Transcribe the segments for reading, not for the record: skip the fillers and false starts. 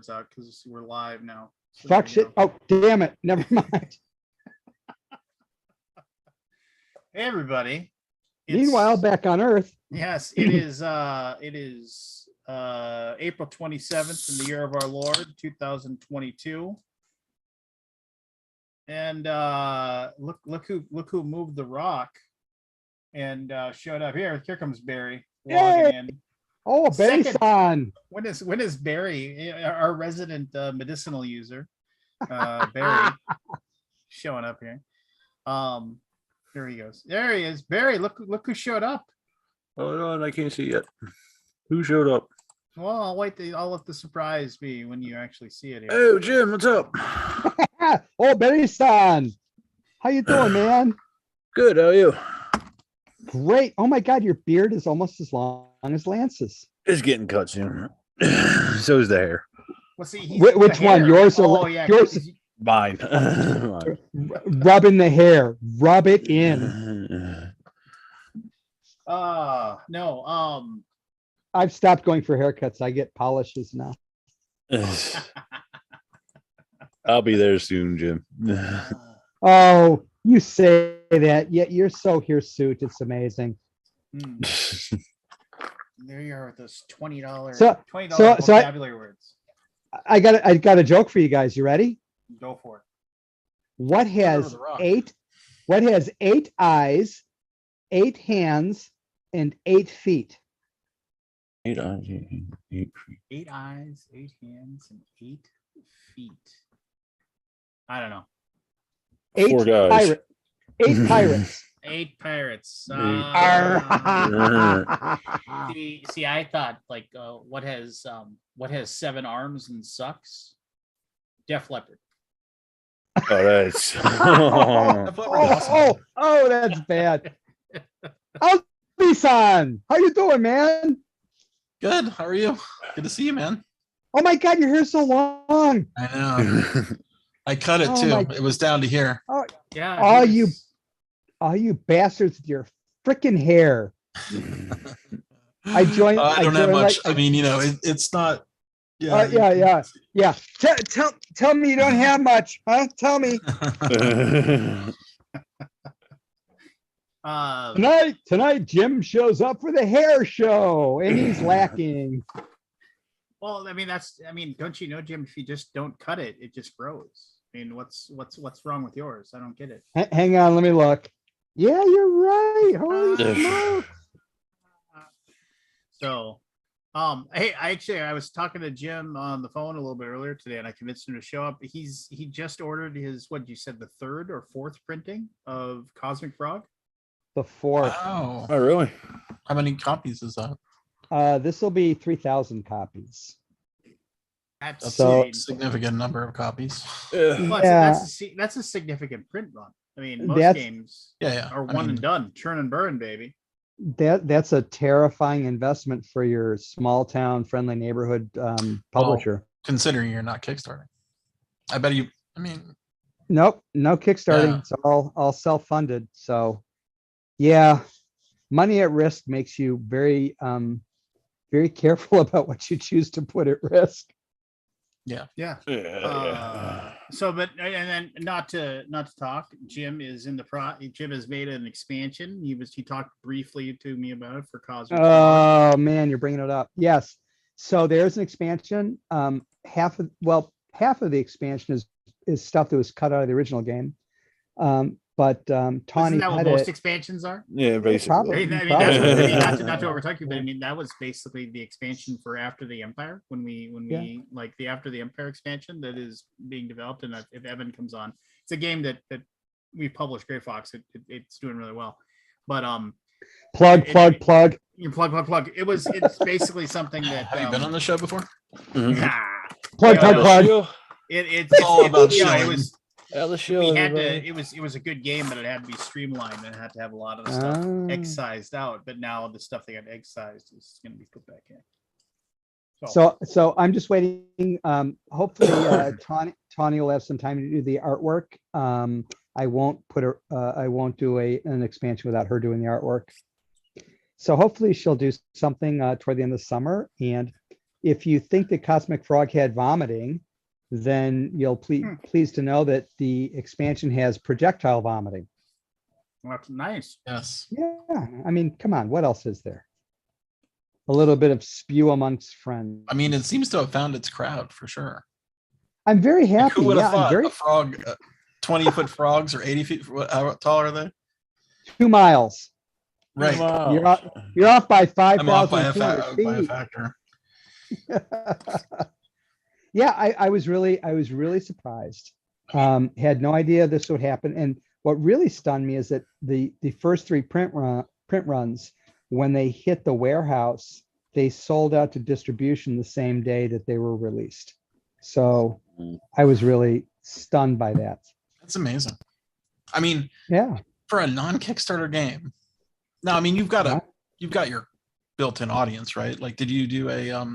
out because we're live now. So Fuck shit. Oh, damn it. Never mind. Hey everybody. Meanwhile, back on Earth. Yes, it is April 27th in the year of our Lord 2022. And look who moved the rock and showed up. Here comes Barry logging in. Oh, Barry-san. When is Barry, our resident medicinal user, Barry, showing up here? There he goes. There he is. Barry, look who showed up. Hold on, I can't see yet. Who showed up? Well, I'll wait. I'll let the surprise be when you actually see it here. Oh, Jim, what's up? Oh, Barry-san. How you doing, man? Good, how are you? Great. Oh my God, your beard is almost as long as Lance's. It's getting cut soon. So is the hair. Well, see, Which one? Yours or yours? Mine. Rubbing the hair. Rub it in. No. I've stopped going for haircuts. I get polishes now. I'll be there soon, Jim. Oh, you say that, yet you're so hirsute. It's amazing. There you are with those $20 so vocabulary words. I got a joke for you guys. You ready? Go for it. What has eight eyes, 8 hands, and 8 feet? 8 eyes, 8 feet. 8 eyes, 8 hands, and 8 feet. I don't know. 4 guys. 8 pirates. 8 pirates. See, I thought like what has 7 arms and sucks? Def Leppard. Oh, that's that's bad. Albi-san, how you doing, man? Good. How are you? Good to see you, man. Oh my God, your hair's so long. I know. I cut it too. It was down to here. Oh yeah. All you bastards with your freaking hair. I joined. I don't have much. I mean, it's not. Yeah. Tell me you don't have much, huh? Tell me. Tonight, Jim shows up for the hair show, and he's lacking. Well, don't you know, Jim? If you just don't cut it, it just grows. I mean, what's wrong with yours? I don't get it. Hang on, let me look. Yeah, you're right. Holy smokes. So, hey, I was talking to Jim on the phone a little bit earlier today, and I convinced him to show up. He just ordered his, what you said, the 3rd or 4th printing of Cosmic Frog. The 4th. Oh, really? How many copies is that? This will be 3,000 copies. That's a significant number of copies. Well, that's a significant print run. I mean, most games are one and done, churn and burn, baby. That's a terrifying investment for your small town friendly neighborhood publisher. Well, considering you're not Kickstarting, I bet you. I mean, nope, no Kickstarting. Yeah. It's all self-funded. So, yeah, money at risk makes you very very careful about what you choose to put at risk. Yeah. So, but and then not to talk. Jim is Jim has made an expansion. He talked briefly to me about it for Cosmic. Oh man, you're bringing it up. Yes. So there's an expansion. Half of the expansion is stuff that was cut out of the original game. But Tawny, isn't that what most expansions are? Yeah, basically. Not to overtalk you, but I mean that was basically the expansion for After the Empire when we like the After the Empire expansion that is being developed. And if Evan comes on, it's a game that we published, Gray Fox. It's doing really well. But plug. You plug. It's basically something that have you been on the show before? Plug. It's all about showing. It was a good game, but it had to be streamlined and it had to have a lot of the stuff excised out. But now the stuff they got excised is going to be put back in. So I'm just waiting. Hopefully, Tawny will have some time to do the artwork. I won't do an expansion without her doing the artwork. So hopefully she'll do something toward the end of the summer, and if you think that Cosmic Frog had vomiting, then you'll pleased to know that the expansion has projectile vomiting. Well, that's nice. Yes. Yeah, I mean, come on, what else is there? A little bit of spew amongst friends. I mean, it seems to have found its crowd for sure. I'm very Like, happy. who would have Yeah, I'm thought very a frog, 20-foot frogs or 80 feet? How tall are they? 2 miles. Come Right. on. You're off by I'm off by 5,200 by a feet. factor. Yeah, I was really surprised. Had no idea this would happen. And what really stunned me is that the first 3 print runs, when they hit the warehouse, they sold out to distribution the same day that they were released. So I was really stunned by that. That's amazing. I mean, Yeah. for a non-Kickstarter game. Now, I mean, you've got your built-in audience, right? Like, did you do a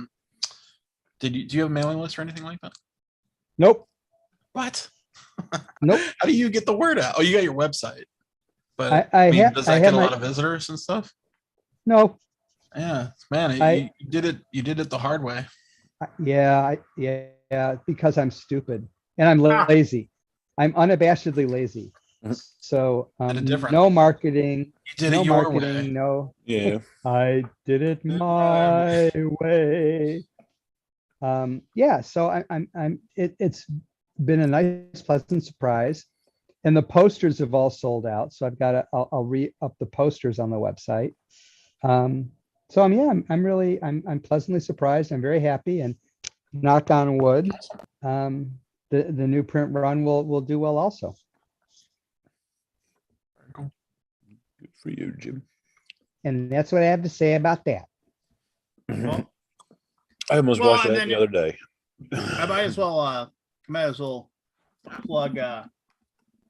do you have a mailing list or anything like that? Nope. What? Nope. How do you get the word out? Oh, you got your website. But I mean, had- does I that had get a my- lot of visitors and stuff? No. Yeah, man, I- you did it the hard way. Yeah, because I'm stupid and I'm lazy. I'm unabashedly lazy. So Did it different. no marketing, You did no it your marketing, way. no. Yeah. I did it Did my way. Yeah, so it's been a nice, pleasant surprise. And the posters have all sold out. So I'll re-up the posters on the website. So I'm pleasantly surprised. I'm very happy, and knock on wood, the new print run will do well also. Good for you, Jim. And that's what I have to say about that. Well, I almost Well, watched and that then the other day. I might as well plug.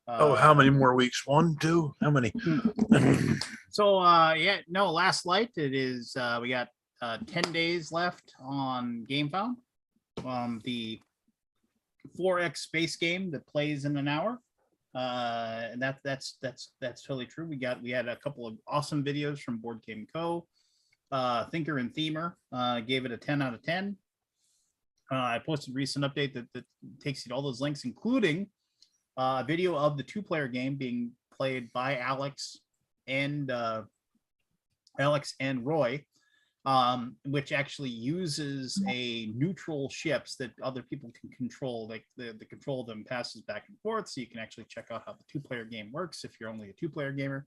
Oh, how many more weeks? 1, 2? How many? So Last Light. It is. We got 10 days left on GameFound. The 4X space game that plays in an hour. And that's totally true. We had a couple of awesome videos from Board Game Co. Thinker and Themer gave it a 10 out of 10. I posted a recent update that takes you to all those links, including a video of the 2-player game being played by Alex and Roy, which actually uses a neutral ships that other people can control. Like the control of them passes back and forth, so you can actually check out how the 2-player game works if you're only a 2-player gamer.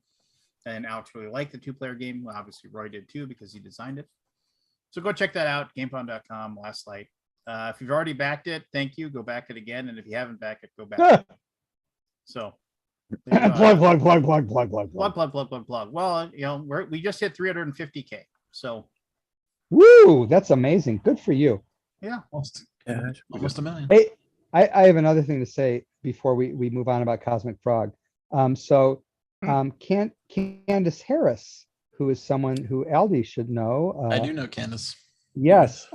And Alex really liked the 2-player game. Well, obviously Roy did too, because he designed it. So go check that out. GameFound.com. Last Light. If you've already backed it, thank you. Go back it again, and if you haven't backed it, go back. So Plug. Well, we just hit 350K. So Woo, that's amazing. Good for you. yeah. Almost a million. Hey, I have another thing to say before we move on about Cosmic Frog. Candace Harris, who is someone who Aldi should know. I do know Candace. Yes.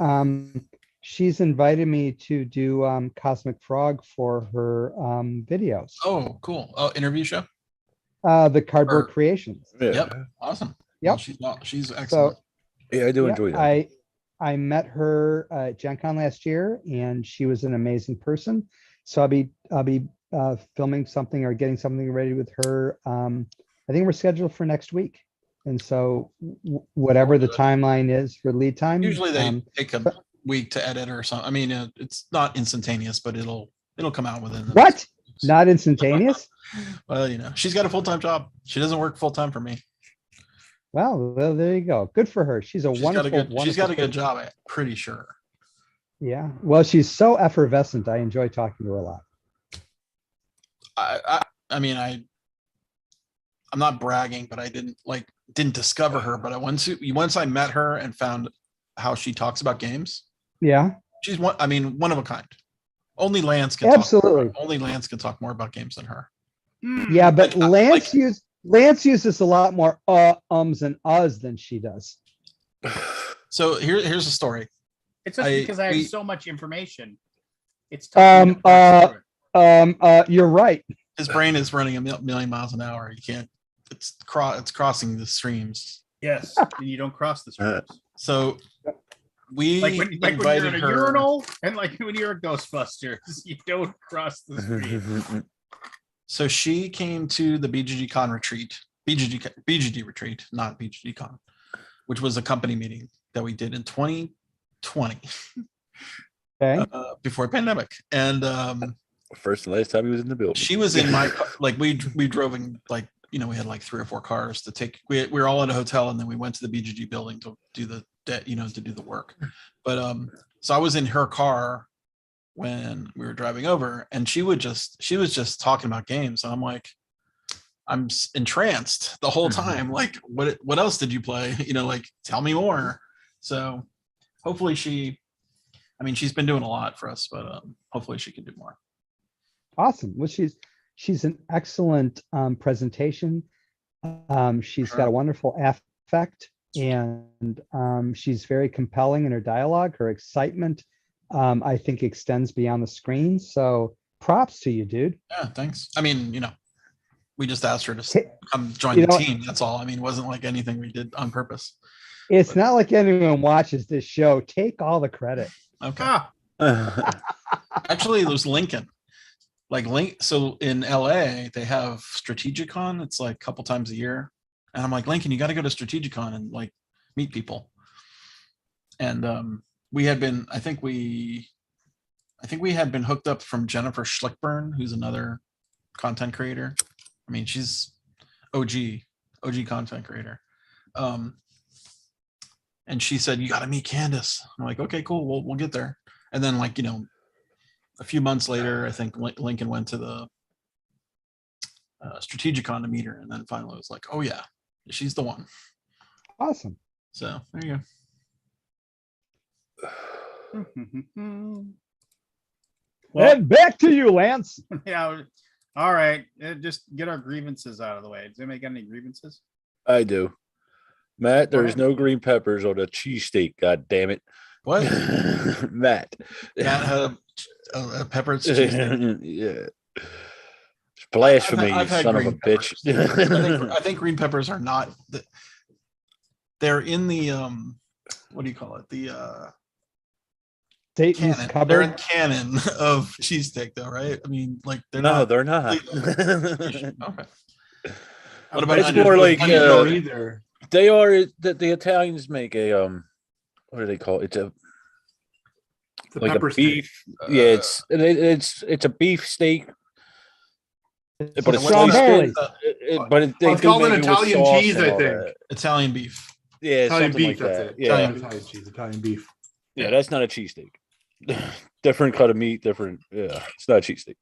She's invited me to do Cosmic Frog for her videos. Oh, cool. Oh, interview show. The Cardboard Or- Creations. Yeah. Yep. Awesome. Yep. She's excellent. Yeah, I do Yeah, enjoy that. I met her at Gen Con last year, and she was an amazing person. So I'll be filming something or getting something ready with her. I think we're scheduled for next week. And so whatever the timeline is for lead time. Usually they take a week to edit or something. I mean, it's not instantaneous, but it'll come out within. What? Not instantaneous? Well, she's got a full-time job. She doesn't work full-time for me. Well, there you go. Good for her. She's She's wonderful. She's got a good person. job. I'm pretty sure. Yeah. Well, she's so effervescent. I enjoy talking to her a lot. I mean, I'm not bragging, but I didn't discover her. But once I met her and found how she talks about games. Yeah. She's one of a kind. Only Lance can only Lance can talk more about games than her. Yeah, but Like- Lance uses a lot more ums and uhs than she does. So here's a story. It's just because I have so much information. It's You're right. His brain is running a million miles an hour. You can't. It's crossing the streams. Yes, and you don't cross the streams. So We Like when you're invited in a her. urinal and like when you're a Ghostbusters, you don't cross the street. So she came to the BGG Con retreat, BGG retreat, not BGG Con, which was a company meeting that we did in 2020 Okay. before pandemic. And First and last time he was in the building. she was in my like we drove in like we had like 3 or 4 cars to take. We were all at a hotel and then we went to the BGG building to do the to do the work. But so I was in her car when we were driving over, and she was just talking about games. And I'm like, I'm entranced the whole time. Like, what else did you play? Like, tell me more. So hopefully she's been doing a lot for us, but hopefully she can do more. Awesome. Well, she's an excellent presentation. She's got a wonderful affect, and she's very compelling in her dialogue. Her excitement, I think, extends beyond the screen. So props to you, dude. Yeah, thanks. I mean, we just asked her to come join the team. That's all. I mean, it wasn't like anything we did on purpose. It's not like anyone watches this show. Take all the credit. Okay. Actually, it was Lincoln. So in LA, they have Strategicon. It's like a couple times a year. And I'm like, Lincoln, you got to go to Strategicon and like meet people. And we had been, I think we had been hooked up from Jennifer Schlickburn, who's another content creator. I mean, she's OG content creator. And she said, you got to meet Candace. I'm like, okay, cool. We'll get there. And then like, a few months later, I think Lincoln went to the Strategicon to meet her. And then finally it was like, oh yeah, she's the one. Awesome. So there you go. Well, And back to you, Lance. yeah. All right. Just get our grievances out of the way. Does anybody got any grievances? I do. Matt, Go there's ahead. no green peppers on a cheesesteak. God damn it. What? Matt. Matt had a pepper cheesesteak. Yeah. It's blasphemy, I've you had son of a green bitch. I think green peppers are not. They're in the what do you call it? The Satan's canon. They're in cupboard. canon of cheesesteak, though, right? I mean, like they're No, not. they're not. Okay. What about It's onion? more like either. they are the Italians make a what do they call it? It's a The like pepper a steak. beef. Yeah, it's a beef steak, but it's It's sliced Stromboli. they It's do called an make it with Italian sauce cheese, and I all think. that. Italian beef. Yeah, Italian something beef, like that's that. it. Yeah, Italian cheese, Italian beef. yeah, that's not a cheesesteak. Different cut of meat, different. Yeah, it's not a cheesesteak.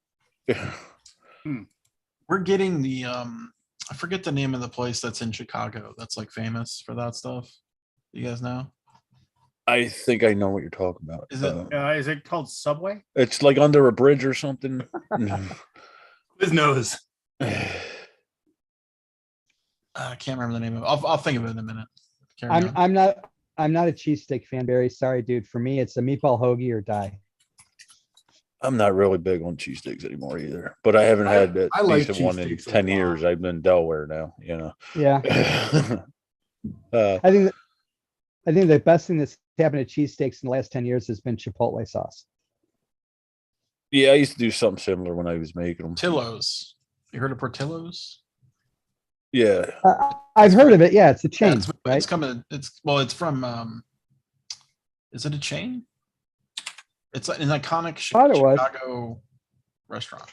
We're getting the I forget the name of the place that's in Chicago that's like famous for that stuff. You guys know? I think I know what you're talking about. Is it- Is it called Subway? It's like under a bridge or something. His nose. I can't remember the name of it. I'll think of it in a minute. Carry on. I'm not a cheesesteak fan, Barry. Sorry, dude. For me, it's a meatball hoagie or die. I'm not really big on cheesesteaks anymore either, but I haven't had that I like decent one in cheesesteaks a 10 lot. years. I've been in Delaware now, you know. Yeah. uh, I think the best thing that's happened to cheesesteaks in the last 10 years has been Chipotle sauce. yeah, I used to do something similar when I was making them. Portillo's. You heard of Portillo's? Yeah. I've heard of it. Yeah, it's a Yeah, chain, it's right? coming. It's from. Is it a chain? It's an iconic Thought it was. Chicago restaurant,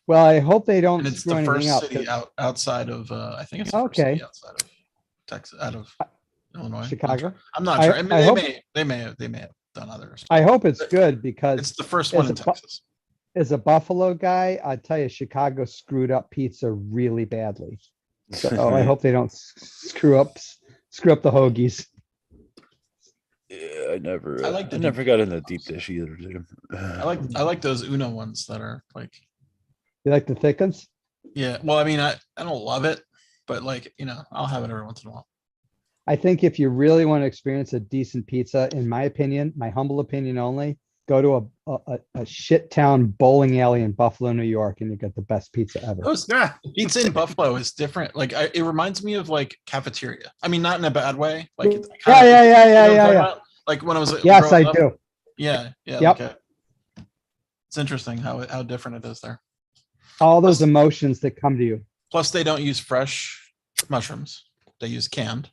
Well, I hope they don't and it's screw the anything first up. city 'cause outside of. I think it's the first Okay. city outside of Texas, out of Illinois. Chicago. I'm not I- sure. I mean, I hope- they may have done others. I hope it's good because It's the first as one in a bu- Texas. as a Buffalo guy, I tell you, Chicago screwed up pizza really badly. So I hope they don't screw up the hoagies. Yeah, I never like the never got into deep dish either, dude. I like those Uno ones that are like, You like the thick ones? yeah. Well, I mean, I don't love it, but like, I'll have it every once in a while. I think if you really want to experience a decent pizza, in my opinion, my humble opinion only, go to a shit town bowling alley in Buffalo, New York, and you get the best pizza ever. Those Yeah. pizza in Buffalo is different. Like it reminds me of like cafeteria. I mean, not in a bad way. Like it's Yeah. what I'm talking about? Like when I was Yes, growing I up- do. Yeah, yeah. Yep. Okay. It's interesting how different it is there. All those Plus- emotions that come to you. Plus, they don't use fresh mushrooms; they use canned.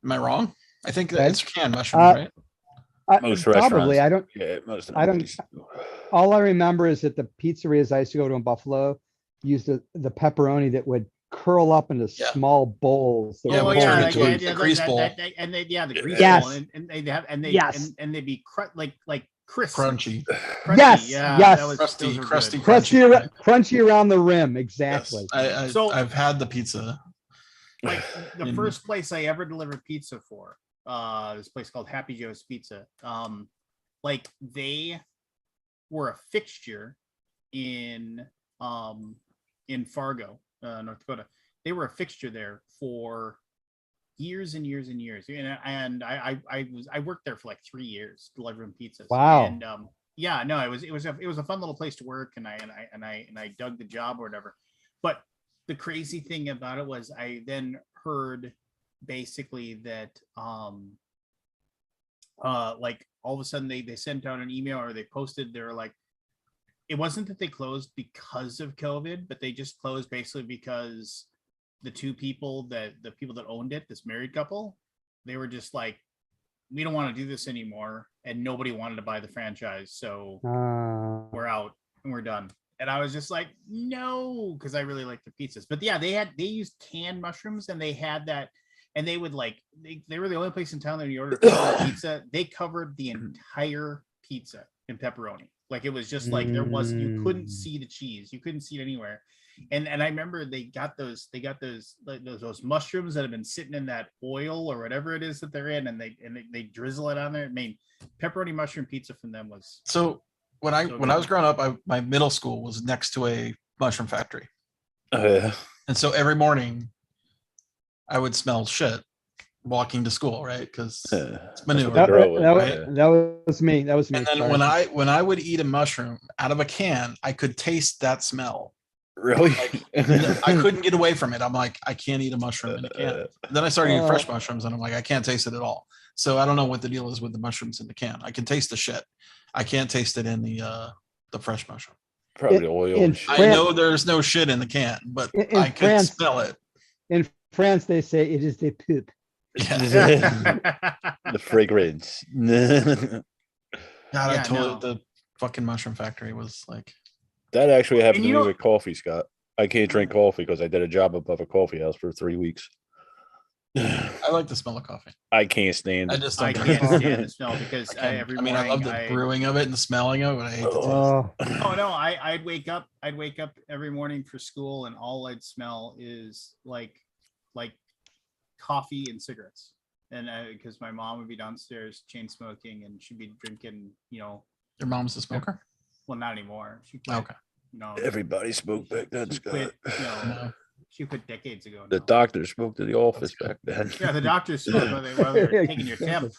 Am I wrong? I think that Okay. it's canned mushrooms, Uh, right? Most Probably. restaurants. I don't. Yeah, most of I them. don't- All I remember is that the pizzerias I used to go to in Buffalo used the pepperoni that would curl up into Yeah. small bowls. that Yeah, Oh would we hold turn the into a grease. grease bowl. and they the grease Yes. bowl, and they have and they Yes. and they'd be like crisp, Crunchy, crunchy. Yes, Yeah, yes. that was crusty, those were crusty, good. Crusty, crunchy. crunchy around the rim. Yes, Exactly. So- I've had the pizza. Like the in- first place I ever delivered pizza for, this place called Happy Joe's Pizza. Like they were a fixture in Fargo, North Dakota. They were a fixture there for years and years and years. And I worked there for like 3 years delivering pizzas. Wow. And yeah, no, it was a fun little place to work, and I dug the job or whatever. But the crazy thing about it was I then heard basically that like all of a sudden they sent out an email or they posted, they were like, it wasn't that they closed because of COVID, but they just closed basically because the people that owned it, this married couple, they were just like, we don't want to do this anymore, and nobody wanted to buy the franchise, so we're out and we're done. And I was just like, no, because I really like the pizzas. But yeah, they used canned mushrooms, and they had that, and they would like they were the only place in town that when you ordered pizza, they covered the entire pizza in pepperoni. Like it was just like you couldn't see the cheese, you couldn't see it anywhere. And I remember they got those mushrooms that have been sitting in that oil or whatever it is that they're in, and they drizzle it on there. I mean, pepperoni mushroom pizza from them was So when I So was good. growing up, my middle school was next to a mushroom factory, Yeah. and so every morning I would smell shit walking to school, right? Because it's manure. That- girl was, That was me. That was me. And then Sorry. when I would eat a mushroom out of a can, I could taste that smell. Really? I couldn't get away from it. I'm like, I can't eat a mushroom in a can. Then I started eating fresh Oh. mushrooms, and I'm like, I can't taste it at all. So I don't know what the deal is with the mushrooms in the can. I can taste the shit. I can't taste it in the fresh mushroom. Probably oil. in and shit. I know there's no shit in the can, but In I could France- smell it. In France, they say it is the poop. Yeah. The fragrance. God, I Yeah, told no. it the fucking mushroom factory was like, That actually happened And to you me know- with coffee, Scott. I can't drink coffee because I did a job above a coffee house for 3 weeks. I like the smell of coffee. I can't stand I it. just I don't can't drink it. stand the smell because every I mean, I morning love the brewing of it and the smelling of it. I hate the taste. Oh, Oh no, I'd wake up every morning for school, and all I'd smell is like coffee and cigarettes. And because my mom would be downstairs chain smoking, and she'd be drinking, Your mom's a smoker? well, not anymore. She quit, Okay. Everybody smoked back then, she Scott. quit, No. she quit decades ago. The now. doctor smoked in the office back then. Yeah, the doctors smoked while they were taking your temp.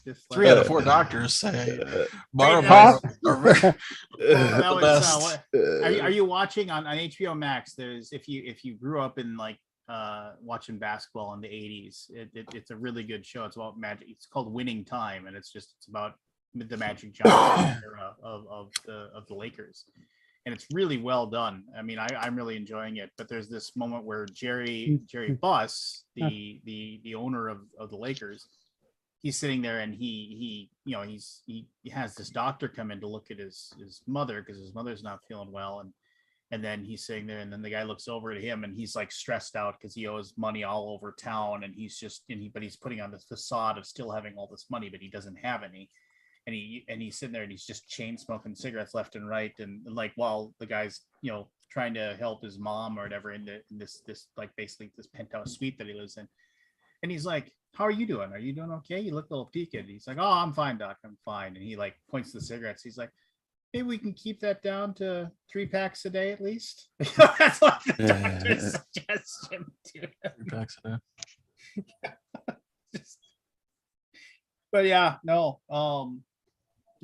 Just 3 out of 4 doctors say Uh, Marlboro Cough. are very, Well, that the was, best. are you watching on HBO Max? There's if you grew up in like watching basketball in the 80s, it's a really good show. It's about magic. It's called Winning Time, and it's about the Magic Johnson era of the Lakers, and it's really well done. I mean, I'm really enjoying it. But there's this moment where Jerry Buss, the owner of the Lakers, he's sitting there, and he has this doctor come in to look at his mother because his mother's not feeling well, and then he's sitting there, and then the guy looks over at him, and he's like stressed out because he owes money all over town, and he's putting on this facade of still having all this money, but he doesn't have any. And he's sitting there, and he's just chain smoking cigarettes left and right, and like while the guy's trying to help his mom or whatever in this like basically this penthouse suite that he lives in. And he's like, how are you doing? Are you doing okay? You look a little peaked. He's like, oh, I'm fine, doc. I'm fine. And he like points to the cigarettes. He's like, maybe we can keep that down to 3 packs a day at least. That's like the doctor's suggestion. But yeah, no.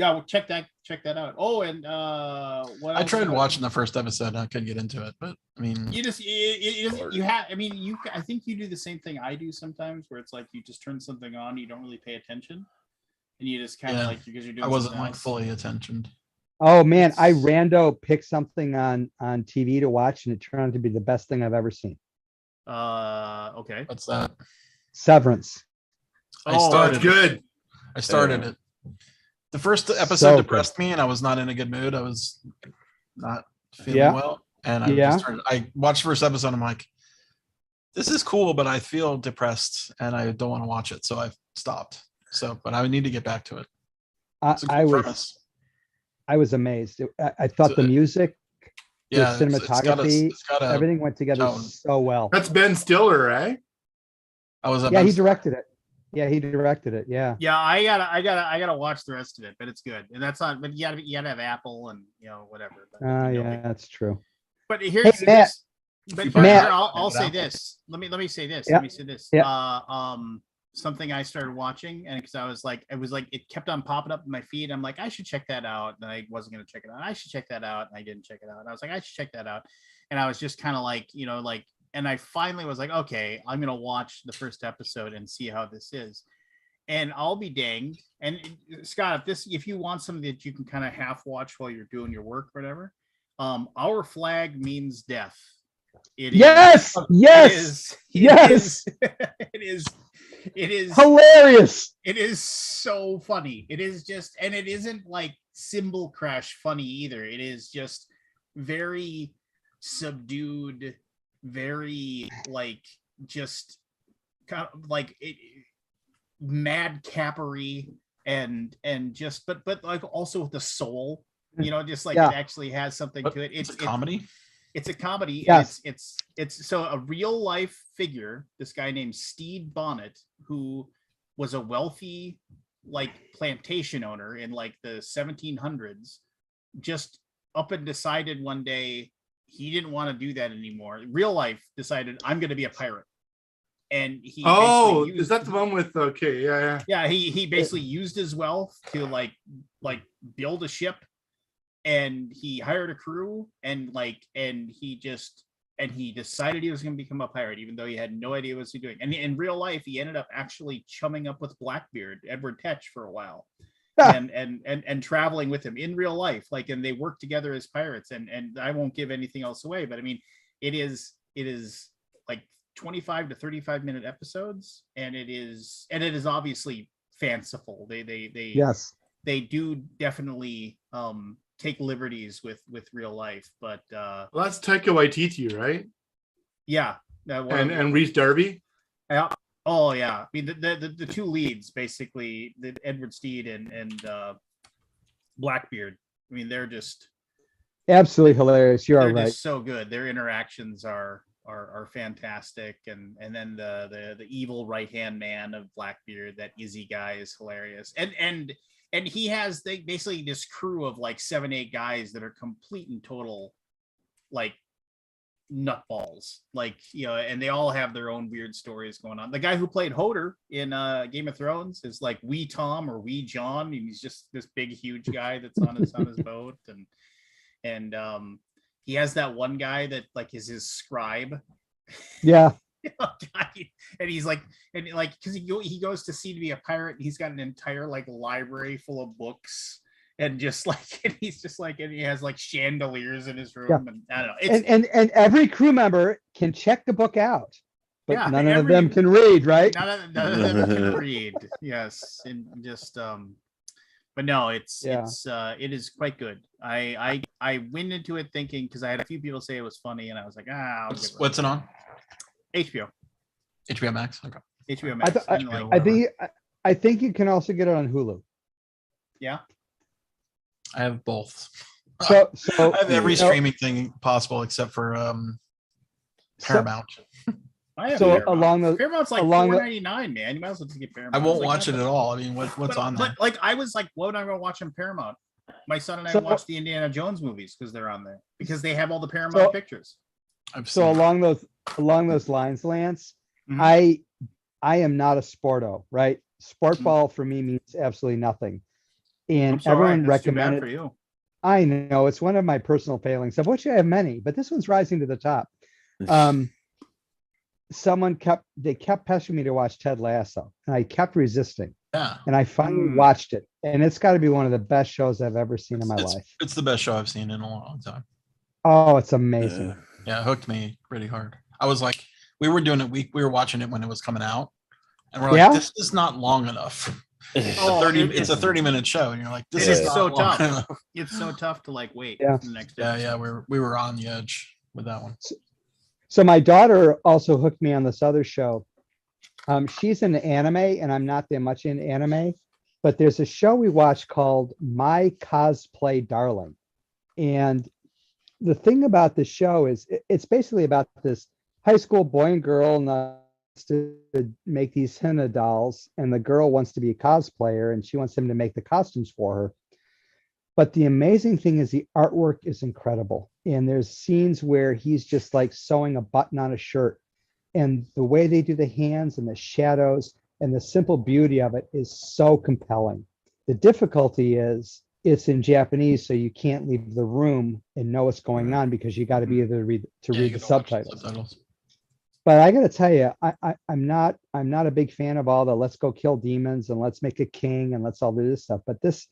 Yeah, well, check that out. Oh, and what I else tried was- watching the first episode and I couldn't get into it, but I mean, You just you have. I mean, I think you do the same thing I do sometimes, where it's like you just turn something on, you don't really pay attention, and you just kind of Yeah, like because you're doing. I wasn't something like else. fully attentioned. Oh man, I It's- rando picked something on TV to watch, and it turned out to be the best thing I've ever seen. Okay. What's that? Severance. I Oh, that's started. good. I started it. The first episode So good. depressed me, and I was not in a good mood. I was not feeling Yeah. well, and I Yeah. just started. I watched the first episode. I'm like, this is cool, but I feel depressed, and I don't want to watch it, so I stopped. So, but I would need to get back to it. It's a cool I was premise. I was amazed. I thought So, the music, Yeah, the it's got a- cinematography, it's got a- everything went together tone. so well. That's Ben Stiller, right? I was. Yeah, he directed it. Yeah, he directed it. Yeah. Yeah, I gotta watch the rest of it, but it's good, and that's not. But you gotta have Apple and whatever. But, Yeah, that's true. But here's Hey, Matt. this. But You here, Matt. I'll say Apple. this. Let me say this. Yeah. Let me say this. Yeah. Something I started watching, and because I was like, it kept on popping up in my feed. I'm like, I should check that out, and I wasn't gonna check it out. I should check that out, and I didn't check it out. And I was like, I should check that out, and I was just kind of like, and I finally was like, okay, I'm gonna watch the first episode and see how this is. And I'll be danged. And Scott, if you want something that you can kind of half watch while you're doing your work or whatever, Our Flag Means Death. It Yes, yes, is, yes. it is Hilarious. it is so funny. It is just, and it isn't like cymbal crash funny either. It is just very subdued, very like just kind of like madcappery and just but like also with the soul, just like Yeah. it actually has something But to it. it's a comedy. It's a comedy. Yes. And it's so a real life figure, this guy named Stede Bonnet, who was a wealthy like plantation owner in like the 1700s, just up and decided one day he didn't want to do that anymore. Real life decided, I'm going to be a pirate. And he Oh, basically is that the one with? Okay, yeah. yeah, he basically used his wealth to like build a ship, and he hired a crew, and he decided he was going to become a pirate, even though he had no idea what he was doing. And in real life, he ended up actually chumming up with Blackbeard, Edward Tetch, for a while, and traveling with him in real life. And they worked together as pirates. And I won't give anything else away, but I mean, it is like 25 to 35-minute episodes, and it is obviously fanciful. They Yes. they do definitely take liberties with real life, but Well, that's Taika Waititi, right? yeah, And Reese Darby. oh yeah, I mean the two leads, basically, the Edward Steed and Blackbeard. I mean, they're just Absolutely hilarious. You are they're right. just so good. Their interactions are fantastic, and then the evil right hand man of Blackbeard, that Izzy guy, is hilarious, and he has basically this crew of like 7-8 guys that are complete and total like nutballs, and they all have their own weird stories going on. The guy who played Hodor in Game of Thrones is like Wee Tom or Wee John, and he's just this big huge guy that's on his boat, and he has that one guy that like is his scribe. Yeah. And he's like, because he goes to sea to be a pirate, and he's got an entire like library full of books, and just like, and he's just like, and he has like chandeliers in his room. Yeah. And I don't know, it's And every crew member can check the book out, but Yeah, none of them can read, right? none of them can read. Yes, and just but no, it is quite good. I went into it thinking, because I had a few people say it was funny, and I was like, I'll give it What's it on? HBO Max. Okay. HBO I, Max. th- and, like, I think I think you can also get it on Hulu. yeah. I have both. So I have every you know, streaming thing possible except for Paramount. I have So Paramount. along the- Paramount's like along the- $4.99, man. You might as well just get Paramount. I won't It's like, watch it at all. I mean, what's on there? But like, I was like, what am I going to watch on Paramount? My son and I So- watch the Indiana Jones movies because they're on there, because they have all the Paramount pictures. I've So seen along those lines, Lance, Mhm. I am not a sporto, right? Sport Mhm. ball for me means absolutely nothing. I'm and sorry, everyone that's too bad recommended. for you. I know it's one of my personal failings, of which I have many, but this one's rising to the top. They kept pestering me to watch Ted Lasso, and I kept resisting, Yeah, and I finally Mm. watched it, and it's got to be one of the best shows I've ever seen in my life. it's the best show I've seen in a long time. Oh, it's amazing. Yeah, it hooked me pretty hard. I was like, we were doing it. We were watching it when it was coming out, and we're like, Yeah? this is not long enough. Oh, It's a 30-minute show, and you're like, this It is is not so long tough. enough. It's so tough to like wait Yeah. for the next Yeah, episode. we were on the edge with that one. So my daughter also hooked me on this other show. She's into anime, and I'm not that much into anime, but there's a show we watched called My Cosplay Darling. And the thing about the show is it's basically about this high school boy and girl and to make these henna dolls, and the girl wants to be a cosplayer and she wants him to make the costumes for her. But the amazing thing is the artwork is incredible, and there's scenes where he's just like sewing a button on a shirt, and the way they do the hands and the shadows and the simple beauty of it is so compelling. The difficulty is it's in Japanese, so you can't leave the room and know what's going on because you got to be able to read Yeah, you the gotta watch the subtitles. But I got to tell you, I'm not a big fan of all the let's go kill demons and let's make a king and let's all do this stuff. But this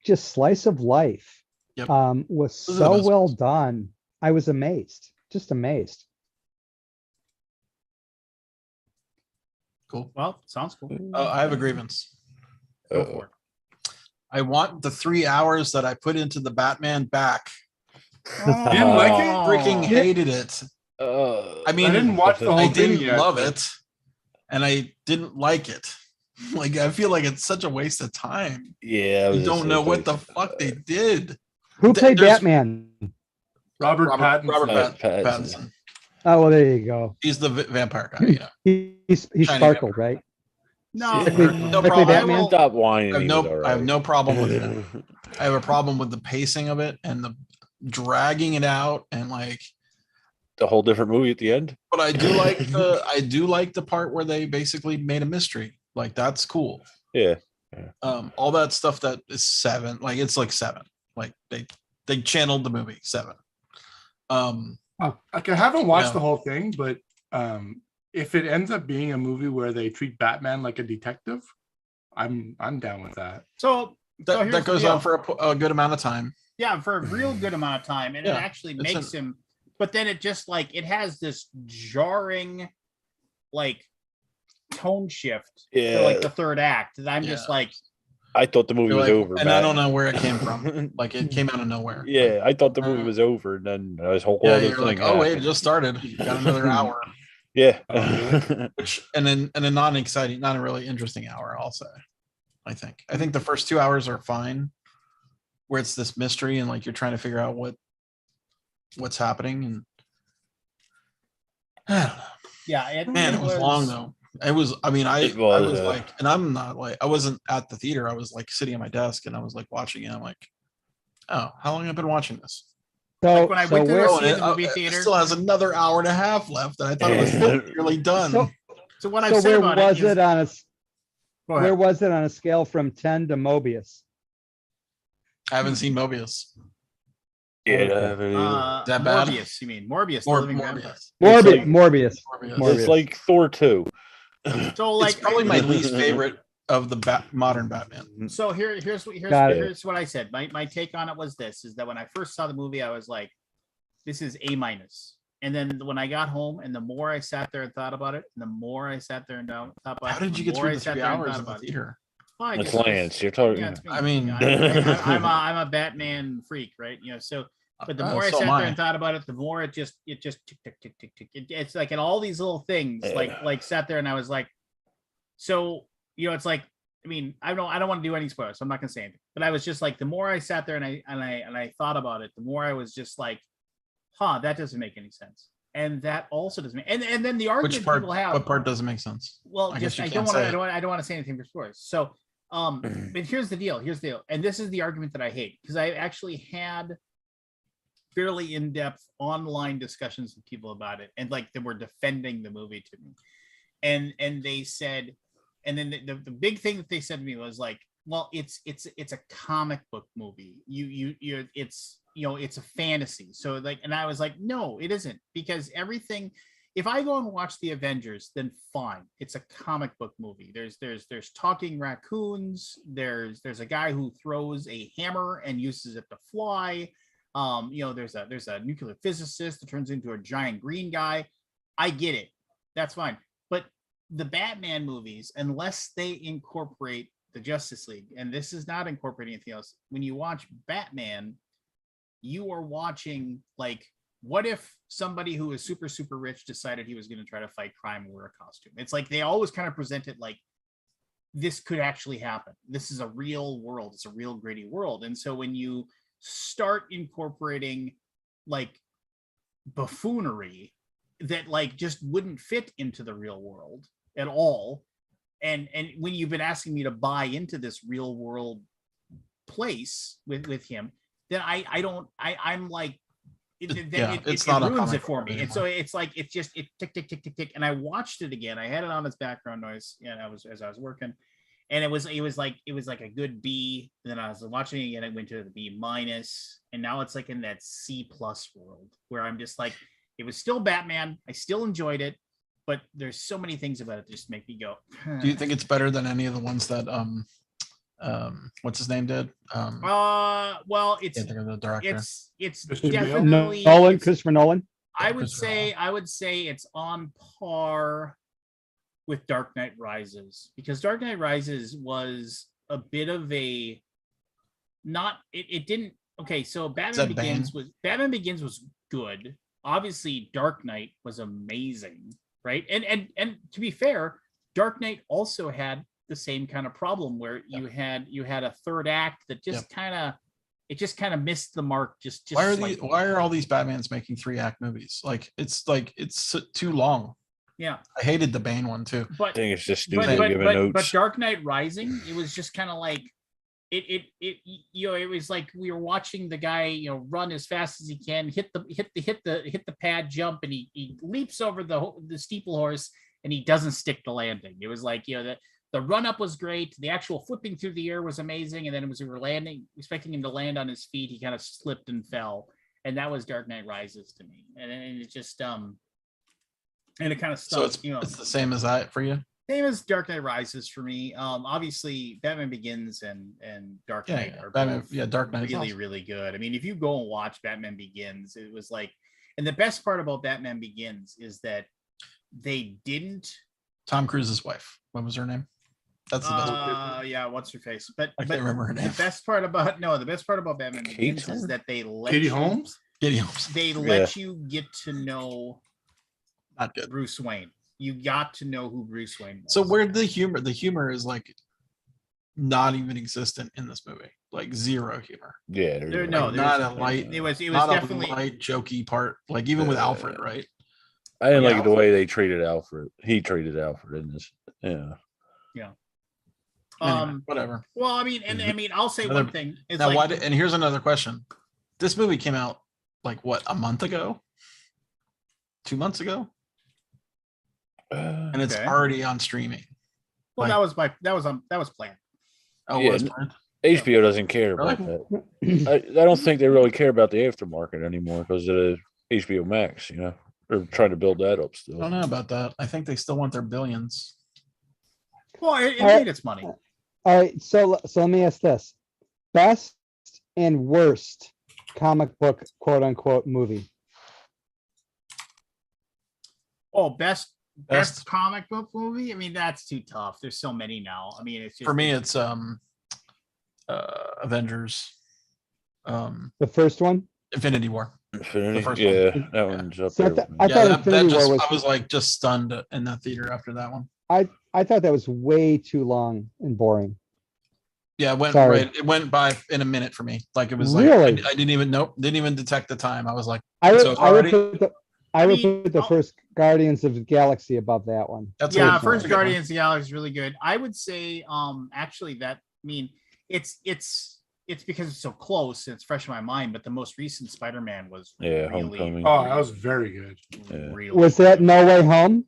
just slice of life Yep. was Those are the so best well ones. done. I was amazed, just amazed. Cool. Well, sounds cool. I have a grievance. Go Uh-oh. for it. I want the 3 hours that I put into the Batman back. You didn't like it? Freaking hated it. I mean, I didn't watch the I whole thing didn't yet. love but- it, and I didn't like it. Like, I feel like it's such a waste of time. Yeah, I don't know what the fuck they did. Who played there's- Batman? Robert Pattinson. Robert Pattinson. Pattinson. Oh, well, there you go. He's the vampire guy. Yeah. He Shiny sparkled, right? No, Strictly- No strictly problem. Batman? Stop whining. I have he no- was all I have right. no problem with it. I have a problem with the pacing of it and the dragging it out, and like, The whole different movie at the end. but I do like the part where they basically made a mystery. Like, that's cool. Yeah. All that stuff that is 7, like, it's like 7. Like, they channeled the movie 7. Like, I haven't watched Yeah. the whole thing, but if it ends up being a movie where they treat Batman like a detective, I'm down with that. So that here's goes the deal. on for a good amount of time. Yeah, for a real good amount of time, and it Yeah, actually it's makes him. But then it just like it has this jarring, like, tone shift Yeah. for like the third act. That I'm just Yeah. like, I thought the movie You're was like- over. and I don't know where it came from. Like, it came out of nowhere. Yeah, I thought the movie was over, and then this whole Yeah, other you're thing like, oh wait, it happened. just started. Got another hour. Yeah. Which and a non-exciting, not a really interesting hour, I'll say. I think the first 2 hours are fine, where it's this mystery and like you're trying to figure out what's happening, and I don't know. yeah, it Was long though. It was, I mean, I It was, was like, and I'm not like, I wasn't at the theater. I was like sitting at my desk and I was like watching it. I'm like, oh, how long have I been watching this? So, Like when I so went to where, see it in the it, movie it theater. still has another hour and a half left, and I thought it was nearly done. so, So what I've so said where about was it is, it on a go ahead. where was it on a scale from 10 to Mobius? I haven't seen Mobius. Yeah. that bad? Morbius, you mean Morbius? The Or living vampire. Morbius. Morbius. Morbius. Morbius. It's like Thor 2. So like, It's probably my least favorite of the modern Batman. So here's Got it. here's what I said. My take on it was this: is that when I first saw the movie, I was like, "This is A minus." And then when I got home, and the more I sat there and thought about it, and the more I sat there and thought about it, How did you the get more through I the sat 3 there and hours thought in the about it. theater? Well, I It's just- Lance. You're talking. yeah, it's me. I mean- I'm a Batman freak, right? You know, so but the more I so sat am there and thought about it, the more it just tick tick tick tick tick. It's like in all these little things, like sat there and I was like, so you know, it's like, I mean, I don't want to do any spoilers, so I'm not gonna say anything. But I was just like, the more I sat there and I thought about it, the more I was just like, huh, that doesn't make any sense. And that also doesn't make, and then the argument Which part? people have. What part doesn't make sense? Well, I guess just you I can't don't want say to. it. I don't want to say anything for spoilers. So, but here's the deal. Here's the deal. And this is the argument that I hate, because I actually had fairly in-depth online discussions with people about it, and like they were defending the movie to me, and they said, and then the big thing that they said to me was like, well, it's a comic book movie. It's it's a fantasy. So like, and I was like, no, it isn't, because everything. If I go and watch the Avengers, then fine. It's a comic book movie. There's talking raccoons. There's a guy who throws a hammer and uses it to fly. There's a nuclear physicist that turns into a giant green guy. I get it. That's fine. But the Batman movies, unless they incorporate the Justice League, and this is not incorporating anything else, when you watch Batman, you are watching, like, what if somebody who is super, super rich decided he was going to try to fight crime and wear a costume? It's like they always kind of present it like this could actually happen. This is a real world. It's a real gritty world. And so when you start incorporating like buffoonery that like just wouldn't fit into the real world at all, and when you've been asking me to buy into this real world place with him, then I'm like, it ruins it for me. And so it's like it tick tick tick tick tick. And I watched it again. I had it on as background noise, and as I was working, and it was like a good B. And then I was watching it again, it went to the B minus, and now it's like in that C+ world where I'm just like, it was still Batman. I still enjoyed it, but there's so many things about it that just make me go. Do you think it's better than any of the ones that what's his name did? Well, it's the director. It's Christian Bale? definitely Christopher Nolan. I would say it's on par with Dark Knight Rises, because Dark Knight Rises was a bit of a it didn't. Okay, so Batman Begins was good. Obviously, Dark Knight was amazing, right? And to be fair, Dark Knight also had the same kind of problem where you had a third act that just kind of missed the mark. Why are all these Batmans making 3-act movies? Like it's too long. Yeah, I hated the Bane one too. But I think it's just giving notes. But Dark Knight Rising, it was just kind of like it was like we were watching the guy run as fast as he can, hit the pad jump, and he leaps over the steeple horse, and he doesn't stick the landing. It was like the run up was great, the actual flipping through the air was amazing, and then we were expecting him to land on his feet, he kind of slipped and fell, and that was Dark Knight Rises to me, and it just and it kind of stuck. So it's the same as that for you. Same as Dark Knight Rises for me. Obviously, Batman Begins and Dark Knight are Dark Knight really, really good. I mean, if you go and watch Batman Begins, it was like, and the best part about Batman Begins is that they didn't. Tom Cruise's wife. What was her name? That's the best. Yeah, what's her face? But I can't remember her name. The best part about Batman Begins is that they let Katie Holmes. They let you get to know not good Bruce Wayne. You got to know who Bruce Wayne was. So where the humor is like not even existent in this movie, like zero humor. Yeah, not a light. It was not definitely a light jokey part. Like even with Alfred, right? I didn't like the way they treated Alfred. He treated Alfred in this. Yeah. Anyway, whatever. Well, I mean, I'll say one thing. Now, and here's another question. This movie came out like what, a month ago? 2 months ago? And it's already on streaming. Well, that was planned. Oh, yeah, it was planned? HBO doesn't care about that. I don't think they really care about the aftermarket anymore because of HBO Max. They're trying to build that up still. I don't know about that. I think they still want their billions. Well, it made its money. All right, so let me ask this: best and worst comic book quote unquote movie. Oh, best comic book movie? I mean, that's too tough. There's so many now. I mean, it's just, for me, it's Avengers. The first one, The Infinity War. first one. That one's up there. I thought Infinity War was. I was like just stunned in the theater after that one. I thought that was way too long and boring. Yeah, it went by in a minute for me. Like it was like really? I didn't even detect the time. I was like, I would put the first Guardians of the Galaxy above that one. First Guardians of the Galaxy is really good. I would say actually it's because it's so close and it's fresh in my mind, but the most recent Spider-Man was really Homecoming. Oh, that was very good. Really was that No Way Home?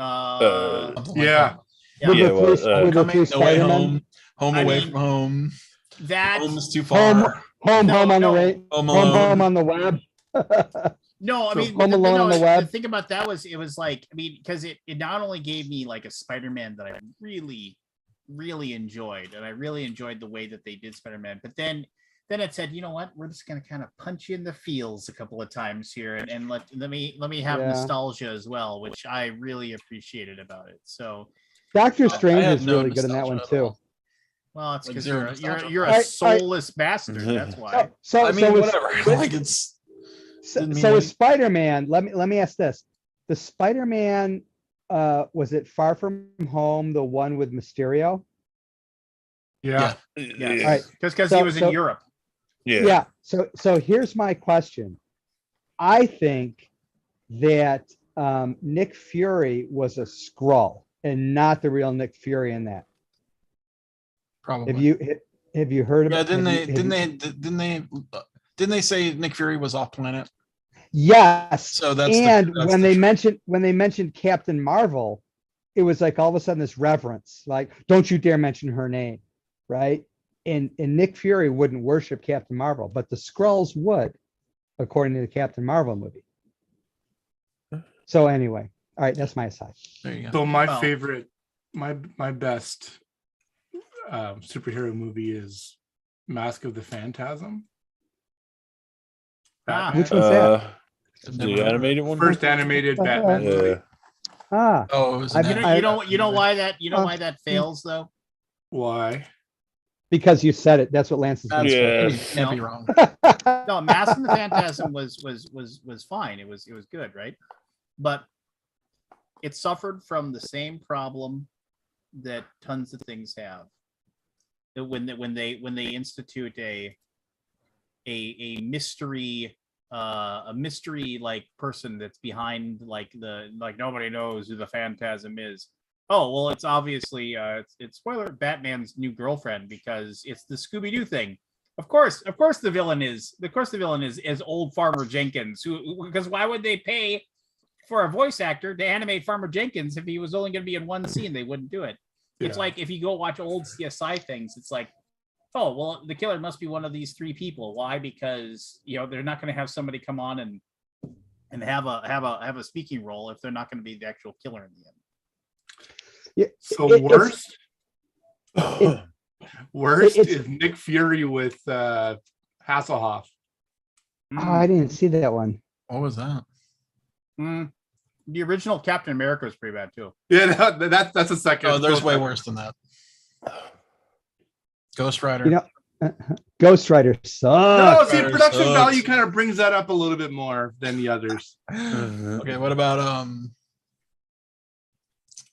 Yeah. No Way Home. Home I away mean, from home. that Home is too Home, far. home, No, home on no. the way, Home home, Alone. home on the web. no, I So mean, Home Alone on the web. thing about that was it was like, I mean, because it not only gave me like a Spider-Man that I really, really enjoyed, and I really enjoyed the way that they did Spider-Man, but then it said, you know what, we're just gonna kind of punch you in the feels a couple of times here, and let me have Yeah. nostalgia as well, which I really appreciated about it. So, Doctor I Strange had is no really good in that one nostalgia at too. all. well, it's Like because zero you're nostalgia. a All right. soulless bastard. That's why. So, I mean, so with- whatever. with- Like it's So, Didn't mean so with any- Spider-Man, let me ask this: the Spider-Man, was it Far From Home, the one with Mysterio? Yeah. Yeah, All right. because So- he was in so- Europe. Yeah. So here's my question. I think that Nick Fury was a Skrull and not the real Nick Fury in that. probably. Have you heard Yeah, about? didn't they say Nick Fury was off planet? Yes. So that's and that's when the they trick. mentioned Captain Marvel, it was like all of a sudden this reverence, like, don't you dare mention her name, right? And Nick Fury wouldn't worship Captain Marvel, but the Skrulls would, according to the Captain Marvel movie. So anyway, all right, that's my aside. There you go. So my Well- favorite, my best superhero movie is Mask of the Phantasm. Ah. Batman. Which one's that? I've never The heard of animated one. First animated Batman movie. Yeah. Ah, Oh, it was I've- an You know why Uh, that fails though. Why? because you said it. That's what Lance is going Yeah. to You can't be wrong. say. No, Mask and the Phantasm was fine. It was good, right? But it suffered from the same problem that tons of things have. That when they institute a mystery like person that's behind like nobody knows who the Phantasm is. Oh well, it's obviously it's spoiler Batman's new girlfriend because it's the Scooby-Doo thing. Of course the villain is old Farmer Jenkins. Because why would they pay for a voice actor to animate Farmer Jenkins if he was only going to be in one scene? They wouldn't do it. It's Yeah. like if you go watch old CSI things, it's like, oh well, the killer must be one of these three people. Why? Because they're not going to have somebody come on and have a speaking role if they're not going to be the actual killer in the end. Yeah, So it's- worst it's- is Nick Fury with Hasselhoff. Oh, I didn't see that one. What was that? The original Captain America was pretty bad too. Yeah, that's a second. Oh, there's So- way worse than that. Ghost Rider. You know, Ghost Rider No, sucks. see, Rider production sucks. value kind of brings that up a little bit more than the others. Okay, what about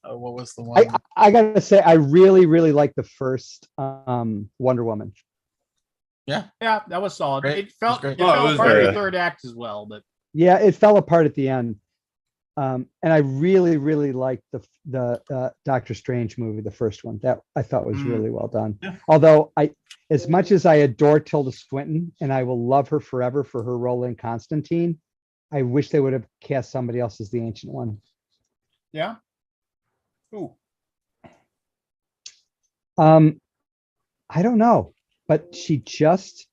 what was the one? I gotta say, I really, really like the first Wonder Woman. Yeah, that was solid. Great. It felt It was it great. Oh, it fell was apart in great. the third act as well, but Yeah, it fell apart at the end. And I really, really liked the Doctor Strange movie, the first one. That I thought was really well done. Yeah. Although as much as I adore Tilda Swinton and I will love her forever for her role in Constantine, I wish they would have cast somebody else as the Ancient One. yeah. Ooh. I don't know, but she just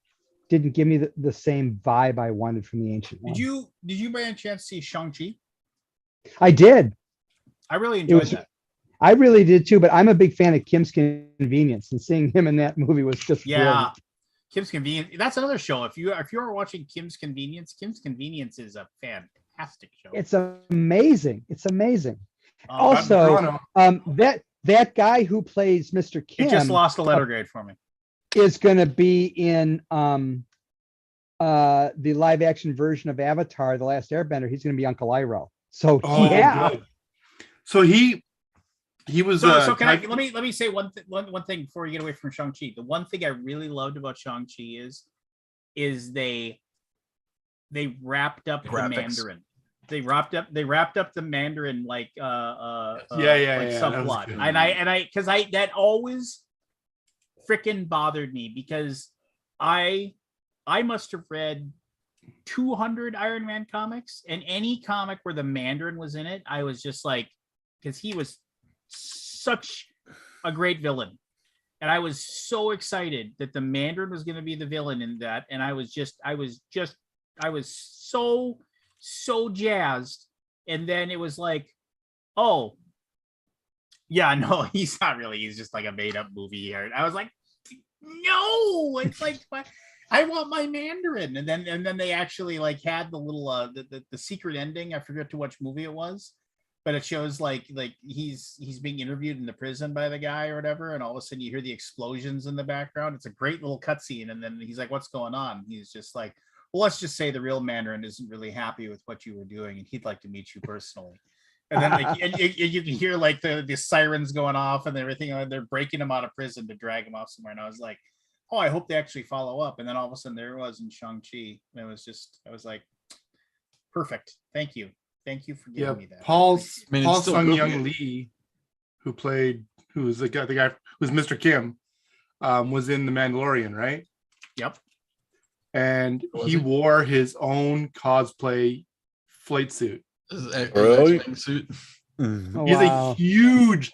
didn't give me the same vibe I wanted from the Ancient One. Did you by any chance see Shang-Chi? I did. I really enjoyed was- that. I really did too, but I'm a big fan of Kim's Convenience, and seeing him in that movie was just Yeah. brilliant. Kim's Convenience. That's another show. If you are watching Kim's Convenience is a fantastic show. It's amazing. It's amazing. Um, Also, Toronto. that guy who plays Mr. Kim it just lost a letter grade for me. is going to be in the live action version of Avatar: The Last Airbender. He's going to be Uncle Iroh. So Oh, yeah, good. So he was. So can I let me say one thing before you get away from Shang-Chi. The one thing I really loved about Shang-Chi is they wrapped up the Graphics. Mandarin. They wrapped up the Mandarin like Yeah, like that was subplot. good. And I because that always freaking bothered me because I must have read 200 Iron Man comics, and any comic where the Mandarin was in it, I was just like, because he was such a great villain. And I was so excited that the Mandarin was going to be the villain in that. And I was so jazzed. And then it was like, oh, yeah, no, he's not really. He's just like a made up movie here. And I was like, no, it's like, I want my Mandarin. And then they actually like had the little the secret ending. I forget to which movie it was, but it shows like he's being interviewed in the prison by the guy or whatever, and all of a sudden you hear the explosions in the background. It's a great little cutscene, and then he's like, "What's going on?" He's just like, "Well, let's just say the real Mandarin isn't really happy with what you were doing, and he'd like to meet you personally." And then like and you can hear like the sirens going off and everything, and they're breaking him out of prison to drag him off somewhere. And I was like, "Oh, I hope they actually follow up." And then all of a sudden there it was in Shang-Chi. And I was like, perfect. Thank you for giving me that. Paul still Sung Young goofy. Lee, who was the guy who's Mr. Kim, was in The Mandalorian, right? Yep. And Was he he? wore his own cosplay flight suit. Really? X-Wing suit. Oh, He's wow. a huge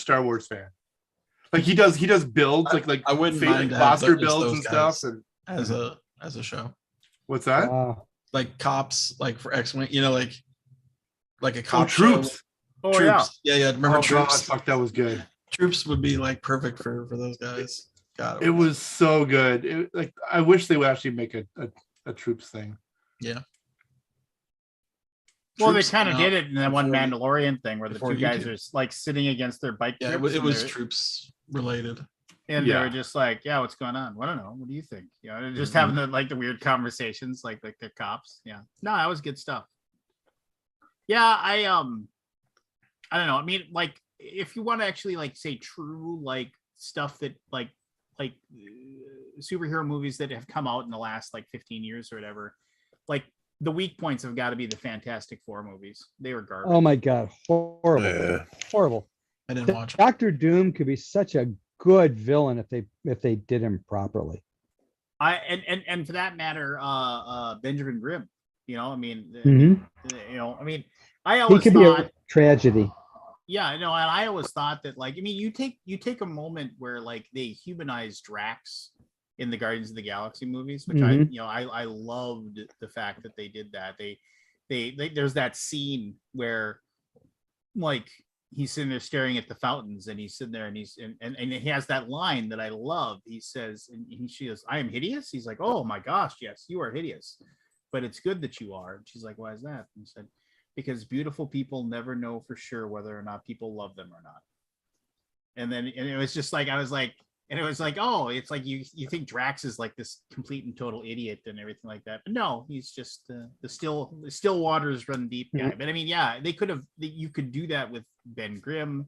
Star Wars fan. Like he does builds like I wouldn't fake, mind like to have Blaster just builds those and stuff. guys And as a show, what's that? Wow. like cops, like for X-Wing, like a Oh, cop show. Troops. Oh yeah. Troops. Yeah. Remember Oh god, Troops? fuck, that was good. Troops would be like perfect for those guys. God, It was so good. Like I wish they would actually make a Troops thing. yeah. Well, they Troops kind of came out did it in that one before- Mandalorian thing where the before two he guys did. are like sitting against their bike. Yeah, trips it and was they're- Troops related. and Yeah. they were just like, "Yeah, what's going on? I don't know. What do you think?" You know, they're just Mm-hmm. having the weird conversations, like the cops. Yeah, no, that was good stuff. Yeah, I don't know. I mean, like, if you want to actually like say true like stuff that like superhero movies that have come out in the last like 15 years or whatever, like the weak points have got to be the Fantastic Four movies. They were garbage. Oh my God. Horrible. Yeah. Horrible. I didn't watch it. Dr. Doom could be such a good villain if they did him properly. And for that matter, Benjamin Grimm. You know, I mean, Mhm. you know, I mean, I He always could be thought, a tragedy. yeah, no, and I always thought that, like, I mean, you take a moment where like they humanize Drax in the Guardians of the Galaxy movies, which Mhm. I loved the fact that they did that. They there's that scene where like he's sitting there staring at the fountains and he's sitting there and and he has that line that I love. He says, and she goes, "I am hideous." He's like, "Oh my gosh, yes, you are hideous, but it's good that you are." And she's like, "Why is that?" And he said, "Because beautiful people never know for sure whether or not people love them or not." And it was just like, I was like, and it was like, oh, it's like you think Drax is like this complete and total idiot and everything like that. But no, he's just the still waters run deep guy. Mhm. But I mean, yeah, you could do that with Ben Grimm,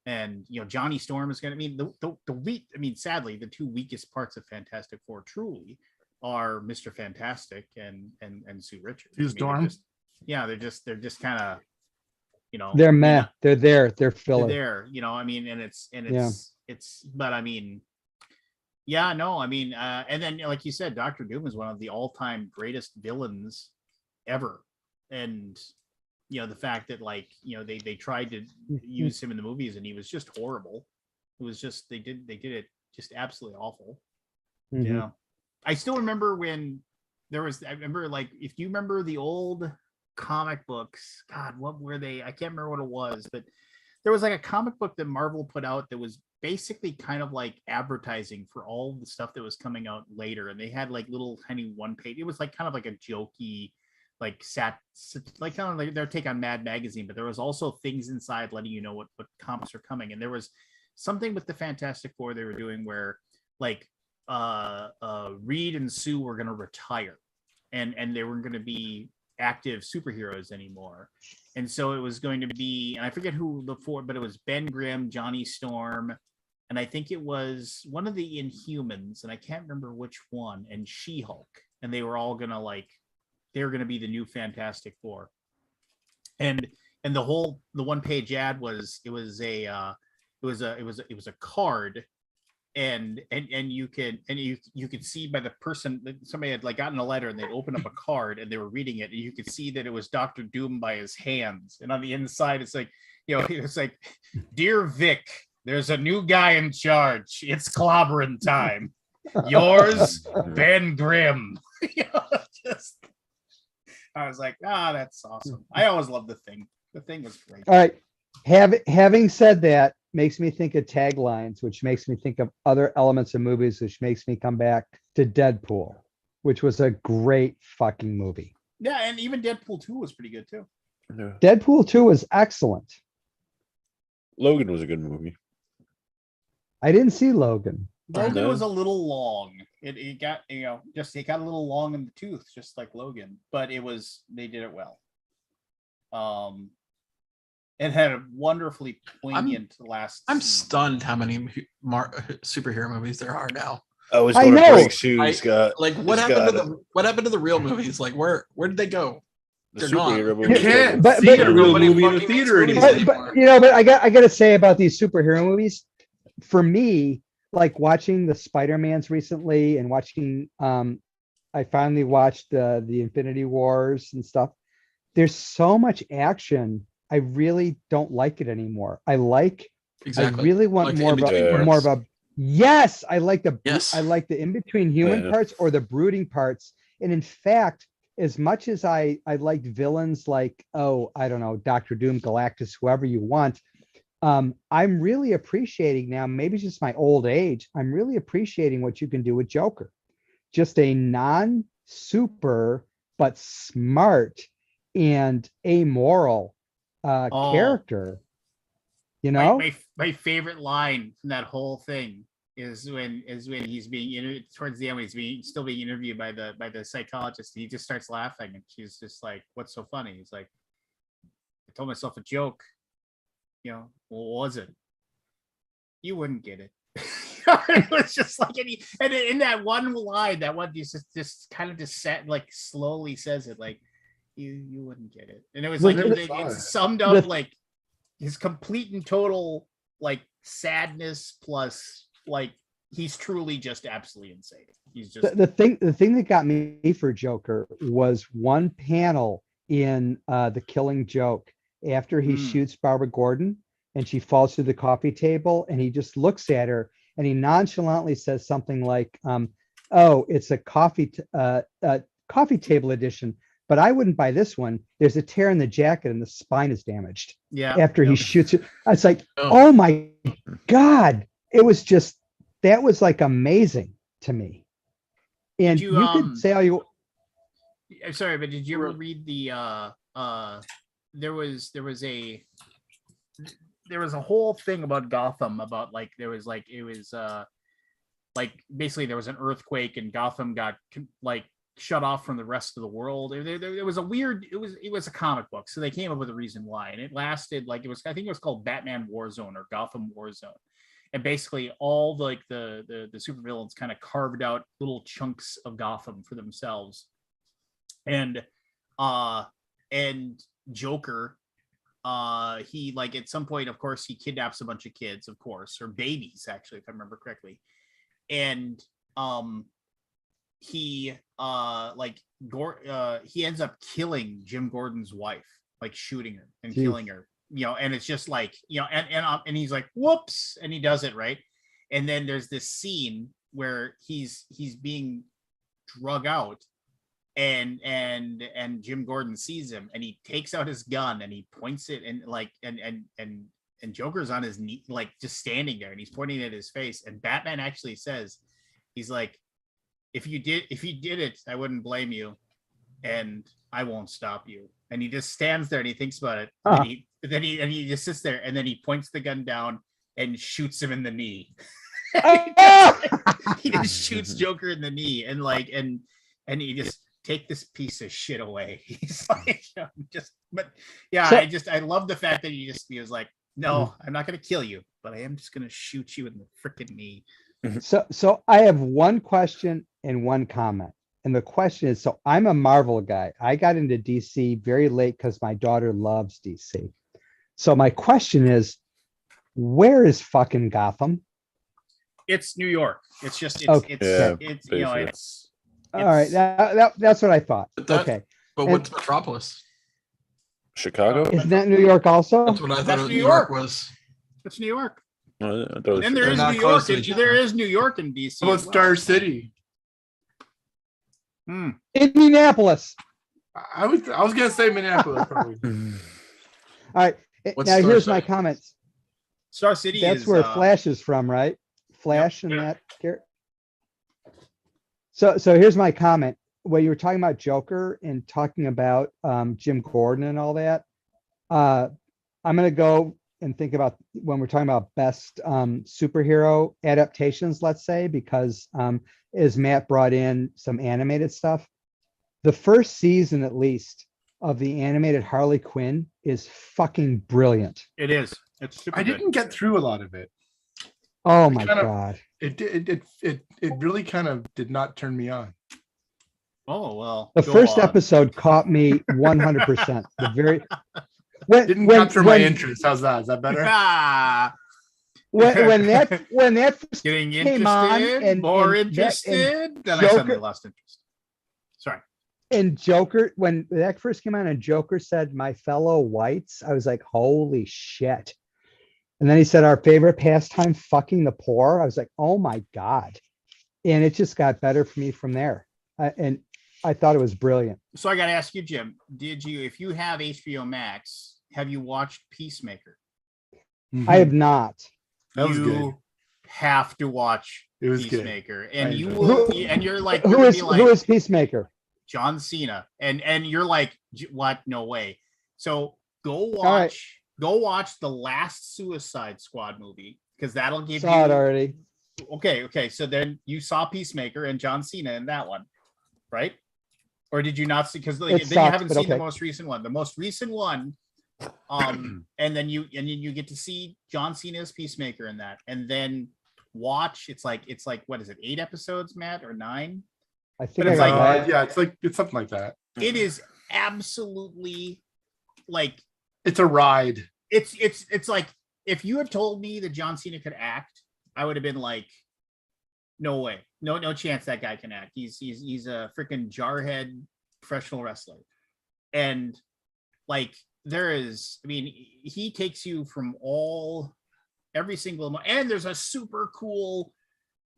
and Johnny Storm is gonna. I mean, the weak. I mean, sadly, the two weakest parts of Fantastic Four truly are Mr. Fantastic and Sue Richards. Sue I mean, Storm? they're just kind of, They're meh. They're there. They're they're filler. there, I mean, and Yeah. it's but I mean, yeah, no, I mean, and then like you said, Dr. Doom is one of the all-time greatest villains ever. And the fact that like they tried to use him in the movies and he was just horrible. It was just they did it just absolutely awful. Mhm. I still remember when I remember, like, if you remember the old comic books, God, what were they? I can't remember what it was, but there was like a comic book that Marvel put out that was basically kind of like advertising for all the stuff that was coming out later. And they had like little tiny one page. It was like kind of like a jokey, like like kind of like their take on Mad Magazine, but there was also things inside letting you know what comics are coming. And there was something with the Fantastic Four they were doing where like Reed and Sue were going to retire and they weren't going to be active superheroes anymore. And so it was going to be, and I forget who the four, but it was Ben Grimm, Johnny Storm, and I think it was one of the Inhumans, and I can't remember which one, and She-Hulk. And they were all going to they were going to be the new Fantastic Four. And the one page ad was a card, and you could see by the person that somebody had like gotten a letter and they'd open up a card and they were reading it and you could see that it was Dr. Doom by his hands, and on the inside it's like it's like, "Dear Vic, There's a new guy in charge. It's clobbering time. Yours, Ben Grimm. You know, I was like, that's awesome. I always loved The Thing. The Thing was great. All right. Having said that, makes me think of taglines, which makes me think of other elements of movies, which makes me come back to Deadpool, which was a great fucking movie. Yeah, and even Deadpool 2 was pretty good too. Yeah. Deadpool 2 was excellent. Logan was a good movie. I didn't see Logan. Logan No. was a little long. It got, it got a little long in the tooth, just like Logan, but they did it well. It had a wonderfully poignant last. I'm scene. stunned how many superhero movies there are now. I was I going to know. break shoes, Scott. Like, what It's happened to got what happened to the real movies? Like, where did they go? the They're gone. superhero You movie. can't But- see but- a real Nobody movie in a fucking theater makes anymore. movies But I got to say about these superhero movies, for me, like watching the Spider-Mans recently and watching, I finally watched the Infinity Wars and stuff. There's so much action. I really don't like it anymore. I Exactly. really want Like the more of in-between a, parts. more of a, yes, I like Yes. I like the in-between human Yeah. parts or the brooding parts. And in fact, as much as I liked villains like, I don't know, Doctor Doom, Galactus, whoever you want, I'm really appreciating now, maybe it's just my old age, I'm really appreciating what you can do with Joker. Just a non-super, but smart and amoral character. You know? My favorite line from that whole thing is when he's being interviewed towards the end, when he's still being interviewed by the psychologist. He just starts laughing, and she's just like, "What's so funny?" He's like, "I told myself a joke. You know, what was it? You wouldn't get it." It was just like, and in that one line, that one just kind of just sat, like, slowly says it, like, you wouldn't get it. And it was like, it summed up like his complete and total, like, sadness plus, like, he's truly just absolutely insane. He's just the thing that got me for Joker was one panel in The Killing Joke after he shoots Barbara Gordon and she falls through the coffee table, and he just looks at her and he nonchalantly says something like, "Oh, it's a coffee table edition, but I wouldn't buy this one. There's a tear in the jacket and the spine is damaged." Yeah. After he shoots it, it's like, Oh. oh my God! It was just, that was like amazing to me. And you, you could say all you. I'm sorry, but did you ever read the there was a whole thing about Gotham, about, like, it was like basically there was an earthquake and Gotham got, like, shut off from the rest of the world. It was a weird, it was a comic book, so they came up with a reason why, and it lasted, like, I think it was called Batman Warzone or Gotham Warzone. And basically all the supervillains kind of carved out little chunks of Gotham for themselves. And Joker, he, like, at some point, of course, he kidnaps a bunch of kids, of course, or babies, actually, if I remember correctly. And he he ends up killing Jim Gordon's wife, like shooting her and killing her, and it's just like, and he's like, whoops, and he does it right. And then there's this scene where he's being drug out, and Jim Gordon sees him, and he takes out his gun and he points it, and like, and Joker's on his knee, like, just standing there, and he's pointing at his face, and Batman actually says, he's like, if you did it, I wouldn't blame you, and I won't stop you. And he just stands there and he thinks about it. And then he just sits there, and then he points the gun down and shoots him in the knee. He just shoots Joker in the knee, and like, and he just, take this piece of shit away. He's like, I love the fact that he was like, no, I'm not going to kill you, but I am just going to shoot you in the freaking knee. So I have one question and one comment. And the question is, so I'm a Marvel guy. I got into DC very late because my daughter loves DC. So my question is, where is fucking Gotham? It's New York. It's just, all right. That's what I thought. Okay. But what's Metropolis? Chicago? Isn't that New York also? That's what I thought New New York York was. It's New York. I thought it was- And there They're is not New close York. to each There other. is New York in DC. How about as well. Star City? Hmm. Indianapolis. I was gonna say Minneapolis probably. All right. What's Now Star here's my City? comments. Star City That's is where Flash is from, right? Flash and yeah. that character. So here's my comment. When you were talking about Joker and talking about Jim Gordon and all that, I'm gonna go and think about when we're talking about best superhero adaptations, let's say, because as Matt brought in some animated stuff, the first season at least of the animated Harley Quinn is fucking brilliant. It is. It's super I good. didn't get through a lot of it. Oh my kind of- god. It really kind of did not turn me on. Oh well. The go first on. episode caught me 100%. The very Didn't capture my interest. How's that? Is that better? Ah, when that first getting came on interested, and- more and that- and interested. Then I suddenly Joker- lost interest. Sorry. and Joker, when that first came on and Joker said, "My fellow whites," I was like, holy shit. And then he said, "Our favorite pastime, fucking the poor." I was like, oh my God. And it just got better for me from there. And I thought it was brilliant. So I got to ask you, Jim. Did you, if you have HBO Max, have you watched Peacemaker? I have not. That was you good. have to watch It was good. Peacemaker, I and you enjoyed will. it. And you're like, Who you're is gonna be who like is Peacemaker? John Cena, and you're like, what? No way. So go right. watch the last Suicide Squad movie, because that'll give Saw it you. already. Okay. So then you saw Peacemaker and John Cena in that one, right? Or did you not see? Because then you sucked, haven't but seen the okay. most recent one. The most recent one, and then you get to see John Cena's Peacemaker in that, and then watch. It's like what is it? 8 episodes, Matt, or 9? I think But I it's got like- that. Yeah, it's something like that. It is absolutely like It's a ride. it's like if you had told me that John Cena could act, I would have been like, no way, no chance that guy can act. He's a freaking jarhead professional wrestler, and like there is, I mean, he takes you from every single, and there's a super cool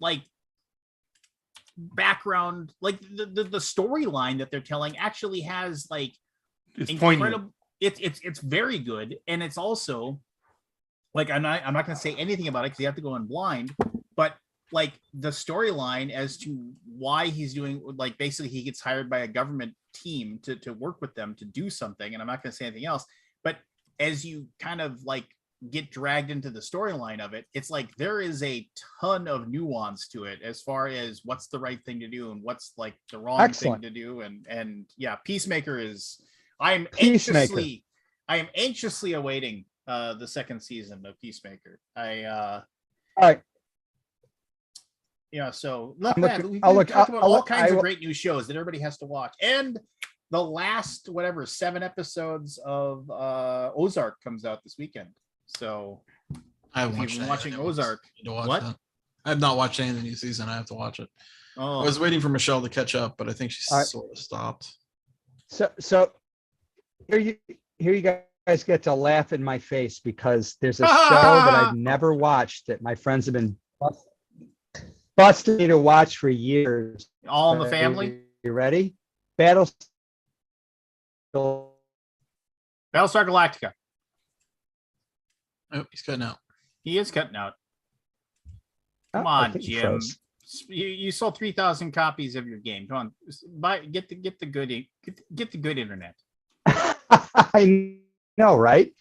like background, like the storyline that they're telling actually has like It's poignant. incredible. It's very good, and it's also like I'm not going to say anything about it because you have to go in blind, but like the storyline as to why he's doing, like basically he gets hired by a government team to work with them to do something, and I'm not going to say anything else, but as you kind of like get dragged into the storyline of it, it's like there is a ton of nuance to it as far as what's the right thing to do and what's like the wrong Excellent. thing to do, and yeah, Peacemaker is. I am Peacemaker. anxiously awaiting the second season of Peacemaker. All right. Yeah, so not I'm bad. looking- We've I'll look- talked about I'll all look- kinds I of will- great new shows that everybody has to watch, and the last 7 episodes of Ozark comes out this weekend. So I haven't if you've watched been any watching of the new ones. Ozark, Need to watch what? that. I have not watched any of the new season. I have to watch it. I Oh, was waiting for Michelle to catch up, but I think she All right. sort of stopped. So here you guys get to laugh in my face because there's a show that I've never watched that my friends have been busting me to watch for years. All in the Family, You ready? Battlestar. Battlestar Galactica. Oh, he's cutting out. He is cutting out. Come Oh, I on, think he Jim. froze. You sold 3,000 copies of your game. Come on, get the good internet. I know, right?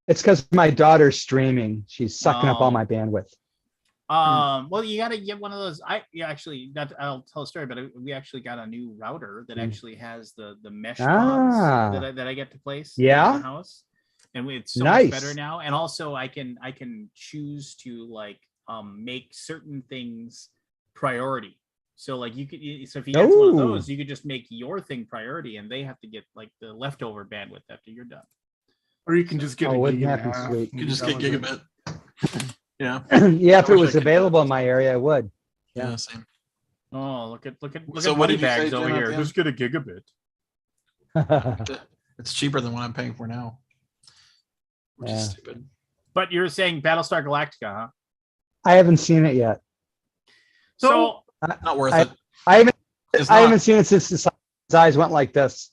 It's because my daughter's streaming. She's sucking up all my bandwidth. Well, you got to get one of those. I'll tell a story, but we actually got a new router that actually has the mesh pods that I get to place in Yeah? the house, and it's so Nice. much better now. And also, I can choose to like make certain things priority. So like you could, so if you get one of Ooh. those, you could just make your thing priority, and they have to get like the leftover bandwidth after you're done. Or you can just get Oh, a wouldn't gig and that a be half sweet? You can just and get done with it. gigabit. Yeah. Yeah, if I it wish I was could do available that. in my area, I would. Yeah, same. Oh, look at So what money did you say, bags Jen, over at here. the end? Just get a gigabit. It's cheaper than what I'm paying for now, which is Yeah. stupid. But you're saying Battlestar Galactica, huh? I haven't seen it yet. So Not worth I- it. I haven't. It's I not. haven't seen it since his eyes went like this.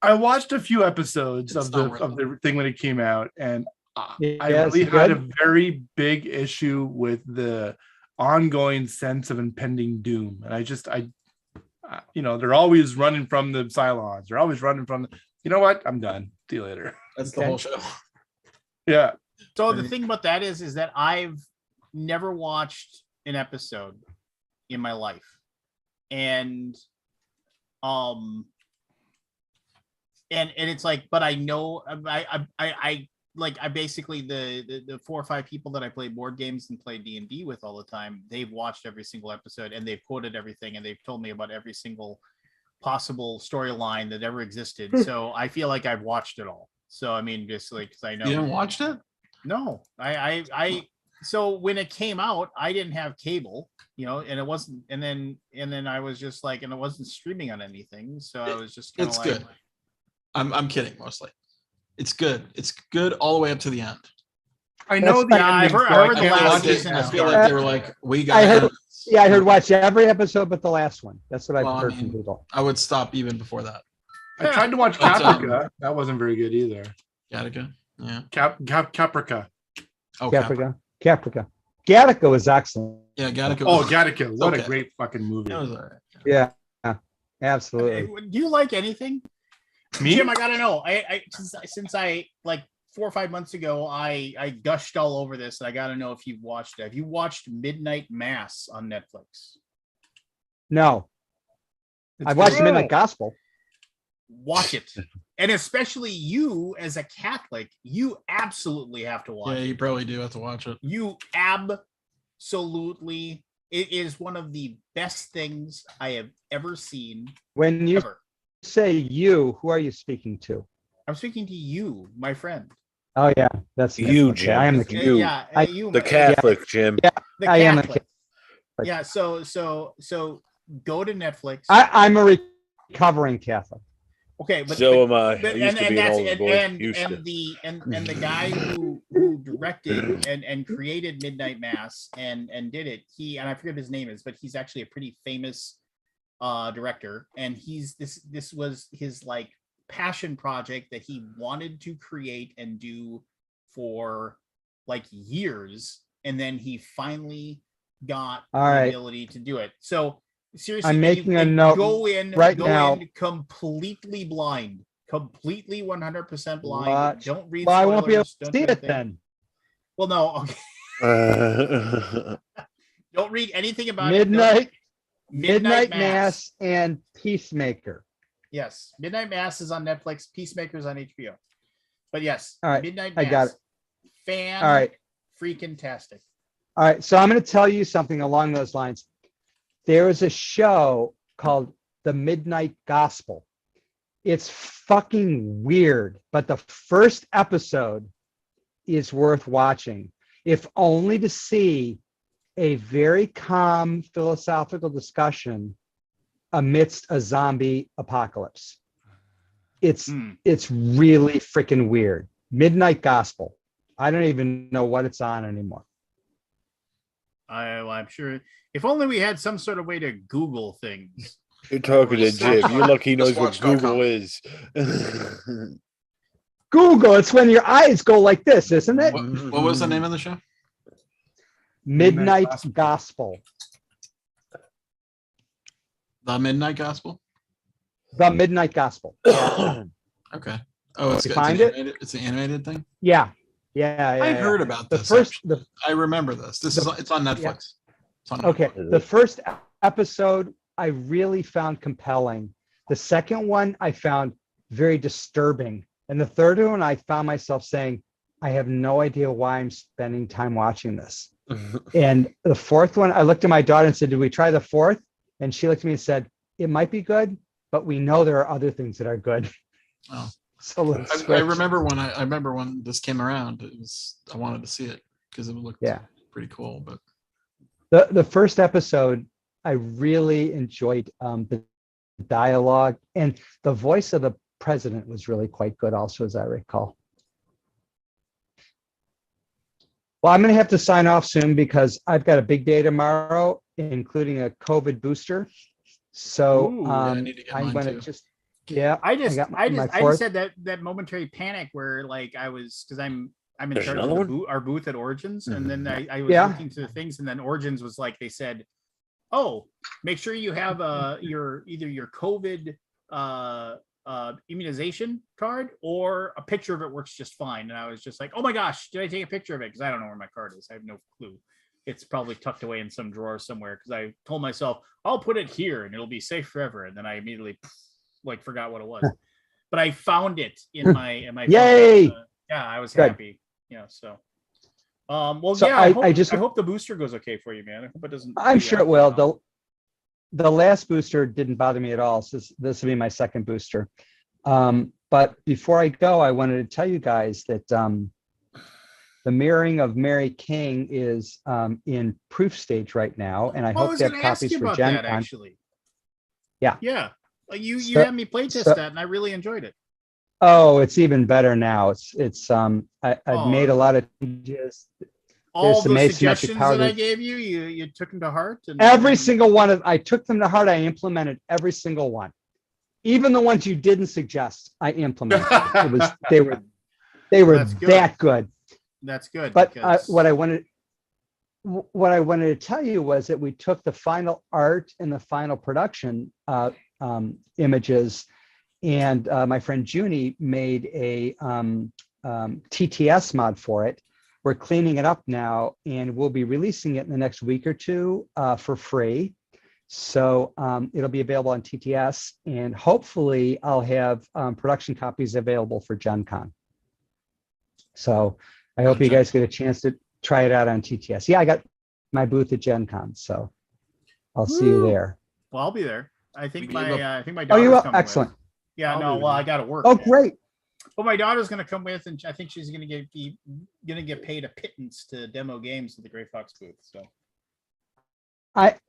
I watched a few episodes It's of not worth the thing when it came out, and I Yeah, really it's had a good. very big issue with the ongoing sense of impending doom. And they're always running from the Cylons. They're always running from. You know what? I'm done. See you later. That's the Okay. whole show. Yeah. So the thing about that is that I've never watched an episode in my life, and it's like, but I know I basically the 4 or 5 people that I play board games and play D&D with all the time, they've watched every single episode and they've quoted everything and they've told me about every single possible storyline that ever existed. So I feel like I've watched it all. So I mean, just like, because I know You haven't watched it? no, so when it came out, I didn't have cable, and it wasn't, and then I was just like, and it wasn't streaming on anything. So I was just kind of It's like, good. I'm kidding mostly. It's good. It's good all the way up to the end. I know That's the I've ending. heard- I heard I the feel last like season I is feel dark. like they were like, we got. I heard- Yeah, I heard watch every episode but the last one. That's what I've Well, I heard from mean, people. I would stop even before that. I tried to watch But, Caprica. That wasn't very good either. Gattaca. Yeah. Caprica. Oh, Caprica. Gattaca was excellent. Yeah, Gattaca. Oh, Gattaca. What a Okay. great fucking movie. That was all right. Yeah, absolutely. do you like anything? Me? Jim, I gotta know. Since I like 4 or 5 months ago, I gushed all over this, and I gotta know if you've watched it. Have you watched Midnight Mass on Netflix? No, It's I watched good. Midnight Gospel. Watch it, and especially you as a Catholic, you absolutely have to watch Yeah, it. you probably do have to watch it. You absolutely. It is one of the best things I have ever seen. When you Ever. say you, who are you speaking to? I'm speaking to you, my friend. Oh yeah, that's You, okay, Jim. I am the You. Yeah, I- you, The Catholic, Jim. the I am a Catholic. Yeah, so go to Netflix. I'm a recovering Catholic. Okay, but So am I. but- I used to be an older boy. and Used to. the guy who directed and created Midnight Mass and did it, and I forget his name is, but he's actually a pretty famous director, and this was his like passion project that he wanted to create and do for like years, and then he finally got All the right. ability to do it. So seriously, I'm and making a and note go in right go now. in completely blind, completely 100% blind. What? Don't read Well, I won't be able spoilers, to don't see do it anything. then. Well, no, okay. Don't read anything about Midnight, it. Midnight Mass and Peacemaker. Yes, Midnight Mass is on Netflix. Peacemaker's on HBO. But yes, All right, Midnight I Mass. got it. Fan. All right. Freaking tastic. All right, so I'm going to tell you something along those lines. There is a show called The Midnight Gospel. It's fucking weird, but the first episode is worth watching, if only to see a very calm philosophical discussion amidst a zombie apocalypse. It's really freaking weird. Midnight Gospel. I don't even know what it's on anymore. I'm sure. If only we had some sort of way to Google things. You're talking to Jim. You're lucky he knows what Just watch.com. Google is. Google, it's when your eyes go like this, isn't it? What was the name of the show? Midnight Gospel. The Midnight Gospel. The Midnight Gospel. Okay. Oh, it's, You it's find an it? animated, it's an animated thing. Yeah. I heard about the this. first. actually. I remember this. It's on Netflix. It's on Okay, Netflix. the first episode I really found compelling. The second one I found very disturbing, and the third one I found myself saying, "I have no idea why I'm spending time watching this." And the fourth one, I looked at my daughter and said, "Did we try the fourth?" And she looked at me and said, "It might be good, but we know there are other things that are good." Oh. So let's I switch. remember when I remember when this came around. I wanted to see it because it looked pretty cool. But The first episode, I really enjoyed the dialogue, and the voice of the president was really quite good also, as I recall. Well, I'm going to have to sign off soon because I've got a big day tomorrow, including a COVID booster. So Ooh, I need to get I'm mine going to too. just, yeah, I just got I my just fourth. had that momentary panic where like I was because I'm in There's charge of another the one? booth, our booth at Origins, and then I was Yeah. looking to the things, and then Origins was like they said, oh, make sure you have your either your COVID immunization card or a picture of it works just fine. And I was just like, oh my gosh, did I take a picture of it? Because I don't know where my card is. I have no clue. It's probably tucked away in some drawer somewhere because I told myself I'll put it here and it'll be safe forever. And then I immediately like forgot what it was. But I found it in my Yay! phone. Yeah, I was Good. happy. Yeah, so well, So yeah, I I hope the booster goes okay for you, man. I hope it doesn't. I'm do you sure it after will. that. The last booster didn't bother me at all. So this will be my second booster. But before I go, I wanted to tell you guys that the mirroring of Mary King is in proof stage right now, and I Well, I hope was to have going to ask copies you for about Gen that Con. actually. Yeah. Yeah. You So- had me playtest so- that, and I really enjoyed it. Oh, it's even better now. I've Oh. made a lot of changes. All some the asymmetric suggestions power that I that- gave you, you took them to heart. And Every single one of I took them to heart. I implemented every single one, even the ones you didn't suggest. I implemented. It was they were That's good. that good. That's good. But because- what I wanted to tell you was that we took the final art and the final production images, and my friend Junie made a TTS mod for it. We're cleaning it up now, and we'll be releasing it in the next week or two for free. So it'll be available on TTS, and hopefully I'll have production copies available for Gen Con. So I hope you guys get a chance to try it out on TTS. Yeah, I got my booth at Gen Con, so I'll see you Woo! there. well, I'll be there. I think We my gave I think my Oh, daughter's you will? coming with. Excellent. Yeah, I'll no, be with well, you. I got to work. Oh, man. great. But my daughter's going to come with, and I think she's going to get paid a pittance to demo games at the Gray Fox booth.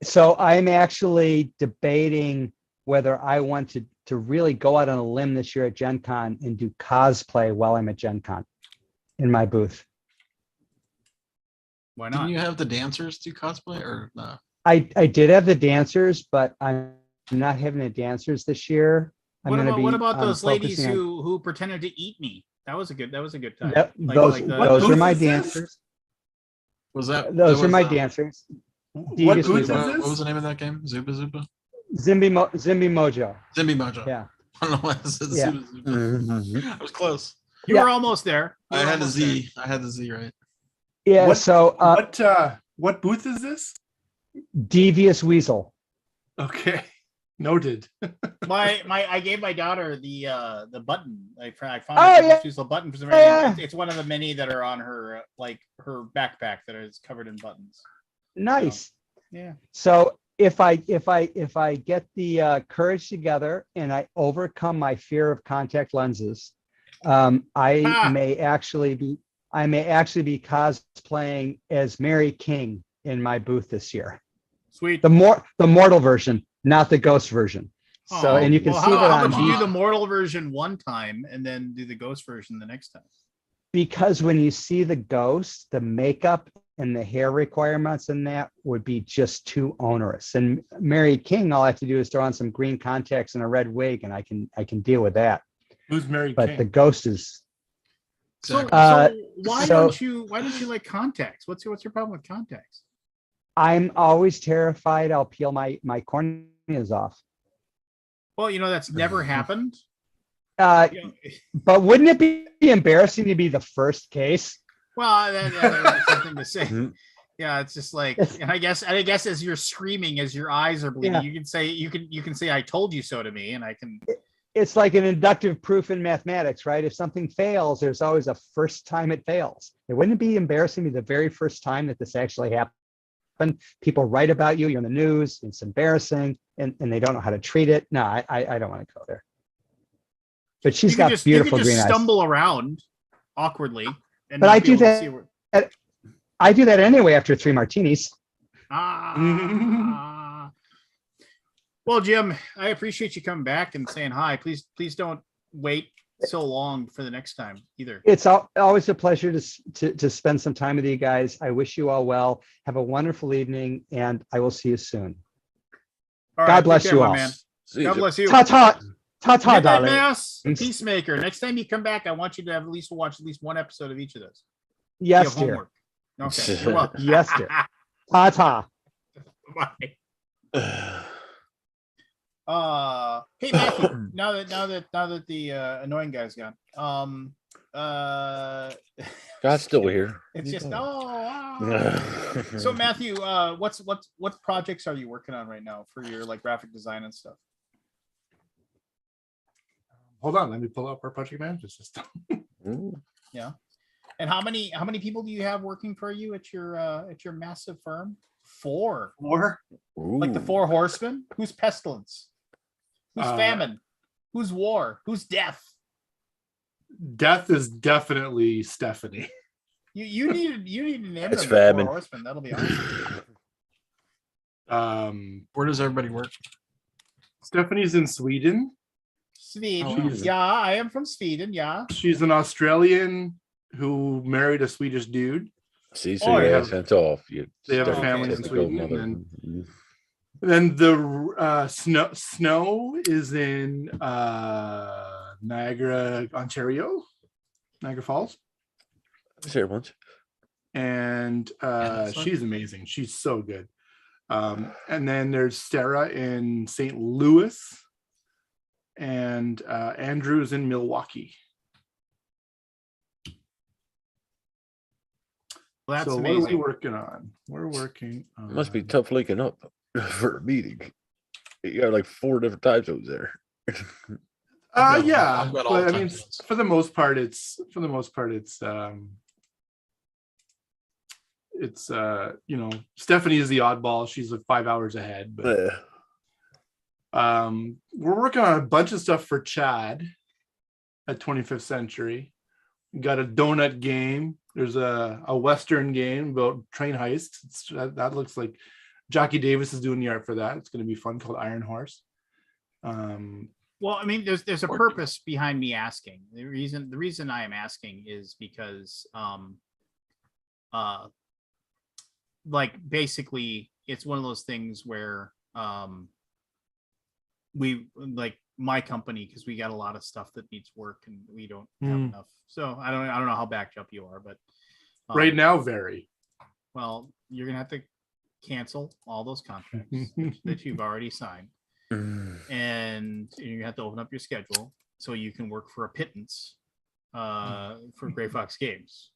So I'm actually debating whether I want to really go out on a limb this year at Gen Con and do cosplay while I'm at Gen Con in my booth. why Didn't not? you have the dancers do cosplay or no? I did have the dancers, but I'm not having the dancers this year. What about those ladies focusing on- who pretended to eat me? That was a good time. Yep, Like- those like the- those are booth my is this? dancers. Was that Those that are was, my dancers. What Devious booth is Weasel. What was this? the name of that game? Zuba Zuba? Zimby Mojo. Zimby Mojo. Yeah. I don't know why I said Yeah. Zuba Zuba. I was close. You Yeah. were almost there. You I were had the almost there. Z. I had the Z right. Yeah. What- So What booth is this? Devious Weasel. Okay, noted. I gave my daughter the button. I found Oh, a yeah. she's a button for some Yeah. reason. It's one of the many that are on her like her backpack that is covered in buttons. Nice. Yeah. So if I get the courage together and I overcome my fear of contact lenses, I Ha! may actually be cosplaying as Mary King in my booth this year. Sweet. The mortal version, not the ghost version. So Oh, and you can well, see that how on about you do the, the mortal version one time and then do the ghost version the next time? because when you see the ghost, the makeup and the hair requirements in that would be just too onerous. And Mary King, all I have to do is throw on some green contacts and a red wig, and I can deal with that. Who's Mary But King? the ghost is So, Exactly. why so- don't you like contacts? What's your problem with contacts? I'm always terrified I'll peel my corneas off. Well, that's never happened. Uh, You know, but wouldn't it be embarrassing to be the first case? well, that's something to say. Mhm. Yeah, it's just like, and I guess as you're screaming, as your eyes are bleeding, Yeah. you can say I told you so to me, and I can. It's like an inductive proof in mathematics, right? If something fails, there's always a first time it fails. It wouldn't be embarrassing to be the very first time that this actually happened. People write about you, you're in the news, it's embarrassing, and they don't know how to treat it. No, I don't want to go there. But she's You got could beautiful just green eyes. stumble around awkwardly, and But not I be do able to that- see where- I do that anyway after 3 martinis. Ah. Well, Jim, I appreciate you coming back and saying hi. Please don't wait so long for the next time either. It's always a pleasure to spend some time with you guys. I wish you all well. Have a wonderful evening, and I will see you soon. All God right, bless take care, you my all. man. See you. God bless you. Ta ta. Ta ta, Midnight darling. Mass, Peacemaker. Next time you come back, I want you to have at least watch at least one episode of each of those. You Yes, have dear. homework. Okay. You're welcome. Yes, dear. Ta ta. Bye. Hey Matthew, now that the annoying guy's gone, God's still here. it's just wow. So Matthew, what projects are you working on right now for your like graphic design and stuff? Hold on, let me pull up our project management system. Yeah. And how many people do you have working for you at your massive firm? 4. Or Like the 4 horsemen? Who's pestilence? Who's famine? Who's war? Who's death? death is definitely Stephanie. You need to name It's them the 4 famine. horsemen. That'll be awesome. Where does everybody work? Stephanie's in Sweden. Sweden. She's- Yeah, I am from Sweden. Yeah. She's an Australian who married a Swedish dude. See, so Oh, you yeah. have sent off. You They have a Okay. family in statistical Sweden. mother. And then the snow is in Niagara, Ontario, Niagara Falls. I was here once. And that's fun. she's amazing. She's so good. And then there's Sarah in St. Louis, and Andrew's in Milwaukee. Well, that's So what are we amazing. working on? We're working on... It must be tough linking up for a meeting. You got like 4 different time zones there. Yeah, I've got all but I time mean, zones. for the most part, it's you know, Stephanie is the oddball. She's like 5 hours ahead, but Yeah. we're working on a bunch of stuff for Chad at 25th Century. We got a donut game. There's a Western game about train heists. That looks like Jackie Davis is doing the art for that. It's going to be fun, called Iron Horse. Well, I mean, there's a purpose behind me asking. The reason I am asking is because like basically it's one of those things where we like my company, because we got a lot of stuff that needs work and we don't have enough. So I don't know how backed up you are, but Right now, very. well, you're gonna have to cancel all those contracts that you've already signed. And you have to open up your schedule so you can work for a pittance for Gray Fox Games.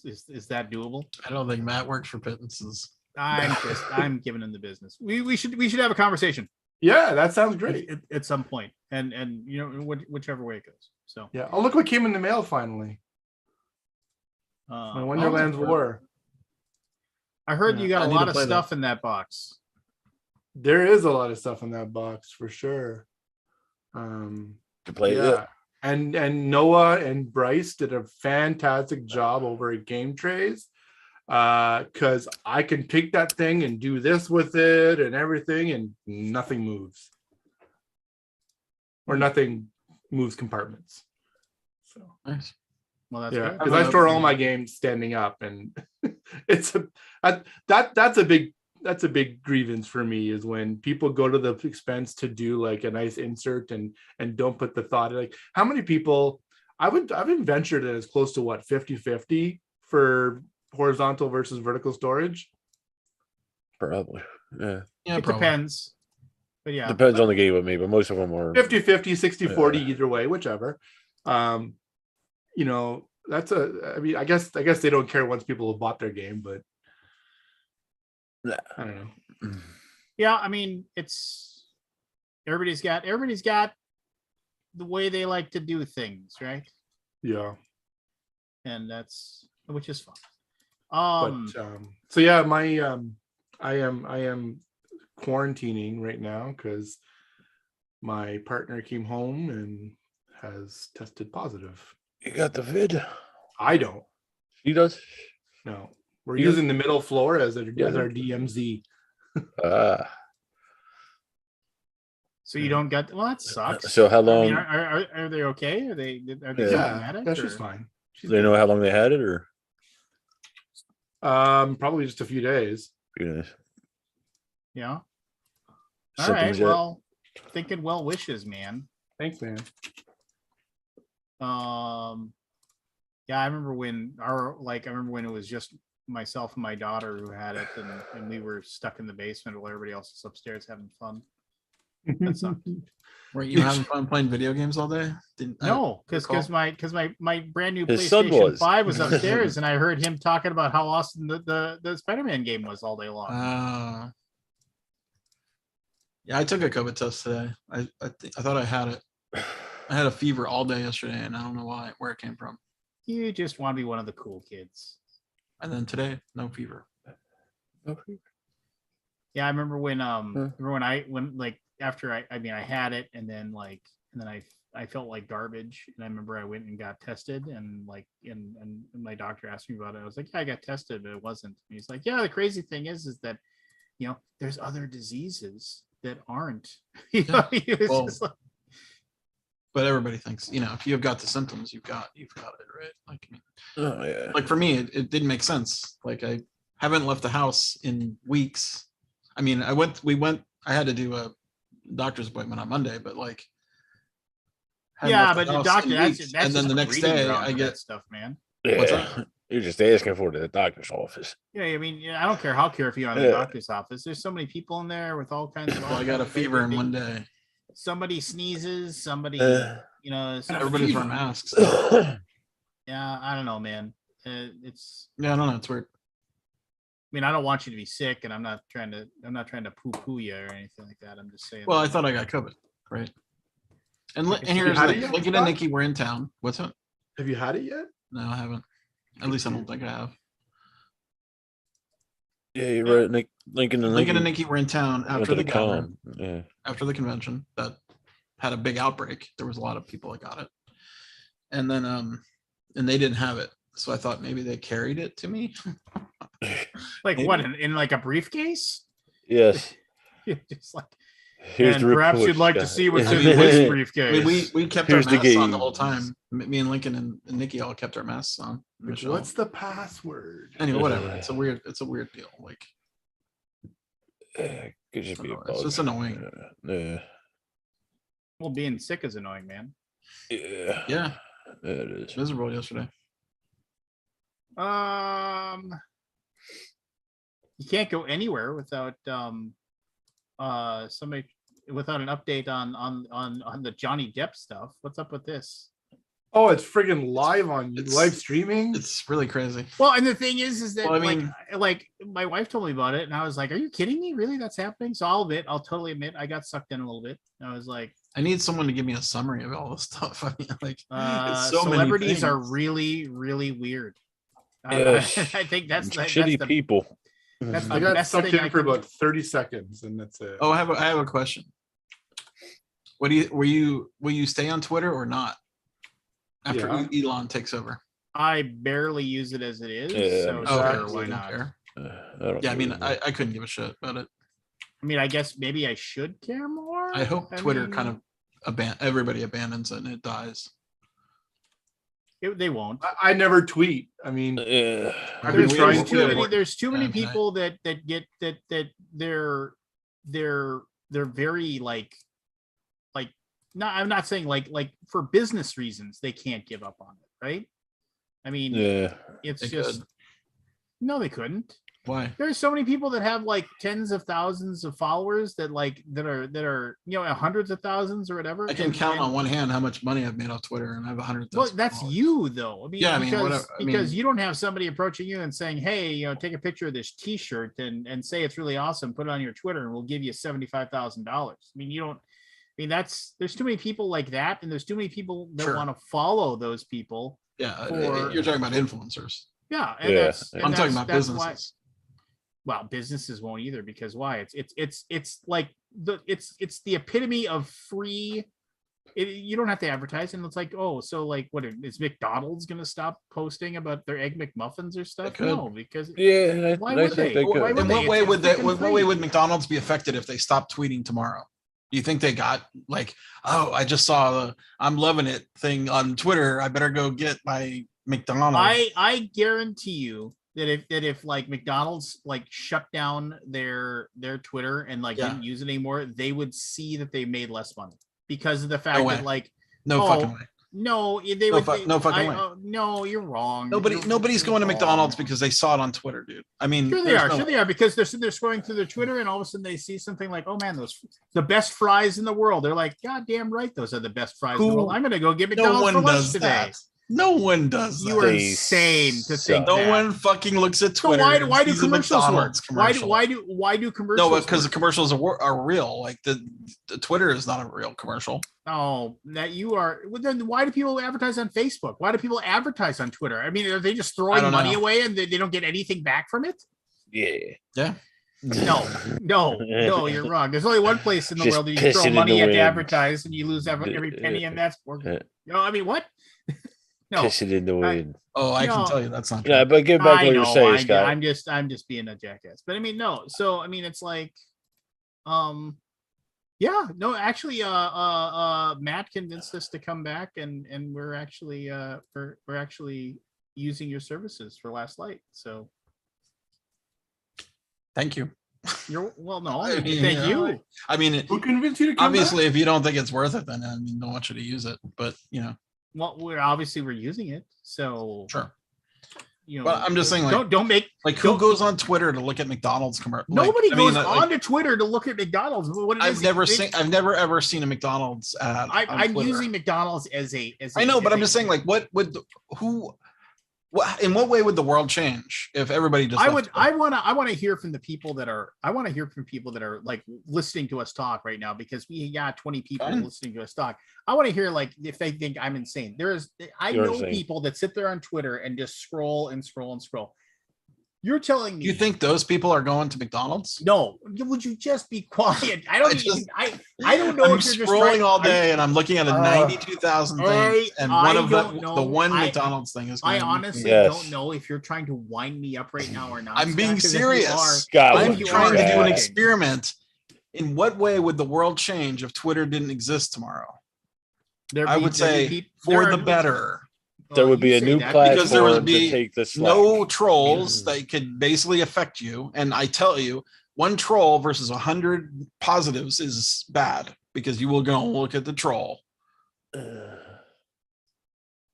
Is that doable? I don't think Matt works for pittances. I'm giving him the business. We should have a conversation Yeah, that sounds great. at some point, and you know, whichever way it goes. So Yeah. Oh, look what came in the mail finally. My oh, Wonderland's War. I heard you got I a need lot to of play stuff in that box. There is a lot of stuff in that box for sure. To play Yeah. And Noah and Bryce did a fantastic job over at Game Trays. Because I can pick that thing and do this with it and everything, and nothing moves. Or nothing moves compartments. So Nice. Well, that's yeah, good. because I store all my games standing up, and it's that's a big grievance for me, is when people go to the expense to do like a nice insert and don't put the thought, like how many people I've ventured at as close to what 50-50 for horizontal versus vertical storage. Probably. Yeah. Yeah, It probably. depends, but yeah, Depends on the game with me, but most of them are 50-50, 60-40, Yeah. either way, whichever. You know, that's I mean, I guess they don't care once people have bought their game, but Nah. I don't know. yeah. I mean, it's everybody's got the way they like to do things, right? Yeah. And that's which is fun. But so yeah, my I am quarantining right now because my partner came home and has tested positive. You got the vid. I don't. He does. No, we're You- using the middle floor as our Yeah. DMZ. Ah, So you don't get, well, that sucks. So how I mean, long? are they okay? Are they Yeah, symptomatic? that's just or- fine. Do they know how long they had it, or Probably just a few days. you know, Yeah. All right. symptoms yet? Well, thinking well wishes, man. Thanks, man. Yeah, I remember when it was just myself and my daughter who had it, and we were stuck in the basement while everybody else is upstairs having fun. That sucked. Were you having fun playing video games all day? No, because recall. my brand new His son PlayStation was. 5 was upstairs, and I heard him talking about how awesome the Spider-Man game was all day long. Yeah, I took a COVID test today. I thought I had it. I had a fever all day yesterday, and I don't know where it came from. You just want to be one of the cool kids. And then today, no fever. Yeah, I remember when after I had it, and then I felt like garbage, and I remember I went and got tested, and and my doctor asked me about it. I was like, yeah, I got tested, but it wasn't. And he's like, yeah, the crazy thing is that there's other diseases that aren't. He was Well, just like, but everybody thinks, if you've got the symptoms, you've got it, right? Like, I mean, Oh yeah. like for me, it didn't make sense. Like, I haven't left the house in weeks. I mean, I had to do a doctor's appointment on Monday, but like, hadn't yeah, left but the house doctor, in that's weeks. that's and then just the a next breeding day ground I for get that stuff, man. What's Yeah. You're just asking for the doctor's office. Yeah, I mean, I don't care how careful you are in the Yeah. doctor's office. There's so many people in there with all kinds of. well, I got a fever in one day. Somebody sneezes. Somebody, Everybody's wearing masks. Yeah, I don't know, man. It's. Yeah, I don't know. It's weird. I mean, I don't want you to be sick, and I'm not trying to poo-poo you or anything like that. I'm just saying. Well, I thought I got COVID, right? And here's had the it yet, Lincoln and Scott? Nikki were in town. What's up? Have you had it yet? No, I haven't. At least I don't think I have. Yeah, you're right. Lincoln and Lincoln and Nikki were in town went after to the gathering, con. Yeah. after the convention that had a big outbreak. There was a lot of people that got it, and then and they didn't have it. So I thought maybe they carried it to me. like maybe. what in like a briefcase? Yes. Just like. Here's And the perhaps report, you'd like to Scott. see what's in this briefcase. I mean, we kept Here's our the masks on the game. whole time. Me and Lincoln and Nikki all kept our masks on. Michelle. What's the password? Anyway, whatever. It's a weird deal. Like, Could just be a I don't know, it's bug. just annoying. Yeah. Well, being sick is annoying, man. Yeah. Yeah, It is. miserable yesterday. You can't go anywhere without somebody without an update on the Johnny Depp stuff. What's up with this? Oh, it's friggin' live on It's- live streaming. It's really crazy. Well, and the thing is that Well, I mean- like my wife told me about it, and I was like, "Are you kidding me? Really? That's happening?" So I'll totally admit, I got sucked in a little bit. I was like, I need someone to give me a summary of all this stuff. I mean, like, it's so many celebrities are things. really, really weird. Yes. I think that's Shitty the, people. that's I the got best sucked thing in I for can- about 30 seconds, and that's it. Oh, I have a question. What do you will you stay on Twitter or not after Yeah. Elon takes over? I barely use it as it is. Yeah, so Oh, okay, sure, so why you don't not? care. I don't Yeah, I mean, really know. I couldn't give a shit about it. I mean, I guess maybe I should care more. I hope Twitter mean, kind of everybody abandons it and it dies. they won't. I never tweet. I mean, Yeah. I've There's, been trying there's too to. many. There's too many Yeah, tonight. people that get that they're very like not. I'm not saying like for business reasons they can't give up on it, right? I mean, Yeah. it's They just could. no, they couldn't. Why? There's so many people that have like tens of thousands of followers that are hundreds of thousands or whatever. I can count on one hand how much money I've made off Twitter, and I have 100,000. Well, that's followers. you though. I mean, Yeah, I mean, because, whatever. I because mean- you don't have somebody approaching you and saying, "Hey, take a picture of this T-shirt and say it's really awesome. Put it on your Twitter, and we'll give you $75,000." I mean, you don't. I mean, there's too many people like that, and there's too many people that Sure. want to follow those people. Yeah, for- you're talking about influencers. Yeah, and Yeah. that's. and I'm talking about that's why- businesses. well, businesses won't either because why? It's like it's the epitome of free. You don't have to advertise, and it's like, oh, so like, what is McDonald's going to stop posting about their egg McMuffins or stuff? could. No, because Yeah. Why I would think they? they Why could. would In they? what way It's would that? freaking What way free. would McDonald's be affected if they stopped tweeting tomorrow? Do you think they got like, oh, I just saw the I'm loving it thing on Twitter. I better go get my McDonald's. I guarantee you that if like McDonald's like shut down their Twitter and like didn't use it anymore, they would see that they made less money because of the fact that like no fucking way. No, they would. No fucking way. No, you're wrong. Nobody's going to McDonald's because they saw it on Twitter, dude. I mean, sure they are because they're scrolling through their Twitter and all of a sudden they see something like, oh man, the best fries in the world. They're like, God damn right, those are the best fries in the world. I'm gonna go get McDonald's for lunch today. No one does. You are insane to think no one fucking looks at Twitter. So why do commercials work? Why do commercials? No, because the commercials are real. Like the Twitter is not a real commercial. Oh, that you are. Well, then why do people advertise on Facebook? Why do people advertise on Twitter? I mean, are they just throwing money away and they don't get anything back from it? Yeah. No, you're wrong. There's only one place in the world that you throw money at to advertise and you lose every penny, and that's I mean, what? No, piss it in the wind. I can tell you that's not true. Yeah, but get back to what you're saying, Scott. I'm just being a jackass. But I mean, no. So I mean, it's like, actually, Matt convinced us to come back, and we're actually we're actually using your services for Last Light. So, thank you. You're well. No, thank you. I mean, who convinced you to come obviously, back? if you don't think it's worth it, then I mean, don't want you to use it. But you know. Well, we're using it, so sure. You know, but I'm just saying, like, don't make like who goes on Twitter to look at McDonald's commercial? Nobody goes onto Twitter to look at McDonald's. I've never ever seen a McDonald's ad. I'm using McDonald's as a. I know, but I'm just saying, like, in what way would the world change if everybody just? I want to hear from the people that are. I want to hear from people that are like listening to us talk right now because we got 20 people listening to us talk. I want to hear like if they think I'm insane. I know people that sit there on Twitter and just scroll and scroll and scroll. You're telling me you think those people are going to McDonald's? No. Would you just be quiet? I don't know. I'm scrolling all day and I'm looking at 92,000 things, and one of the one McDonald's thing is. I honestly don't know if you're trying to wind me up right now or not. I'm being serious. I'm trying to do an experiment. In what way would the world change if Twitter didn't exist tomorrow? I would say for the better. There would be a new platform because there would be no trolls that could basically affect you. And I tell you, one troll versus 100 positives is bad because you will go and look at the troll.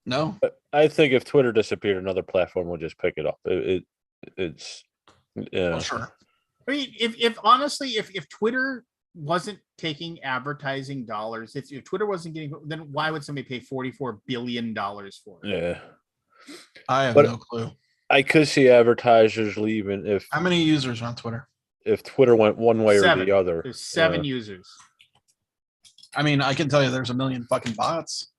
No, I think if Twitter disappeared, another platform would just pick it up. It's well, sure. I mean, if Twitter wasn't taking advertising dollars, if Twitter wasn't getting, then why would somebody pay $44 billion for it? Yeah, I have no clue. I could see advertisers leaving if. How many users are on Twitter? If Twitter went one way or the other. There's 7 users. I mean, I can tell you there's a million fucking bots.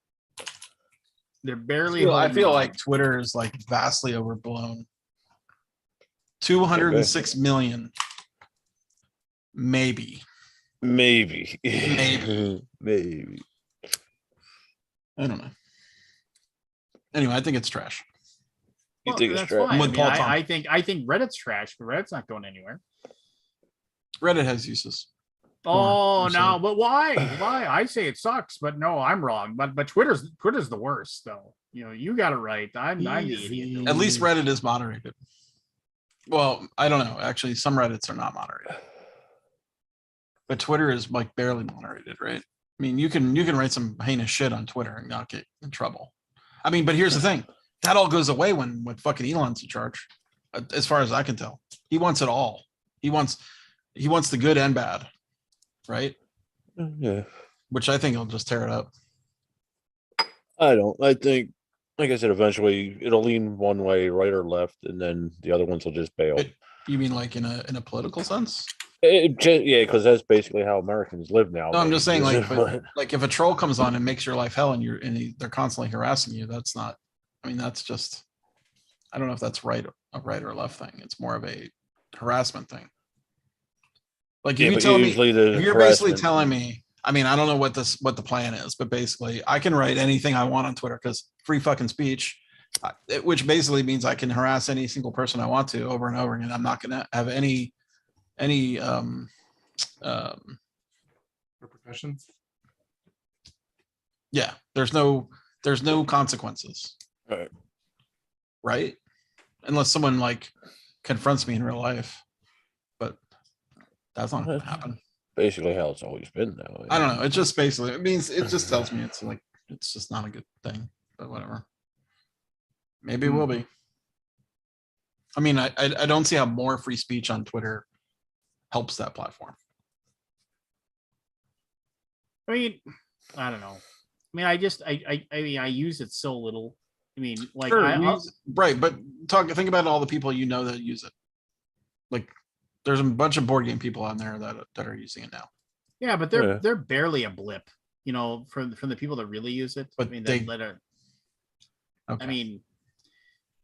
They're barely. I feel like Twitter is like vastly overblown. 206 million. Maybe. Maybe. I don't know. Anyway, I think it's trash. You think it's trash? I think Reddit's trash, but Reddit's not going anywhere. Reddit has uses. Oh no, but why? Why? I say it sucks, but no, I'm wrong. But Twitter's the worst, though. You know, you got it right. I'm the idiot. At least Reddit is moderated. Well, I don't know. Actually, some Reddits are not moderated. But Twitter is like barely moderated, right? I mean, you can write some heinous shit on Twitter and not get in trouble. I mean, but here's the thing. That all goes away when fucking Elon's in charge. As far as I can tell. He wants it all. He wants the good and bad. Right? Yeah. Which I think he'll just tear it up. I don't. I think, like I said, eventually it'll lean one way, right or left, and then the other ones will just bail. You mean like in a political sense? Yeah, because that's basically how Americans live now. No, I'm just saying, like if a troll comes on and makes your life hell, and they're constantly harassing you, that's not. I mean, that's just. I don't know if that's a right or left thing. It's more of a harassment thing. Like if you tell me, if you're basically telling me. I mean, I don't know what the plan is, but basically, I can write anything I want on Twitter because free fucking speech. Which basically means I can harass any single person I want to over and over again. I'm not going to have any Questions? Yeah, there's no consequences, Right. right? Unless someone like confronts me in real life, but that's not gonna happen. Basically how it's always been though. I don't know. It just basically it means it just tells me it's like it's just not a good thing, but whatever. Maybe it will be. I mean, I don't see how more free speech on Twitter helps that platform. I mean, I don't know. I mean, I use it so little. I mean, like, Sure, right, but think about all the people you know that use it. Like, there's a bunch of board game people on there that are using it now. yeah, but they're barely a blip, you know, from the people that really use it. But I mean, okay. I mean,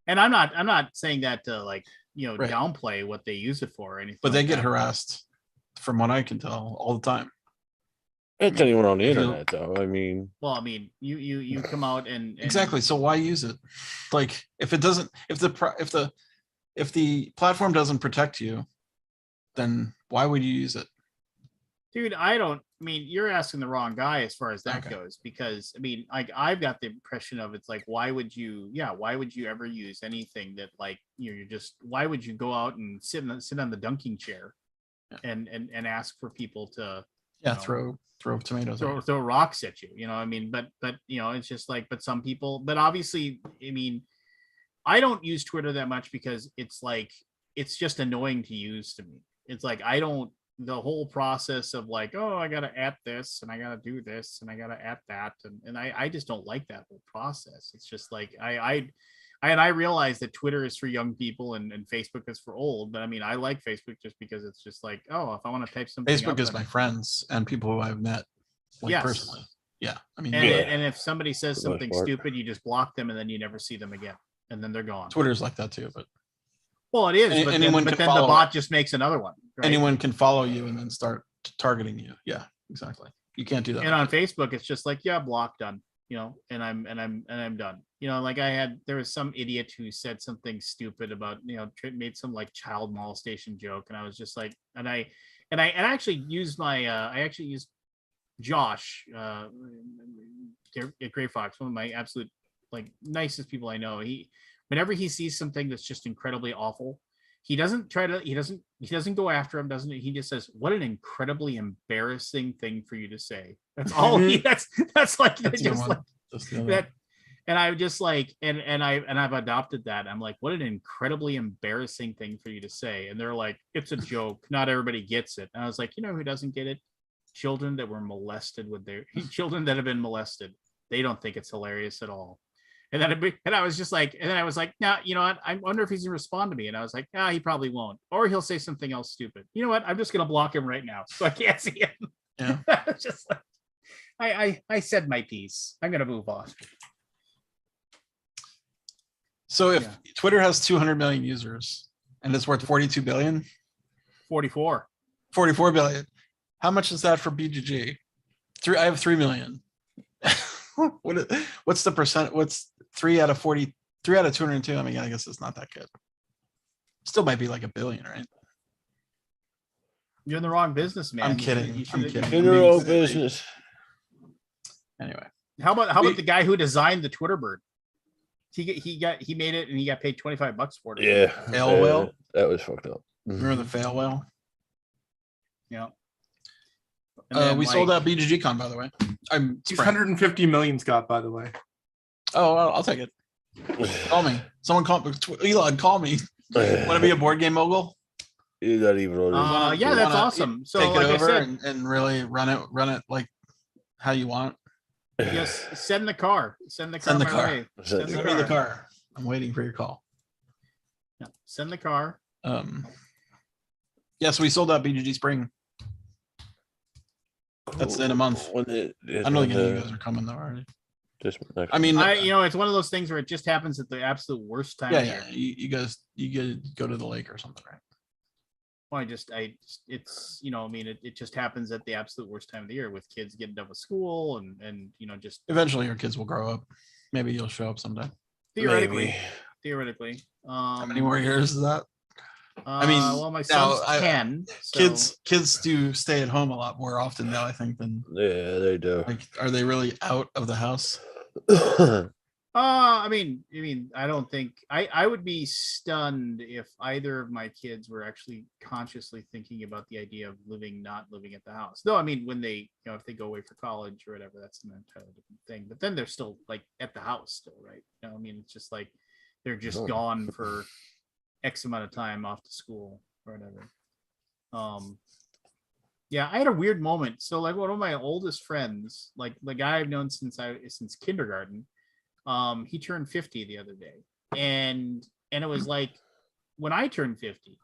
and I'm not saying that to like, you know, Right. downplay what they use it for or anything. But they like get that. harassed, from what I can tell, all the time. It's anyone on the if you- internet though. I mean, Well, I mean, you come out and Exactly. So why use it? Like, if it doesn't, if the platform doesn't protect you, then why would you use it? Dude, I mean, you're asking the wrong guy as far as that Okay. goes, because I mean, like, I've got the impression of it's like, why would you ever use anything that, like, you're just, why would you go out and sit on the dunking chair and ask for people to Yeah, know, throw tomatoes. at you. throw rocks at you, you know? I mean, but you know, it's just like, but some people, but obviously, I mean, I don't use Twitter that much because it's like, it's just annoying to use to me. It's like, the whole process of like, oh, I gotta at this and I gotta do this and I gotta at that, and I just don't like that whole process. It's just like I realize that Twitter is for young people and Facebook is for old, but I mean, I like Facebook just because it's just like, oh, if I want to type something Facebook up, is my friends and people who I've met, like, Yes. personally. Yeah, I mean, and if somebody says For the most something part. stupid, you just block them and then you never see them again, and then they're gone. Twitter's like that too. But Well, it is, Any- but anyone then can the follow bot it. just makes another one. Right? anyone can follow you and then start targeting you. Yeah, exactly. You can't do that. And on Facebook, it's just like, yeah, block, done, you know, and I'm done. You know, like there was some idiot who said something stupid about, you know, made some like child molestation joke, and I was just like, and I actually used Josh, at Gray Fox, one of my absolute like nicest people I know. Whenever he sees something that's just incredibly awful, he doesn't go after him, doesn't he? He just says, what an incredibly embarrassing thing for you to say. That's all that's like, That's the just one. like That's the other that. one. And I just like, I've adopted that. I'm like, what an incredibly embarrassing thing for you to say. And they're like, it's a joke. Not everybody gets it. And I was like, you know who doesn't get it? Children that were molested with their children that have been molested. They don't think it's hilarious at all. And then I was just like, and then I was like, now, you know what? I wonder if he's gonna respond to me. And I was like, he probably won't, or he'll say something else stupid. You know what? I'm just gonna block him right now, so I can't see him. Yeah. Just like, I said my piece. I'm gonna move on. So if Yeah. Twitter has 200 million users and it's worth 42 billion, 44. 44 billion, how much is that for BGG? I have 3 million. What's the percent? What's 3 out of 40? 3 out of 202. I mean, I guess it's not that good. Still might be like $1 billion, right? You're in the wrong business, man. I'm kidding. You I'm should- kidding. in their own business. Anyway, How about the guy who designed the Twitter bird? He made it and he got paid $25 for it. Yeah. Fail whale? That was fucked up. remember the fail whale? Yeah. And then, We sold like, out BGG Con, by the way. I'm He's 150 million, Scott, by the way. Oh, I'll take it. Call me. Someone call Elon. Call me. Want to be a board game mogul? You're not even on wanna- yeah, you that's wanna awesome. So, Take like it I over said, and really run it like how you want. yes, send the car. Send the car. Send the my car. way. Send Send me the car. I'm waiting for your call. Yeah, send the car. Yeah, so we sold out BGG Spring. That's in a month. When the, I don't think any of you guys are coming though, already. just next I mean, It's one of those things where it just happens at the absolute worst time. yeah, of yeah. year. You guys, you go to the lake or something, right? Well, it's, you know, I mean, it just happens at the absolute worst time of the year with kids getting done with school and you know, just Eventually, your kids will grow up. Maybe you'll show up someday. theoretically, Maybe. theoretically. How many more years is that? I mean, well, my now, son's 10. So, kids do stay at home a lot more often now, I think, than Yeah, they do. like, are they really out of the house? I mean, I don't think I would be stunned if either of my kids were actually consciously thinking about the idea of not living at the house. No, I mean, when they, if they go away for college or whatever, that's an entirely different thing. But then they're still like at the house still, right? I mean, it's just like they're just gone for X amount of time off to school or whatever. Yeah, I had a weird moment. So like one of my oldest friends, like the guy I've known since kindergarten, he turned 50 the other day. And it was like when I turned 50,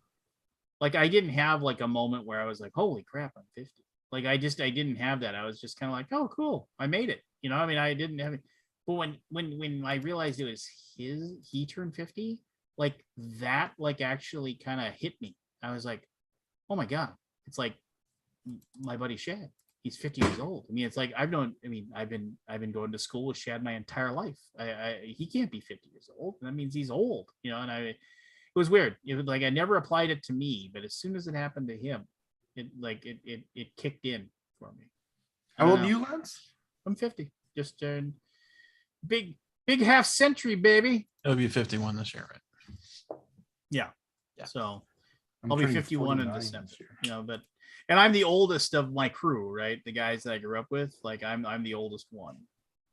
like I didn't have like a moment where I was like, holy crap, I'm 50. Like I didn't have that. I was just kind of like, oh cool, I made it. I mean, I didn't have it. But when I realized it was he turned 50, like that like actually kind of hit me. I was like, oh my God, it's like my buddy Shad. He's 50 years old. I mean, it's like I've been going to school with Shad my entire life. He can't be 50 years old. That means he's old, and it was weird. It was like I never applied it to me, but as soon as it happened to him, it kicked in for me. How old are you, Lance? I'm 50. Just turned big half century, baby. It'll be 51 this year, right? Yeah. Yeah. So I'm I'll be turning 51 in 49 December. this year. And I'm the oldest of my crew, right? The guys that I grew up with, like I'm the oldest one.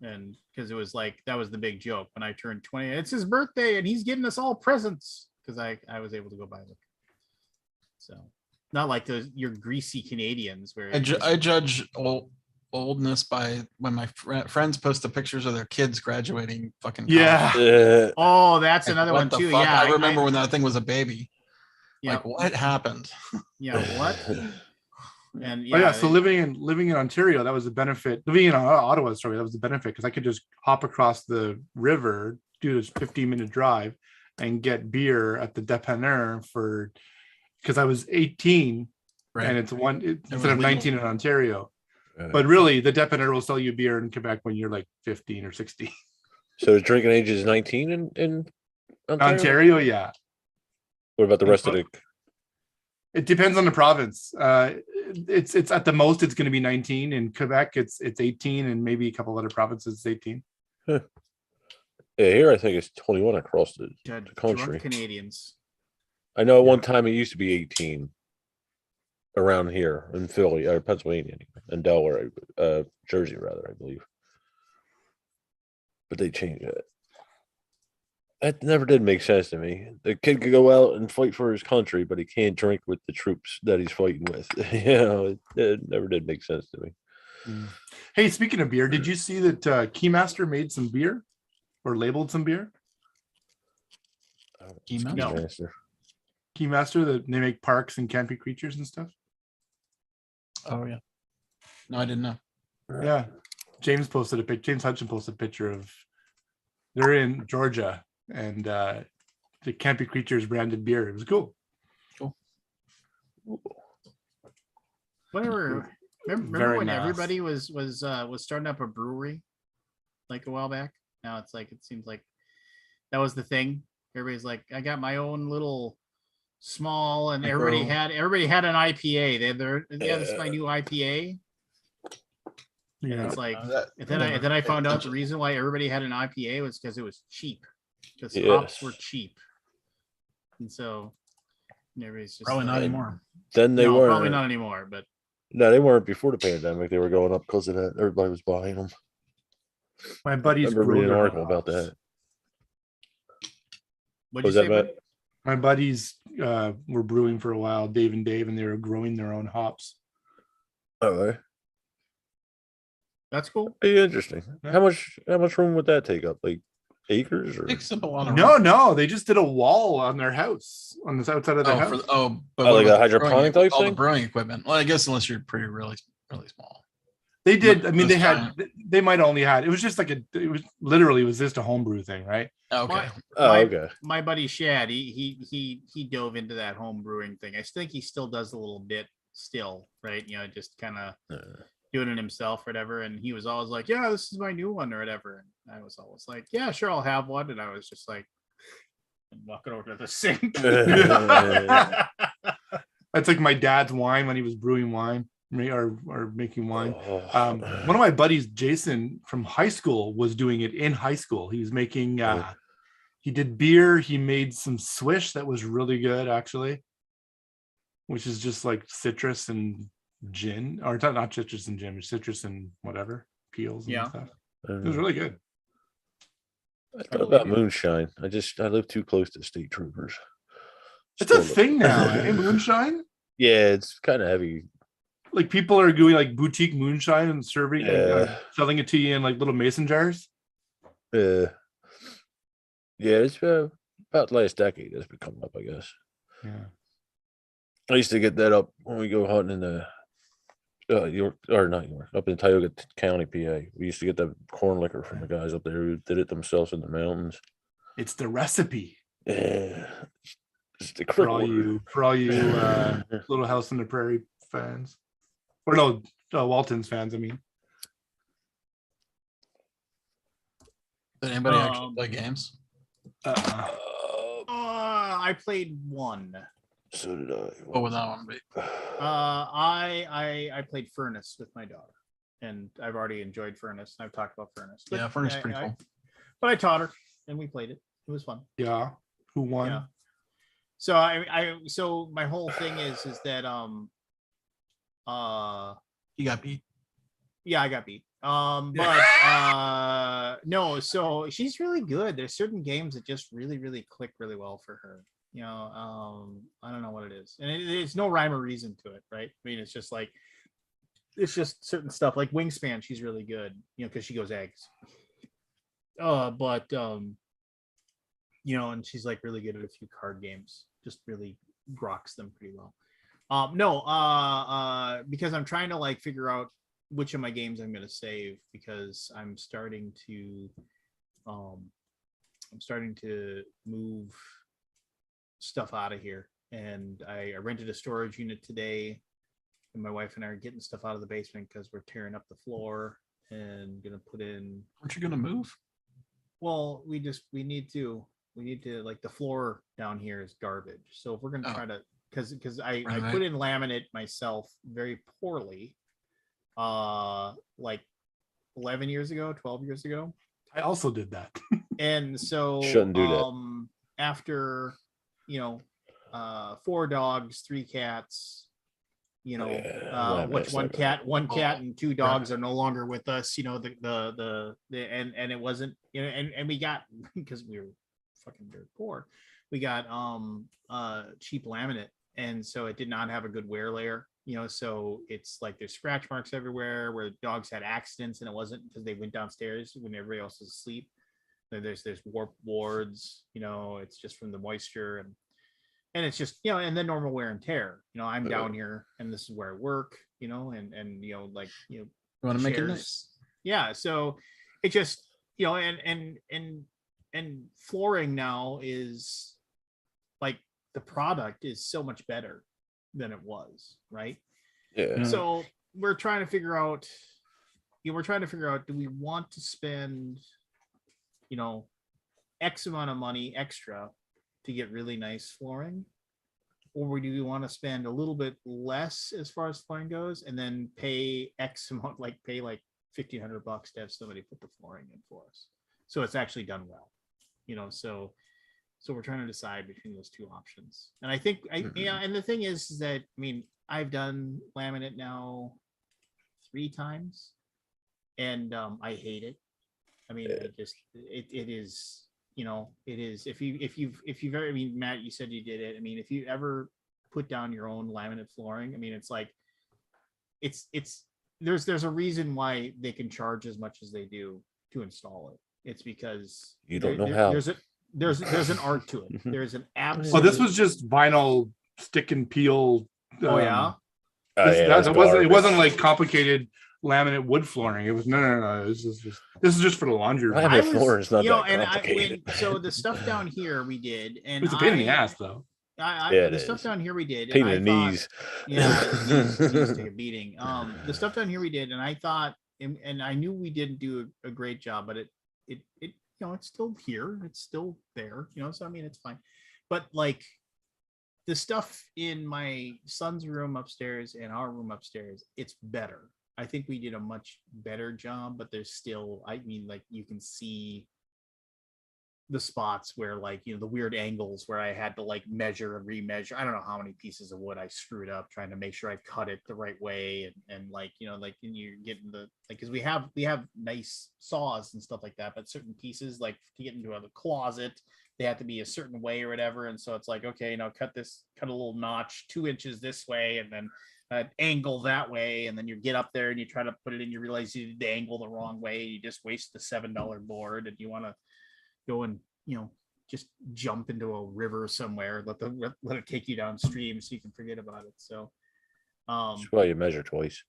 And because it was like that was the big joke when I turned 20. It's his birthday and he's getting us all presents because I was able to go buy them. So not like your greasy Canadians where I judge oldness by when my friends post the pictures of their kids graduating fucking college. Yeah. Oh, that's another What one the too. fuck? Yeah, I remember when that thing was a baby. Yeah. Like, what happened? Yeah, what? And Oh yeah, so living in Ontario, that was a benefit. Living in Ottawa, sorry, that was the benefit because I could just hop across the river, do this 15-minute drive, and get beer at the dépanneur because I was 18, Right. and instead of legal. 19 in Ontario. But really, the dépanneur will sell you beer in Quebec when you're like 15 or 16. So the drinking age is 19 in Ontario, yeah. What about the rest of the? It depends on the province. It's at the most it's going to be 19 in Quebec. It's 18, and maybe a couple other provinces it's 18. Huh. Yeah, here I think it's 21 across the country. Drunk Canadians. I know at one time it used to be 18 around here in Philly or Pennsylvania and Delaware, Jersey rather, I believe. But they changed it. That never did make sense to me. The kid could go out and fight for his country, but he can't drink with the troops that he's fighting with. It never did make sense to me. Hey, speaking of beer, did you see that Keymaster made some beer or labeled some beer? Keymaster. Keymaster, that they make parks and campy creatures and stuff. Oh yeah. No, I didn't know. Yeah, James Hudson posted a picture of they're in Georgia and the campy creatures branded beer. It was cool. Whatever. Remember Very when nice. everybody was starting up a brewery like a while back? Now it's like it seems like that was the thing. Everybody's like, I got my own little small, and everybody had an IPA. This is my new IPA. And it's like, and then I found out the reason why everybody had an IPA was because it was cheap. Because hops were cheap, and so everybody's just probably not anymore. Then they weren't. Probably not anymore. But no, they weren't before the pandemic. They were going up because of that. Everybody was buying them. My buddies I remember reading an article hops. about that. what Was you that say, buddy? My buddies were brewing for a while, Dave and Dave, and they were growing their own hops. Oh, right. That's cool. Be interesting. How much room would that take up? Like acres or? No, they just did a wall on their house on the outside of their house. But like a hydroponic type all thing? the brewing equipment. Well, I guess unless you're really small. They did. I mean, Most they might only had. It was just like it was just a homebrew thing, right? Okay. Okay. My buddy Shad, he dove into that home brewing thing. I think he still does a little bit still, right? Just kind of doing it himself or whatever. And he was always like, yeah, this is my new one or whatever. And I was always like, yeah, sure, I'll have one. And I was just like, and walking over to the sink. That's like my dad's wine when he was brewing wine or making wine. Oh. One of my buddies, Jason from high school, was doing it in high school. He was making he did beer. He made some swish that was really good, actually, which is just like citrus and gin, or not citrus and gin, citrus and whatever peels and stuff. It was really good. I thought about moonshine. I live too close to state troopers. It's a thing now, eh? Moonshine. Yeah, it's kind of heavy. Like people are doing like boutique moonshine and serving, selling it to you in like little mason jars. Yeah, it's about the last decade that's been coming up, I guess. Yeah, I used to get that up when we go hunting in the York, or not York, up in Tioga County, PA. We used to get the corn liquor from the guys up there who did it themselves in the mountains. it's the recipe. Yeah, it's the For all you Little House on the Prairie fans, or no, Walton's fans. I mean, Did anybody actually play games? I played one. So did I. What would that one be? I played Furnace with my daughter, and I've already enjoyed Furnace. I've talked about Furnace. But Yeah, Furnace is pretty cool. But I taught her, and we played it. It was fun. yeah, who won? Yeah. So so my whole thing is that You got beat. yeah, I got beat. But no, so she's really good. There's certain games that just really click really well for her. You know, I don't know what it is, and it's no rhyme or reason to it, right? I mean, it's just certain stuff like Wingspan. She's really good, you know, because she goes eggs. But you know, and she's like really good at a few card games. Just really grokks them pretty well. Because I'm trying to like figure out which of my games I'm going to save, because I'm starting to move stuff out of here, and I rented a storage unit today, and my wife and I are getting stuff out of the basement because we're tearing up the floor and gonna put in. Aren't you gonna move? Well, we need to like, the floor down here is garbage, so if we're gonna try to, because I put in laminate myself very poorly like 11 years ago, 12 years ago. I also did that. And so Shouldn't do that. After, you know, 4 dogs, 3 cats, you know, which one cat and 2 dogs are no longer with us, you know, and it wasn't, you know, and we got, because we were fucking dirt poor, we got cheap laminate, and so it did not have a good wear layer, you know, so it's like there's scratch marks everywhere where dogs had accidents, and it wasn't because they went downstairs when everybody else was asleep. There's warp wards, you know, it's just from the moisture, and it's just, you know, and then normal wear and tear. You know, I'm down here, and this is where I work, you know, and you know, like, you know, You want to make it nice? Yeah, so it just, you know, and flooring now is like, the product is so much better than it was, right? Yeah. So we're trying to figure out, do we want to spend, you know, X amount of money extra to get really nice flooring, or do we want to spend a little bit less as far as flooring goes, and then pay X amount, like pay like $1,500 to have somebody put the flooring in for us, so it's actually done well, you know? So we're trying to decide between those two options. And I think yeah, and the thing is that, I mean, I've done laminate now 3 times, and I hate it. I mean, it is, you know, it is, if you've ever, I mean, Matt, you said you did it. I mean, if you ever put down your own laminate flooring, I mean, it's like, there's a reason why they can charge as much as they do to install it. It's because You don't know how. There's an art to it. There's an absolute. Well, this was just vinyl stick and peel. Oh yeah. It wasn't like complicated laminate wood flooring. It was no. This is just for the laundry room. Laminate flooring is not you know, that and complicated. so the stuff down here we did, and It's a pain in the ass, though. The stuff down here we did. Pain in the knees. Yeah, knees take a beating. The stuff down here we did, and I thought, and I knew we didn't do a great job, but it's still here. It's still there, so I mean, it's fine. But like the stuff in my son's room upstairs and our room upstairs, it's better. I think we did a much better job, but there's still, I mean, like you can see the spots where like, the weird angles where I had to like measure and remeasure. I don't know how many pieces of wood I screwed up trying to make sure I cut it the right way. And like, like you're getting the, like, cause we have nice saws and stuff like that, but certain pieces, like to get into a closet, they have to be a certain way or whatever. And so it's like, okay, cut a little notch 2 inches this way, and then angle that way. And then you get up there and you try to put it in, you realize you did the angle the wrong way. You just waste the $7 board, and you want to go and, just jump into a river somewhere, let it take you downstream so you can forget about it. So, That's why you measure twice.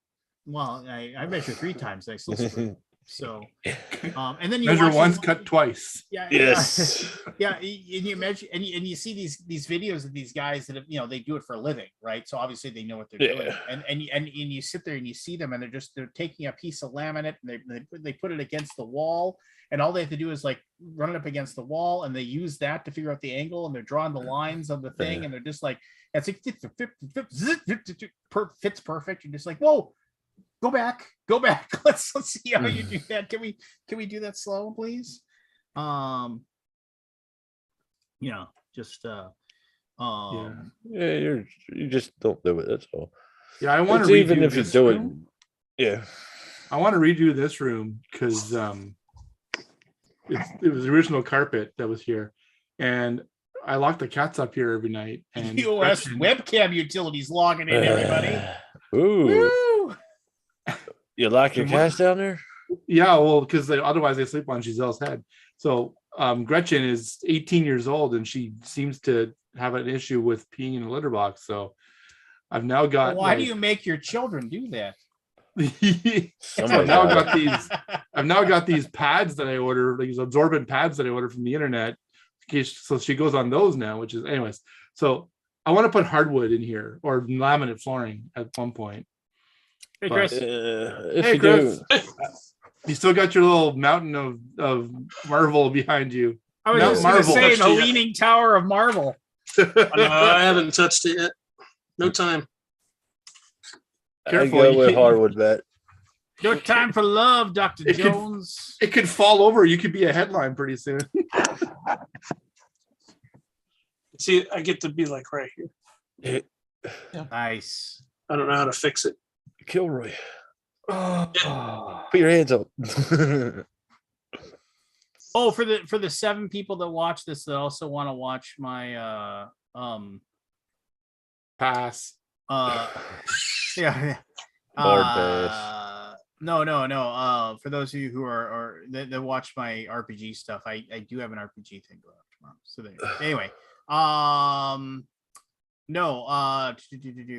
well, I measure 3 times. And I still screw. So, and then you Measure watch once, them- cut twice. Yeah. Yes. Yeah. And you measure, and you see these videos of these guys that have, they do it for a living, right? So obviously they know what they're doing. And you sit there and you see them, and they're taking a piece of laminate, and they put it against the wall, and all they have to do is like run it up against the wall, and they use that to figure out the angle, and they're drawing the lines of the thing, and they're just like, it's like fits perfect. You're just like, whoa. Go back. Let's see how you do that. Can we do that slow, please? Just Yeah, you just don't do it. That's all. Yeah, I want It's to even if you do it. Yeah. I want to redo this room because it was the original carpet that was here, and I lock the cats up here every night. And US webcam utilities logging in, everybody. Ooh. Woo! You lock your cats down there? Yeah, well, because otherwise they sleep on Giselle's head. So Gretchen is 18 years old, and she seems to have an issue with peeing in a litter box. So I've now got. Why do you make your children do that? I've now got these pads that I order, these absorbent pads that I order from the internet. So she goes on those now, which is, anyways. So I want to put hardwood in here or laminate flooring at one point. Hey, Chris. If Hey, you Chris. do, You still got your little mountain of marble behind you. I was Mount just going to Marvel. say the Leaning Tower of Marble. I haven't touched it yet. No time. Careful, I go you with can't- hardwood bet. No time for love, Dr. It could- Jones. It could fall over. You could be a headline pretty soon. See, I get to be like right here. Nice. I don't know how to fix it. Kilroy. Put your hands up. Oh, for the 7 people that watch this that also want to watch my Pass. yeah. Hard pass. No. For those of you who are that watch my RPG stuff, I do have an RPG thing going up tomorrow. So there. Anyway, no.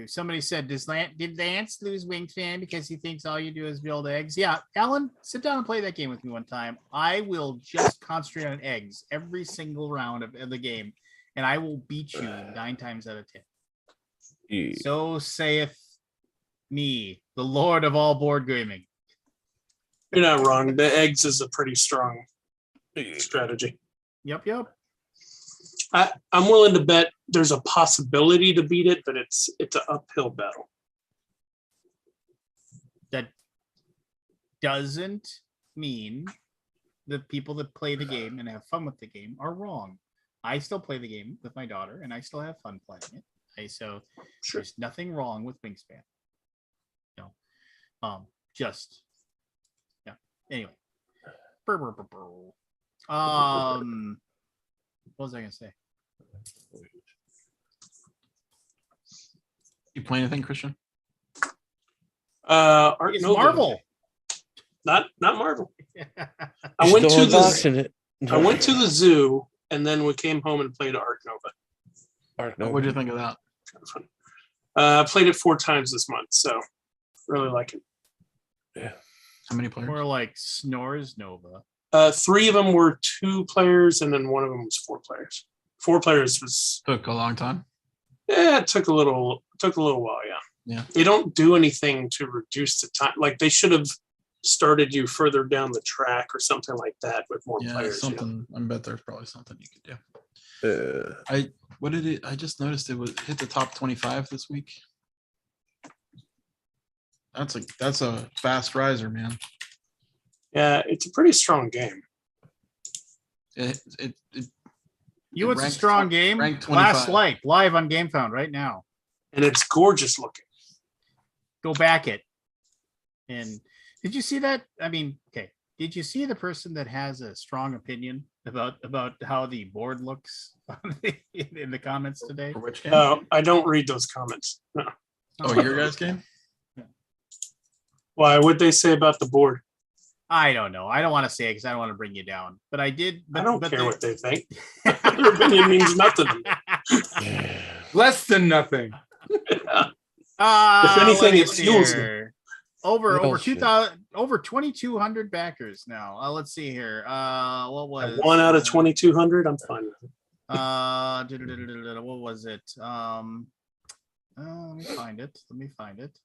Somebody said, did Lance lose Wingspan because he thinks all you do is build eggs? Yeah, Alan, sit down and play that game with me one time. I will just concentrate on eggs every single round of the game, and I will beat you 9 times out of 10. Yeah. So saith me, the Lord of all board gaming. You're not wrong. The eggs is a pretty strong strategy. Yep. I'm willing to bet there's a possibility to beat it, but it's an uphill battle. That doesn't mean the people that play the game and have fun with the game are wrong. I still play the game with my daughter, and I still have fun playing it. Okay, so Sure. there's nothing wrong with Wingspan. Just yeah. Anyway, what was I gonna say? You play anything, Christian? Art It's Nova. Marvel. Not Marvel. You're I went still to the unboxing it. I went to the zoo and then we came home and played Art Nova. Ark Nova. What'd you think of that? Kind of fun. I played it 4 times this month, so really like it. How many players? More like Snores Nova. 3 of them were 2 players, and then one of them was 4 players. 4 players was Took a long time. it took a little while, yeah. Yeah. They don't do anything to reduce the time. Like they should have started you further down the track or something like that with more Yeah, players. You know? something. I bet there's probably something you could do. Uh, What did it? I just noticed it was hit the top 25 this week. That's a fast riser, man. Yeah, it's a pretty strong game. It You know, it's a ranked strong tw- game. ranked Last 25. Light live on GameFound right now. And it's gorgeous looking. Go back it. And did you see that? I mean, okay. Did you see the person that has a strong opinion about how the board looks in the comments today? For which game? No, I don't read those comments. No. Oh, your guys' game? Why would they say about the board? I don't know. I don't want to say it because I don't want to bring you down. But I did. But, I don't but care the- what they think. Their opinion means nothing to me. Less than nothing. If anything, it let's see fuels me. here. Over Bullshit. 2,000, over 2,200 backers now. Let's see here. What was 1 out of 2,200, I'm fine with it. what was it? Let me find it.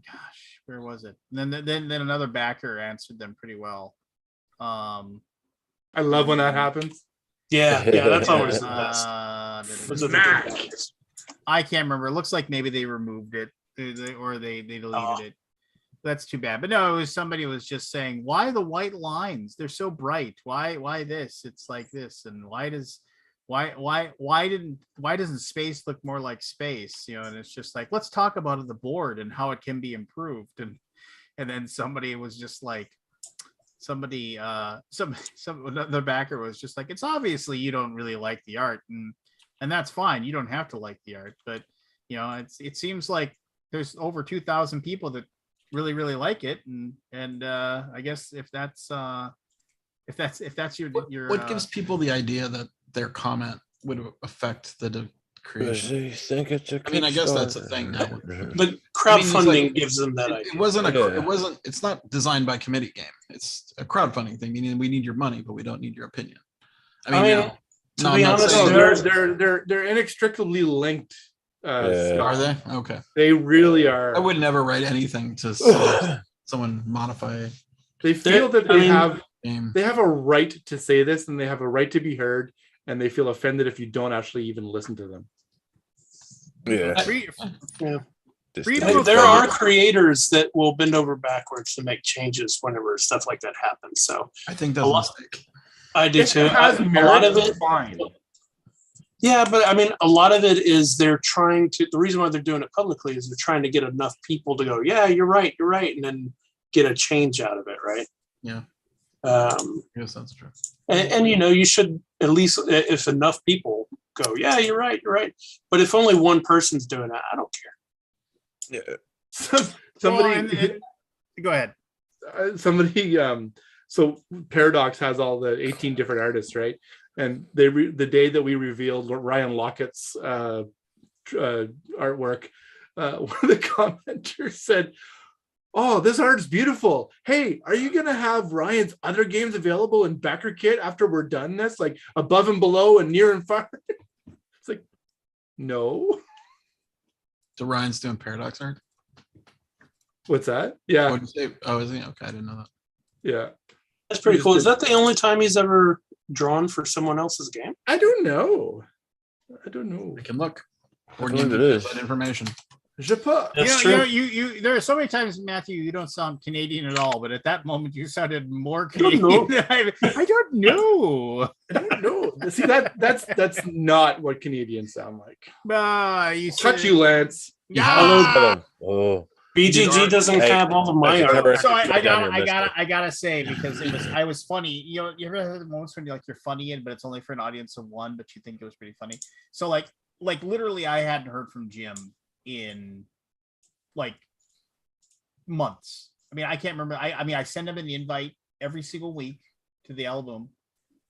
Gosh, where was it? And then another backer answered them pretty well. I love when that happens. Yeah, that's always the best. Those are the Smack. good backers. I can't remember. It looks like maybe they removed it or they deleted Oh. it. That's too bad. But no, it was somebody was just saying, why the white lines? They're so bright. Why this? It's like this. And why doesn't space look more like space? You know, and it's just like, let's talk about the board and how it can be improved. And then somebody was just like, another backer was just like, it's obviously you don't really like the art, and that's fine. You don't have to like the art, but you know, it seems like there's over 2,000 people that really like it, and I guess if that's your What gives people the idea that their comment would affect the creation? They think it's a I mean, I guess that's a Kickstarter. thing now. But it's crowdfunding like- gives them that It idea. wasn't Yeah. it's not designed by committee game. It's a crowdfunding thing, meaning we need your money, but we don't need your opinion. I mean, now- to no, be I'm not honest, saying- They're inextricably linked. Yeah. are they? Okay. They really are. I would never write anything to someone modify They feel that I they mean- have game. they have a right to say this, and they have a right to be heard, and they feel offended if you don't actually even listen to them. Yeah. Free- Yeah. freedom I mean, of there thought. are creators that will bend over backwards to make changes whenever stuff like that happens. So I think that's a a lot- mistake. I do If too. it has A lot merit, of it's it, fine. yeah, but I mean, a lot of it is they're trying to. The reason why they're doing it publicly is they're trying to get enough people to go, yeah, you're right, and then get a change out of it, right? Yeah. Um, I guess that's true. and you know, you should at least if enough people go, yeah, you're right. But if only one person's doing it, I don't care. Yeah. Somebody, go ahead. somebody. So Paradox has all the 18 different artists, right? And the day that we revealed Ryan Lockett's artwork, one of the commenters said, "Oh, this art is beautiful. Hey, are you gonna have Ryan's other games available in backer kit after we're done this, like above and below and near and far?" It's like, no. So Ryan's doing Paradox art? What's that? Yeah, What did you say? Oh, is he? Okay, I didn't know that. yeah. That's pretty just cool. Is did- that the only time he's ever drawn for someone else's game? I don't know. I don't know. I can look. I Or believe give it you is. that information. Je peux. That's you know, true. you there are so many times, Matthew, you don't sound Canadian at all, but at that moment you sounded more I don't Canadian. know. than I don't know. I don't know. See, that's not what Canadians sound like. You Touch said- you, Lance. Yeah. Oh, BGG doesn't Hey, have all of my that's a art. cover. So Check down here, I gotta say, because I was funny. You know, you ever have the moments when you're funny in, but it's only for an audience of one, but you think it was pretty funny. So like literally, I hadn't heard from Jim in like months. I mean, I can't remember. I mean, I send him an invite every single week to the Alaboom,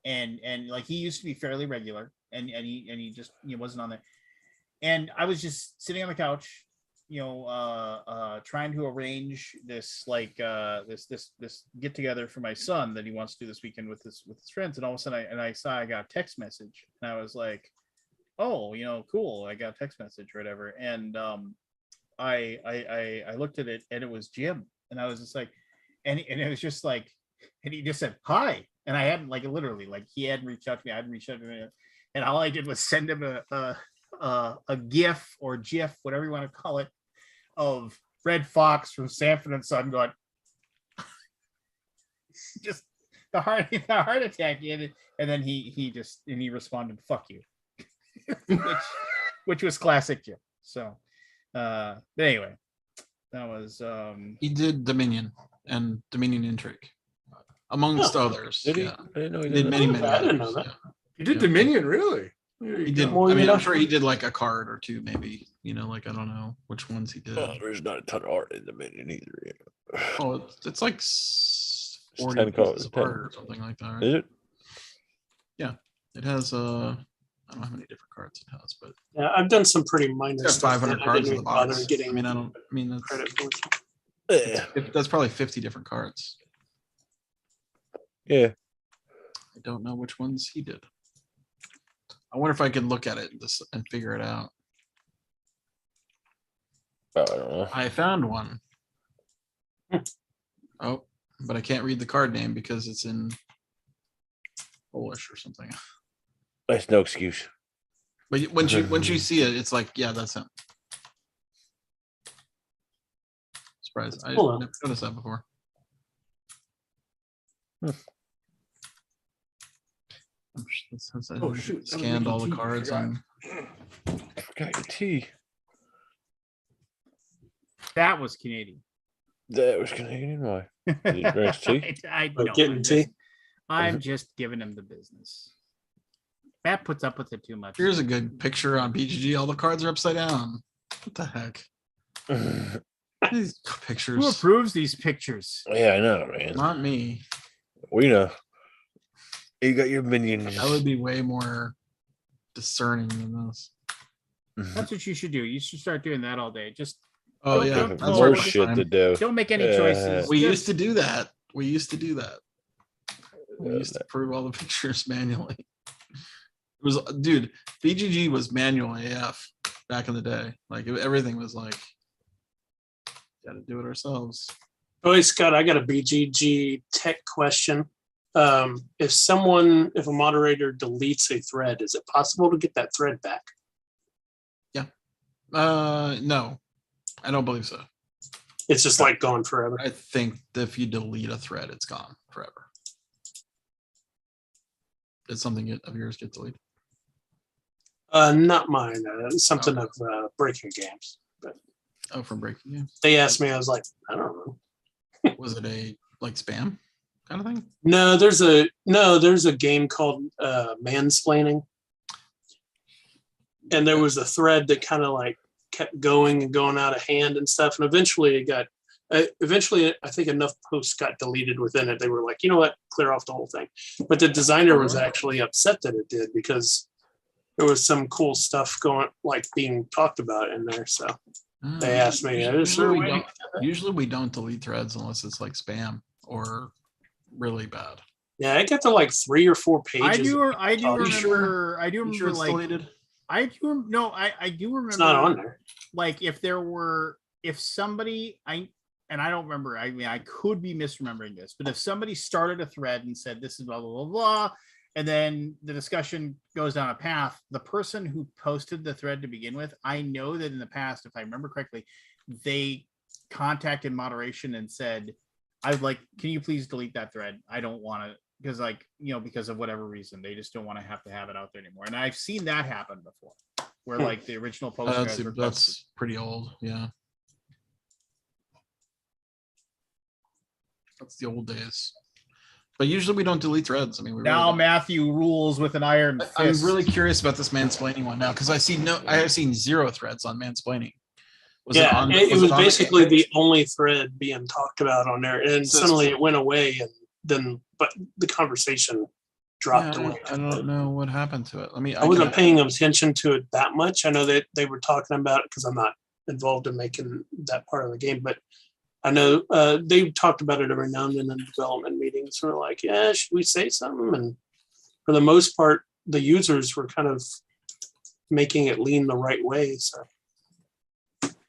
and like he used to be fairly regular, and he just wasn't on there. And I was just sitting on the couch, trying to arrange this this get together for my son that he wants to do this weekend with his friends. And all of a sudden I saw I got a text message, and I was like, oh, cool. I got a text message or whatever. And I looked at it and it was Jim, and I was just like, and it was just like, and he just said hi, and I hadn't like literally like he hadn't reached out to me, I hadn't reached out to him, and all I did was send him a GIF or GIF, whatever you want to call it, of Red Fox from Sanford and Son going, just the heart attack in it, and then he responded, "Fuck you," which was classic Jim. So, but anyway, that was He did Dominion and Dominion Intrigue, amongst others. Did he? Yeah. I didn't know he He did did many, that. many I didn't others, know that. yeah. You did Yeah. Dominion, really? There you He did. go. Well, I mean, you I'm know. sure he did like a card or two, maybe. Like I don't know which ones he did. Oh, there's not a ton of art in the Dominion either. Yeah. Oh, it's like 40 10 pieces of 10. art or something like that. Right? Is it? It has I don't know how many different cards it has, but Yeah, I've done some pretty minor it's got stuff. 500 that I cards didn't in the even bother box. getting I mean, that's credit for. Yeah. that's probably 50 different cards. Yeah. I don't know which ones he did. I wonder if I could look at it and figure it out. Oh, I don't know. I found one. Oh, but I can't read the card name because it's in Polish or something. That's no excuse. But once you see it, it's like, yeah, that's him. Surprise! I Hold on. never noticed that before. Oh, shoot. I was Scanned making all the tea, I cards forgot. on. I forgot your tea. that was Canadian. That was Canadian. Why? Did you drink tea? I Like know. getting tea? I'm just giving him the business. Matt puts up with it too much. Here's a good picture on BGG. All the cards are upside down. What the heck? These Who pictures. approves these pictures? Yeah, I know, man. Not me. We know. You got your minions. I would be way more discerning than this. That's what you should do. You should start doing that all day. Just Oh Don't- yeah, don't- that's don't- More our shit time. to do. don't make any choices. We Just- used to do that. We used to We Yeah, used to prove all the pictures manually. It was, dude, BGG was manual AF back in the day. Like everything was like, got to do it ourselves. Boy, Scott, I got a BGG tech question. If a moderator deletes a thread, is it possible to get that thread back? No, I don't believe so. It's just like going forever. I think that if you delete a thread, it's gone forever. Did something of yours get deleted? Not mine. Something Okay. of Breaking Games. Oh, from Breaking News. They asked me, I was like, I don't know. Was it a like spam kind of thing? No, there's a game called Mansplaining. And there was a thread that kind of like kept going and going out of hand and stuff. And eventually I think enough posts got deleted within it. They were like, you know what, clear off the whole thing. But the designer was actually upset that it did because there was some cool stuff being talked about in there. So they asked me, is there a way to get that? Usually we don't delete threads unless it's like spam or really bad. Yeah, I got to like 3 or 4 pages. I do You remember. I do You remember sure it's like deleted? I do remember. It's not on there. Like if somebody and I don't remember. I mean, I could be misremembering this, but if somebody started a thread and said this is blah blah blah blah, and then the discussion goes down a path, the person who posted the thread to begin with, I know that in the past, if I remember correctly, they contacted moderation and said, can you please delete that thread? I don't want to, because because of whatever reason, they just don't want to have it out there anymore. And I've seen that happen before, where like the original post guys were That's pretty old. Yeah. That's the old days. But usually we don't delete threads. I mean, now Matthew rules with an iron I'm fist. really curious about this mansplaining one now because I have seen 0 threads on mansplaining. It was on basically the only thread being talked about on there, and So- suddenly it went away, and then but the conversation dropped Yeah, away. I don't know what happened to it. I wasn't paying attention to it that much. I know that they were talking about it because I'm not involved in making that part of the game, but I know they talked about it every now and then in development meetings. We're like, yeah, should we say something? And for the most part, the users were kind of making it lean the right way. So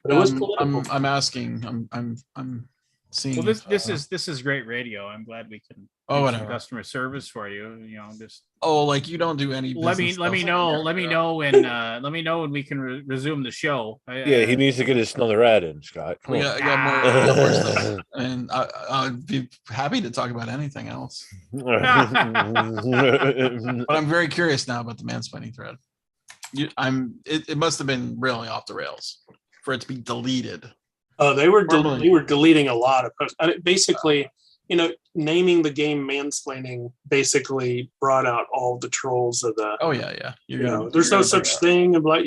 But it was political. I'm asking. I'm seeing. Well, if, this is great radio. I'm glad we can Oh, do some whatever. customer service for you. Just Oh, like you don't do any. let me business let me stuff. know let me know when we can resume the show. Yeah, he needs to get his another ad in, Scott. Come We on. got, I got more stuff, and I'd be happy to talk about anything else. But I'm very curious now about the mansplaining thread. It must have been really off the rails for it to be deleted. Oh, they were Normally- deleting a lot of posts. Basically, naming the game mansplaining basically brought out all the trolls of the. Oh yeah. There's no such thing. About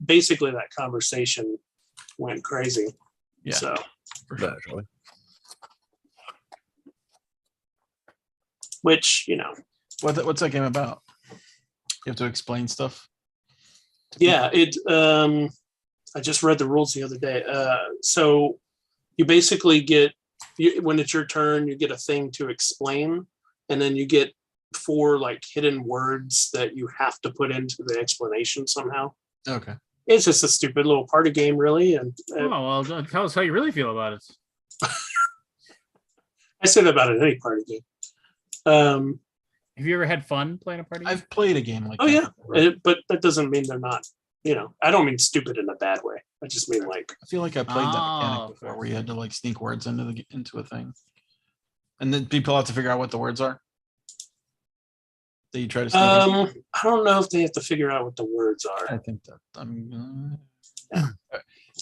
basically that conversation went crazy. Yeah. So For sure. Naturally. which What's that game about? You have to explain stuff. yeah, it. I just read the rules the other day. So you basically get when it's your turn, you get a thing to explain, and then you get 4 like hidden words that you have to put into the explanation somehow. Okay. It's just a stupid little party game, really. And Oh well, tell us how you really feel about it. I say that about any party game. Have you ever had fun playing a party game? I've played a game like Oh that. yeah, before. but that doesn't mean they're not. I don't mean stupid in a bad way. I just mean like I feel like I played that Oh, mechanic before where you had to like sneak words into a thing. And then people have to figure out what the words are. That you try to sneak in. I don't know if they have to figure out what the words are. I think that I'm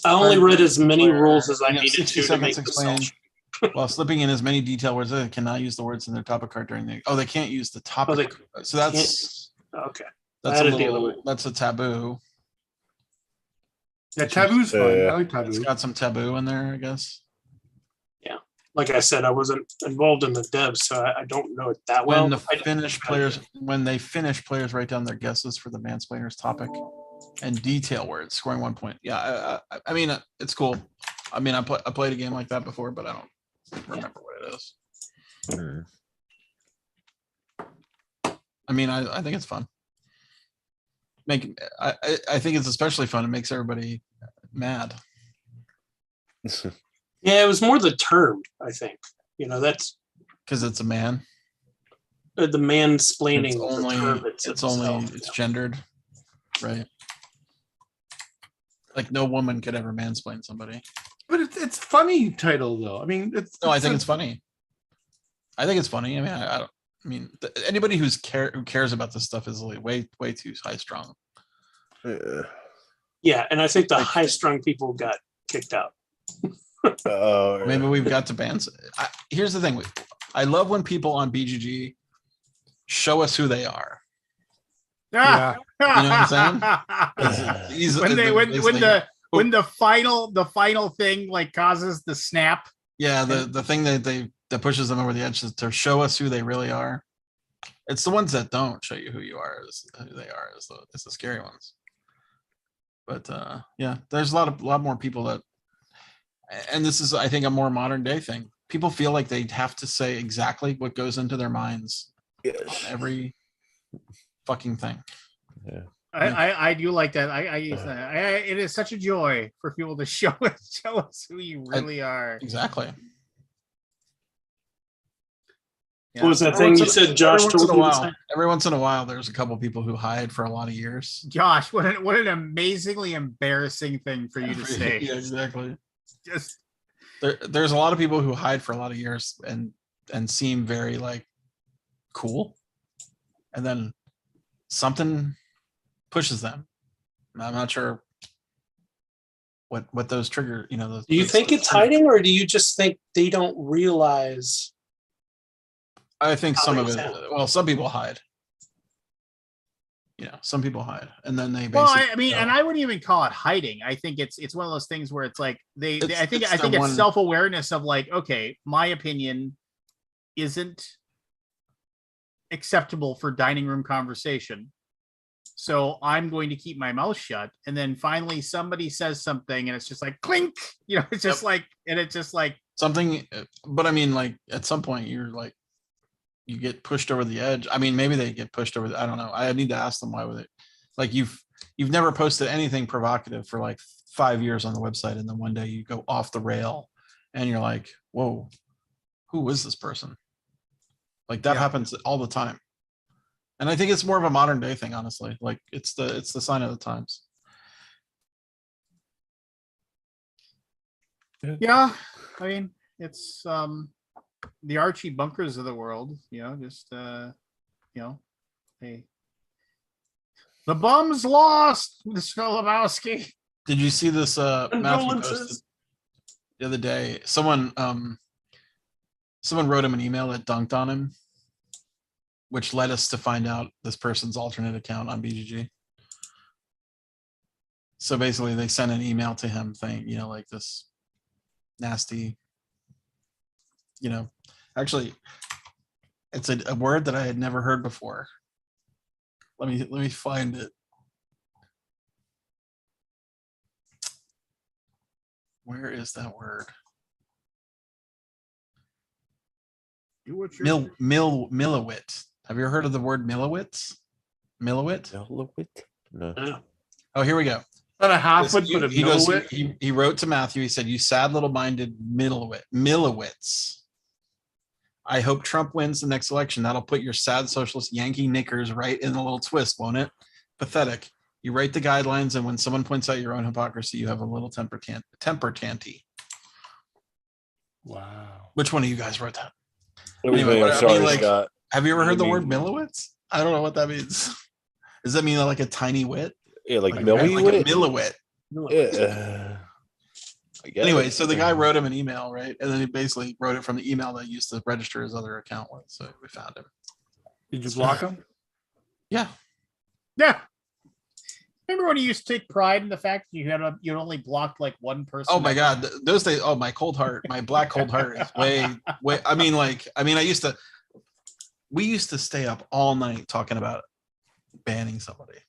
I only read as many Where, rules as I you know, needed 60 to make seconds the explain selection. while slipping in as many detail words. They cannot use the words in their topic card during the. Oh, they can't use the topic. So that's Okay. that's I a had to deal little. with it. That's a taboo. Yeah, taboo's fun. I like It's taboo. got some taboo in there, I guess. Like I said, I wasn't involved in the devs, so I don't know it that well. When the I- Finnish players, when they finish, players write down their guesses for the mansplainer's topic and detail words, scoring 1 point. Yeah, I mean, it's cool. I mean, I played a game like that before, but I don't remember what it is. Hmm. I mean, I think it's fun. I think it's especially fun. It makes everybody mad. Yeah, it was more the term, I think. That's Because it's a man. the mansplaining It's of the term only it's gendered, right? Like no woman could ever mansplain somebody. But it's funny title though. I mean, No, I think it's funny. I think it's funny. I mean, I don't. I mean, anybody who cares about this stuff is like way too high strung. Yeah. Yeah, and I think the high strung people got kicked out. Oh, Maybe we've got to ban. Here's the thing. I love when people on BGG show us who they are. Yeah. You know what I'm saying? when the final thing like causes the snap. Yeah, the thing that pushes them over the edge is to show us who they really are. It's the ones that don't show you who you are, who they are, is the scary ones. But yeah, there's a lot more people that, and this is, I think, a more modern day thing. People feel like they have to say exactly what goes into their minds on yes. every fucking thing. Yeah. I do like that. I use that. It is such a joy for people to show us who you really are. Exactly. Yeah. What was that thing you said, Josh? Every once in a while, there's a couple people who hide for a lot of years. Josh, what an amazingly embarrassing thing for you to say. Yeah, exactly. Just There's a lot of people who hide for a lot of years and seem very like cool, and then something pushes them. I'm not sure what those trigger. Do Do you think it's hiding, or do you just think they don't realize? I think how some they of it. sound? Well, some people hide. Some people hide, and then they. well, basically I mean, and I wouldn't even call it hiding. I think it's one of those things where it's like I think it's self-awareness of like, okay, my opinion isn't acceptable for dining room conversation, so I'm going to keep my mouth shut. And then finally somebody says something and it's just like clink, it's just like, and it's just like something. But I mean, like at some point you're like, you get pushed over the edge. I mean, maybe they get pushed over. I don't know. I need to ask them why would it. Like you've never posted anything provocative for like 5 years on the website, and then one day you go off the rail and you're like, whoa, who is this person? Like that happens all the time. And I think it's more of a modern day thing, honestly. Like it's the sign of the times. Yeah, I mean, it's the Archie Bunkers of the world, just hey, the bum's lost, Mr. Lebowski. Did you see this Matthew posted Condolences. the other day? Someone wrote him an email that dunked on him, which led us to find out this person's alternate account on BGG. So basically they sent an email to him saying, like this nasty, actually it's a word that I had never heard before. Let me find it. Where is that word? Millowit. Have you ever heard of the word Millowitz? Millowit? No. Yeah. Oh, here we go. Not a half-wit, but a He goes. middle-wit. He wrote to Matthew. He said, "You sad little minded Millowitz. I hope Trump wins the next election. That'll put your sad socialist Yankee knickers right in a little twist, won't it? Pathetic. You write the guidelines, and when someone points out your own hypocrisy, you have a little temper tanty." Wow. Which one of you guys wrote that? Anyway, I'm I sorry, mean, like, Scott. Have you ever heard the I word mean- Millowitz? I don't know what that means. Does that mean like a tiny wit? Yeah, like Like Millie a Wit? millowit. Yeah. I guess. Anyway, so the guy wrote him an email, right? And then he basically wrote it from the email that he used to register his other account with. So we found him. Did you block him? Yeah. Yeah. Remember when you used to take pride in the fact that you only blocked like one person? Oh my God. Those days, my cold heart, my black cold heart is way. We used to stay up all night talking about banning somebody.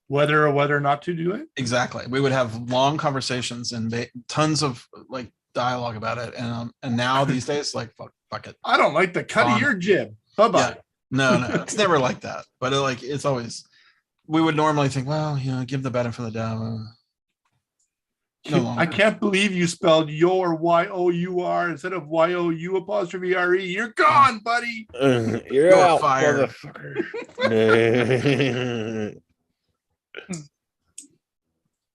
Whether or not to do it? Exactly. We would have long conversations and tons of like dialogue about it. And now these days, like, fuck it. I don't like the cut of your jib. Bye-bye. Yeah. No, it's never like that. But it's always, we would normally think, well, give the benefit of the doubt. No longer. I can't believe you spelled your Y-O-U-R instead of Y-O-U''re. You're gone, buddy. You're out, fired. motherfucker.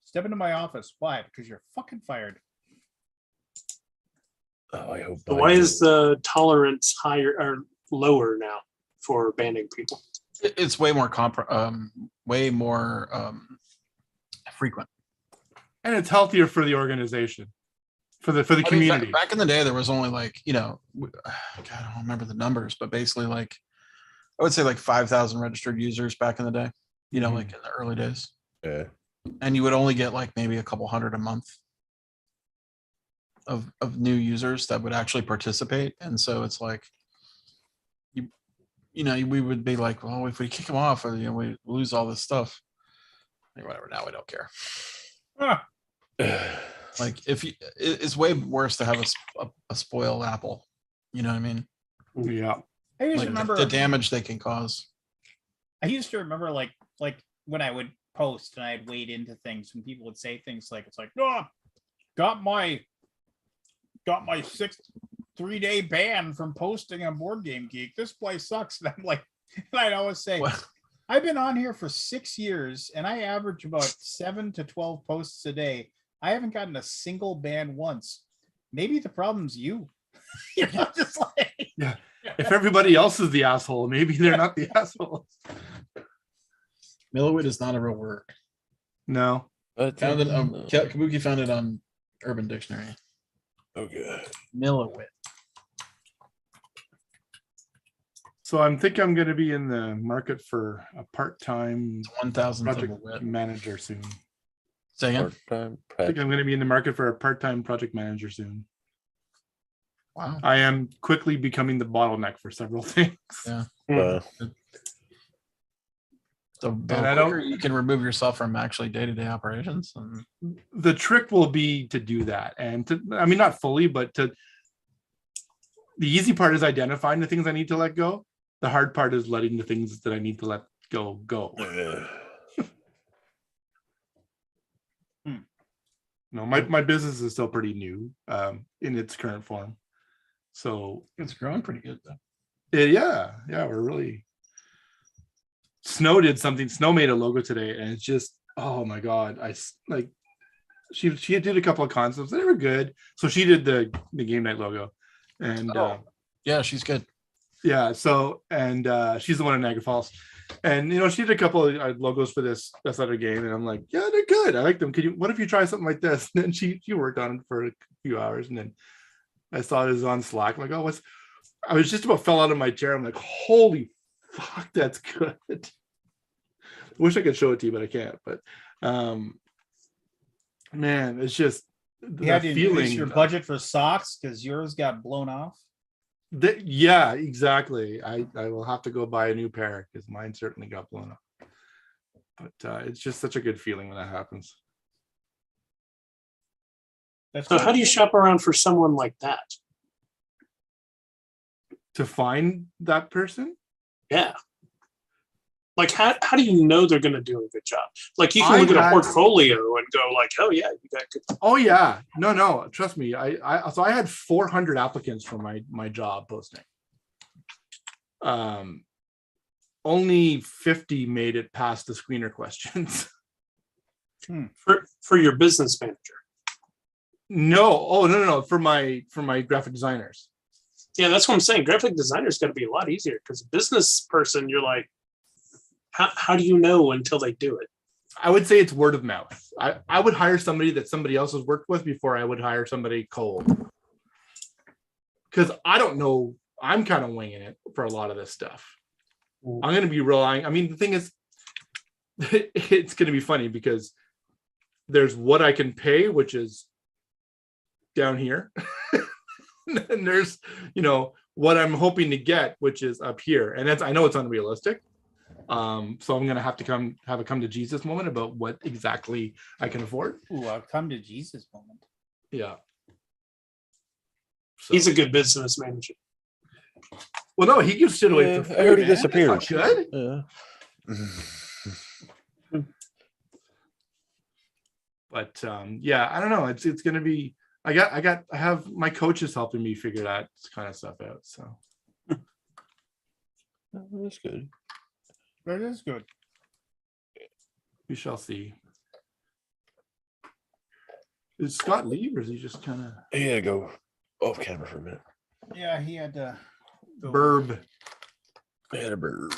Step into my office. Why? Because you're fucking fired. Oh, I hope. So why is the tolerance higher or lower now for banning people? It's way more frequent. And it's healthier for the organization, for the I mean, community. back in the day, there was only like, God, I don't remember the numbers, but basically like, I would say like 5,000 registered users back in the day, like in the early days. Yeah. And you would only get like maybe a couple hundred a month of new users that would actually participate. And so it's like, we would be like, well, if we kick them off, or, we lose all this stuff. Like, whatever. Now we don't care. Huh. Like it's way worse to have a spoiled apple. You know what I mean? Yeah. I used Like to remember the damage they can cause. I used to remember like when I would post and I'd wade into things when people would say things like, it's like, oh, got my 3-day ban from posting on Board Game Geek. This place sucks. And I'm like, and I'd always say, What? I've been on here for 6 years and I average about 7 to 12 posts a day. I haven't gotten a single ban once. Maybe the problem's you. Just like, Yeah. If everybody else is the asshole, maybe they're not the assholes. Millowit is not a real word. No. Found it. Kabuki found it on Urban Dictionary. Okay. Millowit. So I'm thinking I'm going to be in the market for a part-time 1,000th of a project wit. manager soon. Say again? Part-time I think I'm going to be in the market for a part-time project manager soon. Wow. I am quickly becoming the bottleneck for several things. Yeah. Wow. The And I quicker you can remove yourself from actually day-to-day operations. And The trick will be to do that. And not fully, but the easy part is identifying the things I need to let go. The hard part is letting the things that I need to let go. Yeah. No, my business is still pretty new in its current form. So It's growing pretty good though. yeah, we're really. Snow did something. Snow made a logo today, and it's just, oh my god! She did a couple of concepts. They were good. So she did the game night logo, and Yeah, she's good. yeah. So and she's the one in Niagara Falls, and she did a couple of logos for this other game, and I'm like, yeah, they're good. I like them. What if you try something like this? And then she worked on it for a few hours, and then I saw it was on Slack. I'm like, oh, I was just about fell out of my chair. I'm like, holy fuck, that's good. Wish I could show it to you, but I can't. But man, it's just You had to increase your budget for socks because yours got blown off. Yeah, exactly. I will have to go buy a new pair because mine certainly got blown off. But it's just such a good feeling when that happens. So how do you shop around for someone like that? To find that person? Yeah. Like how do you know they're going to do a good job? Like you can look at a portfolio and go like, oh yeah, you got good. Oh yeah, no, trust me. So I had 400 applicants for my job posting. Only 50 made it past the screener questions. For your business manager. No, for my graphic designers. Yeah, that's what I'm saying. Graphic designers got to be a lot easier because a business person, you're like, how do you know until they do it? I would say it's word of mouth. I would hire somebody that somebody else has worked with before I would hire somebody cold. Because I don't know, I'm kind of winging it for a lot of this stuff. I'm going to be relying. I mean, the thing is, it's going to be funny because there's what I can pay, which is down here. And there's, what I'm hoping to get, which is up here. And I know it's unrealistic. So I'm going to have to have a come to Jesus moment about what exactly I can afford. Ooh, a come to Jesus moment. Yeah. So. He's a good business manager. Well, no, he gives shit away for free. I heard he man. disappeared. Good. Yeah. But yeah, I don't know. It's going to be. I have my coaches helping me figure that kind of stuff out. So That's good. That is good. We shall see. Is Scott leave or is he just kind of? He had to go off camera for a minute. Yeah, he had to. Burb. He had a bird.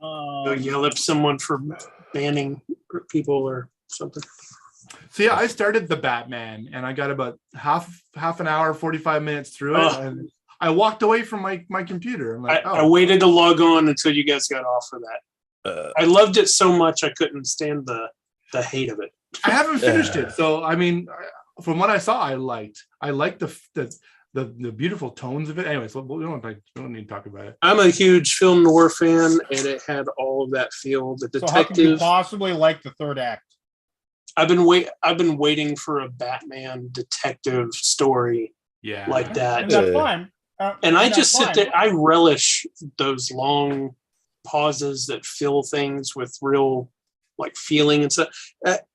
Go yell at someone for banning people or something. So yeah, I started the Batman and I got about half an hour, 45 minutes through it, and I walked away from my computer. I'm like, I waited to log on until you guys got off of that. I loved it so much I couldn't stand the hate of it. I haven't finished it, so I mean, from what I saw, I liked the beautiful tones of it. Anyways, we don't need to talk about it. I'm a huge film noir fan, and it had all of that feel. The So how can you detective. possibly like the third act? I've been waiting for a Batman detective story Yeah, like that. And that's fine. And I just sit there. I relish those long pauses that fill things with real like feeling and stuff.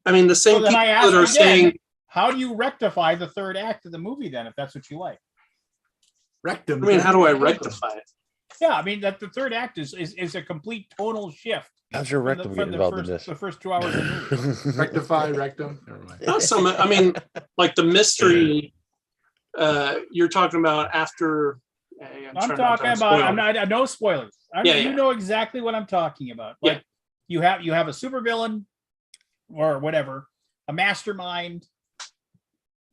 I mean, the same So then people I ask that are again, saying, how do you rectify the third act of the movie then, if that's what you like? rectum. I mean, how do I rectify it? Yeah, I mean that the third act is a complete tonal shift. How's your rectum get involved in this? The first 2 hours of the movie. Rectify rectum. Never mind. Not so much. I mean, like the mystery you're talking about after. I'm talking about. I no spoilers. Yeah. You know exactly what I'm talking about. Like you have a supervillain or whatever, a mastermind.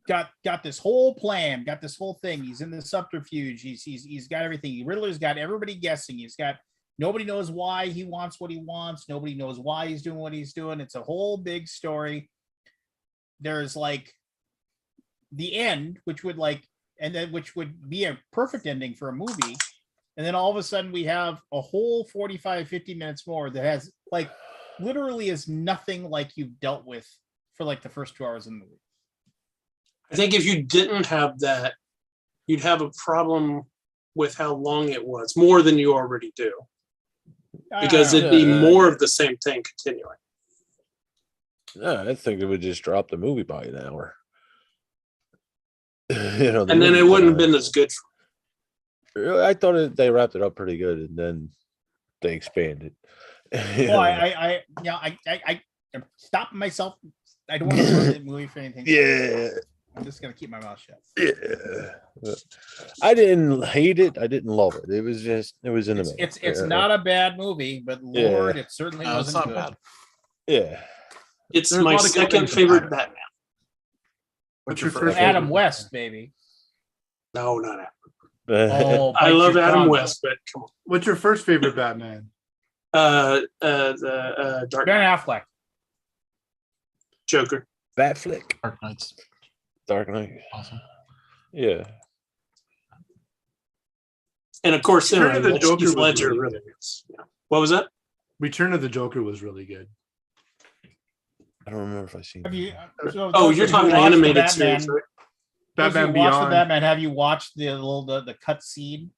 Got this whole plan. Got this whole thing. He's in the subterfuge. He's got everything. Riddler's got everybody guessing. Nobody knows why he wants what he wants. Nobody knows why he's doing what he's doing. It's a whole big story. There's like the end, which would be a perfect ending for a movie. And then all of a sudden we have a whole 45, 50 minutes more that has like literally is nothing like you've dealt with for like the first 2 hours of the movie. I think if you didn't have that, you'd have a problem with how long it was, more than you already do. Because it'd be more of the same thing continuing. Yeah, I think it would just drop the movie by an hour. You know, the And then it movie, wouldn't have been as good. I thought they wrapped it up pretty good, and then they expanded. You Well, know? I am stopping myself. I don't want to ruin the movie for anything. Yeah. I'm just gonna keep my mouth shut. Yeah. I didn't hate it. I didn't love it. It was in the middle. It's not a bad movie, but Lord, it certainly No, it's wasn't not good. bad. Yeah. It's There's a my lot of good second things favorite about it. Batman. What's your But first Adam favorite? West, baby. No, not Adam. Oh, I bite love your Adam tongue. West, but come on. What's your first favorite Batman? The Dark Ben Knight, Affleck. Joker. Bat flick. Dark Knights. Dark Knight. Awesome. Yeah. And of course, Return of the Joker Heath was Ledger really really good. is. Yeah. What was that? Return of the Joker was really good. I don't remember if I seen Have it. you? So Oh, those you're who talking watched the animated Batman, series, right? those who Batman watched the Beyond. Batman. Have you watched the cut scene?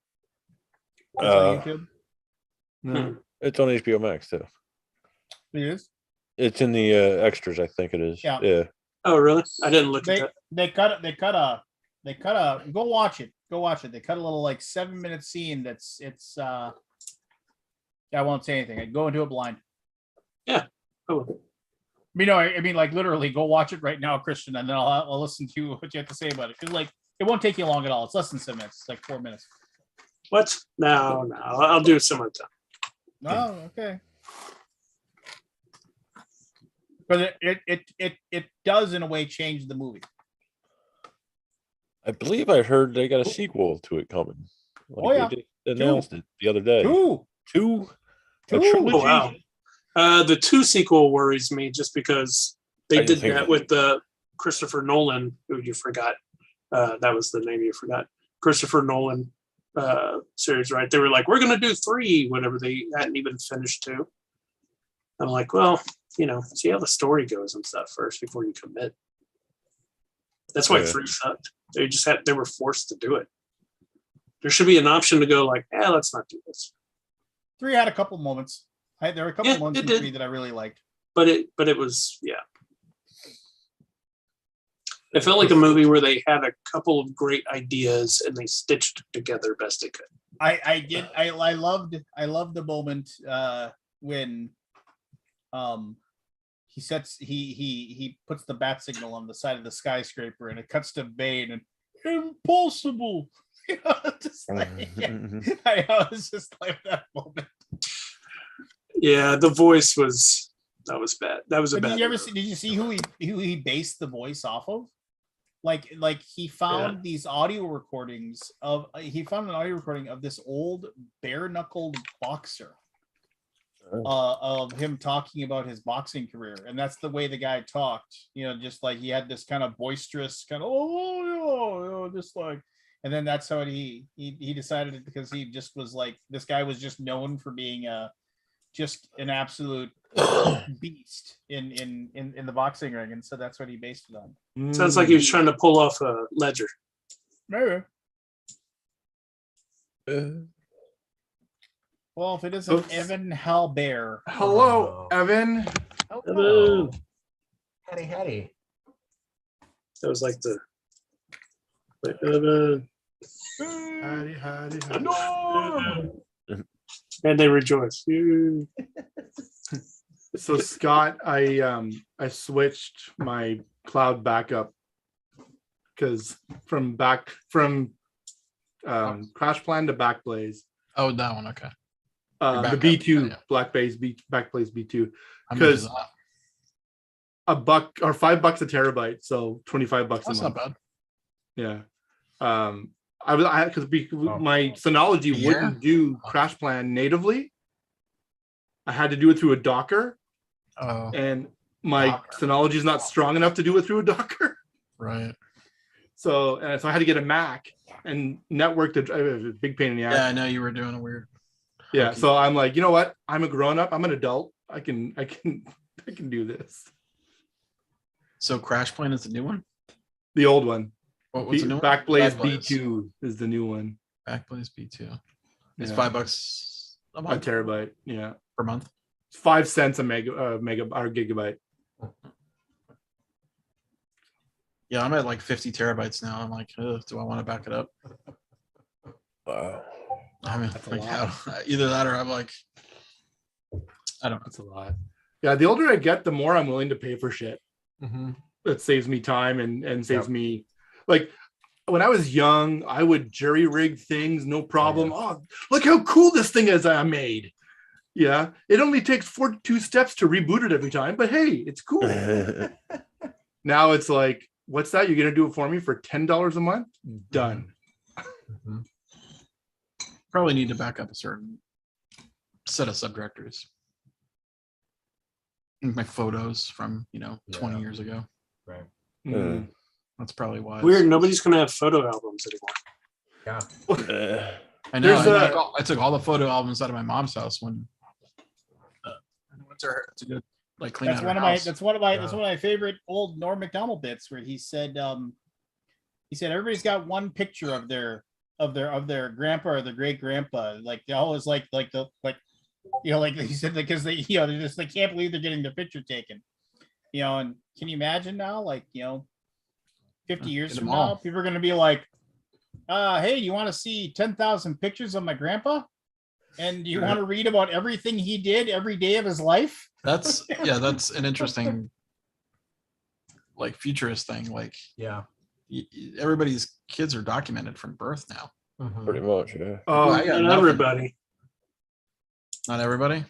It's Uh, on YouTube. No. It's on HBO Max too. It is. It's in the extras, I think it is. Yeah. Yeah. Oh, really? I didn't look at They that. they cut a go watch it. Go watch it. They cut a little like 7-minute scene I won't say anything. I go into it blind. Oh, I mean like literally go watch it right now, Christian, and then I'll listen to you what you have to say about it. Because like it won't take you long at all. It's less than 7 minutes. It's like 4 minutes. what? No. I'll do it some other time. Oh, okay. But it does in a way change the movie. I believe I heard they got a sequel to it coming. Oh, yeah. They just announced it the other day. Two. A Two. trilogy? Oh, wow. The 2 sequel worries me just because I they didn't did think that of with Christopher Nolan, who you forgot. That was the name you forgot. Christopher Nolan series, right? They were like, we're going to do 3 whenever they hadn't even finished 2. I'm like, well, see how the story goes and stuff first before you commit. That's why Yeah. 3 sucked. They were forced to do it. There should be an option to go like, let's not do this. 3 had a couple moments. There were a couple Yeah, moments it in did. 3 that I really liked. But it was, yeah. It felt like a movie where they had a couple of great ideas and they stitched together best they could. I loved the moment when he puts the bat signal on the side of the skyscraper and it cuts to Bane and impossible. Just like, I was just like that moment. Yeah, the voice was bad. That was a But bad. did you see who he based the voice off of? Like he found these audio recordings he found an audio recording of this old bare knuckled boxer of him talking about his boxing career, and that's the way the guy talked. Just like he had this kind of boisterous kind of just like, and then that's how he decided it, because he just was like, this guy was just known for being just an absolute beast in the boxing ring, and so that's what he based it on. Sounds like he was trying to pull off a Ledger. Maybe. Well, if it isn't Oops. Evan Halbert. Hello, Evan. Hello. Hattie. That was like the. Howdy, howdy, howdy. And they rejoice. So Scott, I switched my cloud backup because from Crash Plan to Backblaze. Oh, that one. Okay. The backup, B2 yeah. Backblaze B2 How much is because that? $1 or $5 a terabyte, so $25 a That's not month. bad. Yeah. Because my Synology A year? wouldn't do Crash Plan natively. I had to do it through a Docker, Oh, and my Docker. Synology is not strong enough to do it through a Docker. right. So I had to get a Mac and network to drive. It was a big pain in the ass. Yeah, I know you were doing a weird. Yeah. hokey- So I'm like, you know what? I'm a grown up. I'm an adult. I can do this. So Crash Plan is the new one. The old one. What's the new one? Backblaze Backblaze. B2 is the new one. Backblaze B2. It's Yeah. $5 a A month terabyte. Yeah. per month. 5 cents a mega or gigabyte. Yeah, I'm at like 50 terabytes now. I'm like, ugh, do I want to back it up? Wow. I mean, That's a like, lot. either that or I'm like, I don't know. That's a lot. Yeah, the older I get, the more I'm willing to pay for shit. Mhm. That saves me time and saves me, like, when I was young, I would jury rig things, no problem. Oh, look how cool this thing is I made. Yeah, it only takes 42 steps to reboot it every time, but hey, it's cool. Now it's like, what's that? You're gonna do it for me for $10 a month? Done. Mhm. Probably need to back up a certain set of subdirectories. My photos from 20 Yeah. years ago. Right. Mm. That's probably why. Weird. Nobody's gonna have photo albums anymore. Yeah. I know. There's I took all the photo albums out of my mom's house when I went to her to go like clean That's out one her of my. house. That's one of my. That's Yeah. one of my favorite old Norm Macdonald bits where he said. He said everybody's got one picture of their grandpa or their great grandpa. Like they always like he said, because they they can't believe they're getting their picture taken. And can you imagine now, 50 years Get from them all. now, people are going to be like, hey, you want to see 10,000 pictures of my grandpa? And you want to read about everything he did every day of his life? That's that's an interesting like futurist thing. Like Yeah. everybody's kids are documented from birth now. Mhm. Pretty much, yeah. Oh, I got Not nothing. everybody. Not everybody.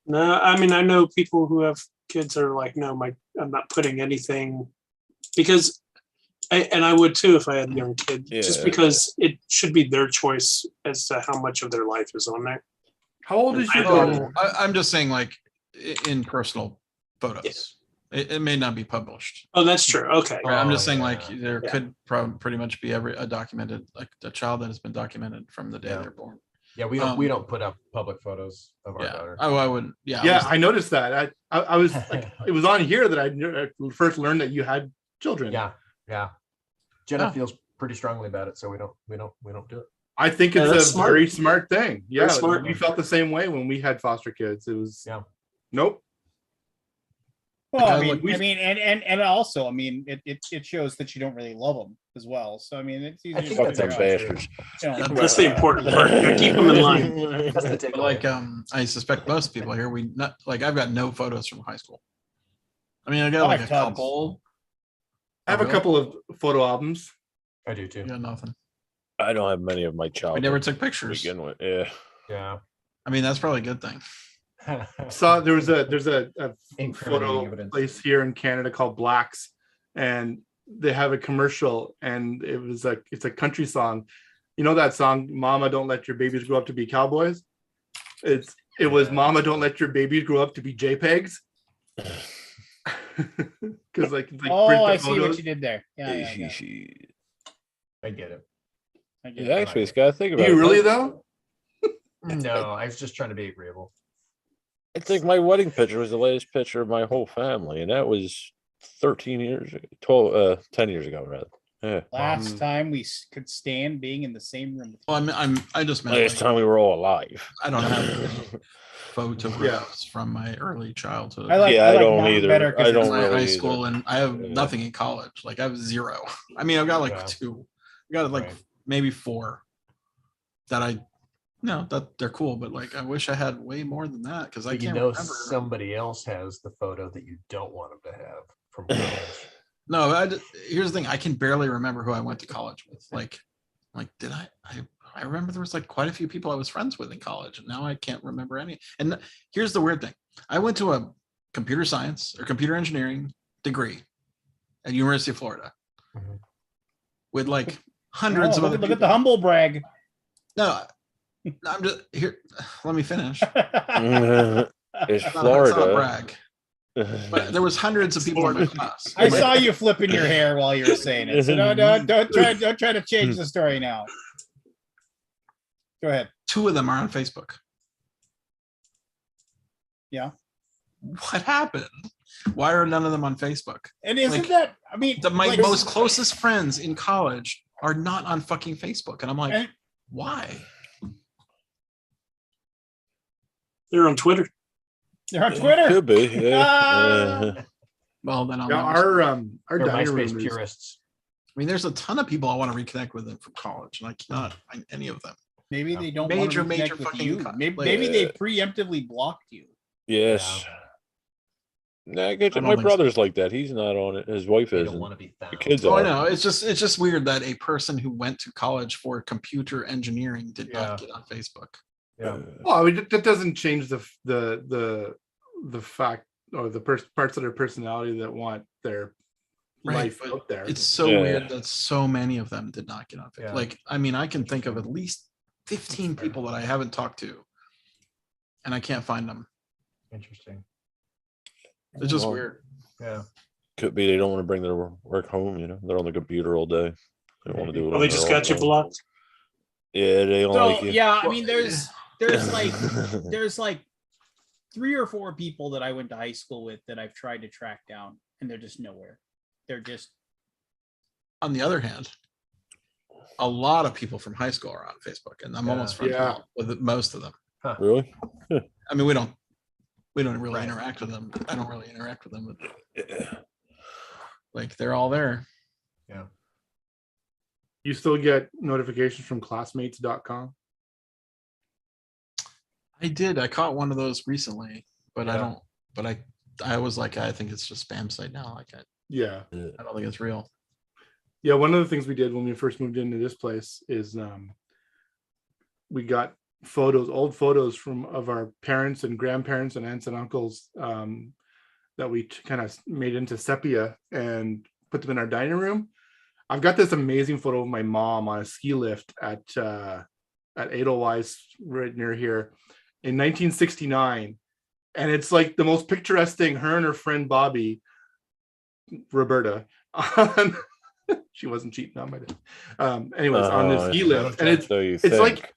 No, I mean I know people who have kids that are like, no, I'm not putting anything, because I would too if I had young kids, just Yeah. because it should be their choice as to how much of their life is on there. how old is your I daughter? don't- I'm just saying, like in personal photos, it may not be published. Oh, that's true. Okay. Right, I'm Oh, just saying, yeah. like there Yeah. could pretty much be a documented, like a child that has been documented from the day Yeah. they're born. Yeah, we don't put up public photos of our Yeah. daughter. Oh, I wouldn't. Yeah. Yeah, was- I noticed that. I was like, it was on here that I first learned that you had children. Yeah. Jenna Oh. feels pretty strongly about it, so we don't do it. I think Yeah, it's that's a smart. very smart thing. Yeah, smart. we felt the same way when we had foster kids. It was nope. Well, I I mean, look- and also, I mean, it shows that you don't really love them as well. So I mean, it's easy I to think figure that's Fucking out, actually bastards. That's the important part. You gotta keep them in line. That's the takeaway. like I suspect most people here, I've got no photos from high school. I mean, I got I like have a tons. couple. I have a Really? couple of photo albums. I do too. I got nothing. I don't have many of my We childhood. never took to pictures. begin with. Yeah. Yeah. I mean, that's probably a good thing. Saw there's a Incriminating photo evidence. place here in Canada called Blacks, and they have a commercial, and it's a country song. You know that song, "Mama, Don't Let Your Babies Grow Up to Be Cowboys." It was "Mama, Don't Let Your Babies Grow Up to Be JPEGs." Because like print Oh, the I see what photos. you did there. Yeah, yeah, yeah. I get it. I get Yeah, it. actually, Scott, think Do about you it. really though? No, I was just trying to be agreeable. I think my wedding picture was the latest picture of my whole family, and that was 13 years, 10 years ago, rather. Yeah. Last time we could stand being in the same room. Well, I just meant Last like, time we were all alive. I don't have photographs from my early childhood. I like. Yeah, I, I like don't mine either. better 'cause I it's don't my really high either. school, and I have Yeah. nothing in college. Like I have 0. I mean, I've got like Yeah. 2. I got like Right. maybe 4 that that they're cool, but like I wish I had way more than that because I But you can't know remember. somebody else has the photo that you don't want them to have from college. No, here's the thing. I can barely remember who I went to college with. Like did I remember there was like quite a few people I was friends with in college, and now I can't remember any. And here's the weird thing. I went to a computer science or computer engineering degree at University of Florida Mhm. with like hundreds of look, other look at people. the humble brag. No, I'm just here. Let me finish. It's It's not a Florida. brag. But there was hundreds of people in my class. I saw you flipping your hair while you were saying it. So don't try to change the story now. Go ahead. 2 of them are on Facebook. Yeah. What happened? Why are none of them on Facebook? And isn't Like, that? I mean, My like, most closest friends in college are not on fucking Facebook, and I'm like, And- why? They're on Twitter. They're on Twitter. Could be. Yeah. Ah. Well, then I'll Yeah, never our They're dining room MySpace is, purists. I mean, there's a ton of people I want to reconnect with them from college, and I cannot find any of them. Maybe Yeah. they don't Major, want to major reconnect with fucking you. like- Maybe they preemptively blocked you. Yes. Nah, I get I you. don't My think so. brother's like that. He's not on it. His wife They don't isn't. want to be found. The kids Oh, I are. know. It's just weird that a person who went to college for computer engineering did Yeah. not get on Facebook. Yeah. well, I mean, that doesn't change the fact or the parts of their personality that want their Right, life but out there. It's so Yeah. weird that so many of them did not get on Facebook. Yeah. Like, I mean, I can think of at least 15 people that I haven't talked to, and I can't find them. Interesting. It's just Well, weird. Yeah. Could be they don't want to bring their work home. You know, they're on the computer all day. They don't want to do it. Well, on they their just own got you time. blocked. Yeah, they don't So like you. yeah, I Well, mean, there's like 3 or 4 people that I went to high school with that I've tried to track down, and they're just nowhere. They're just On the other hand, a lot of people from high school are on Facebook, and I'm Yeah. almost friends Yeah. with most of them. Really? I mean, we don't really Right. interact with them. I don't really interact with them, but Yeah. like they're all there. You still get notifications from classmates.com. I did. I caught one of those recently, but I Yeah. don't. But I was like, I think it's just spam site now. Like Yeah. I don't think it's real. Yeah, one of the things we did when we first moved into this place is we got old photos of our parents and grandparents and aunts and uncles that we kind of made into sepia and put them in our dining room. I've got this amazing photo of my mom on a ski lift at Edelweiss right near here in 1969. And it's like the most picturesque thing, her and her friend Bobby, Roberta, she wasn't cheating on my dad. Anyways, on this ski lift. And So you it's think. like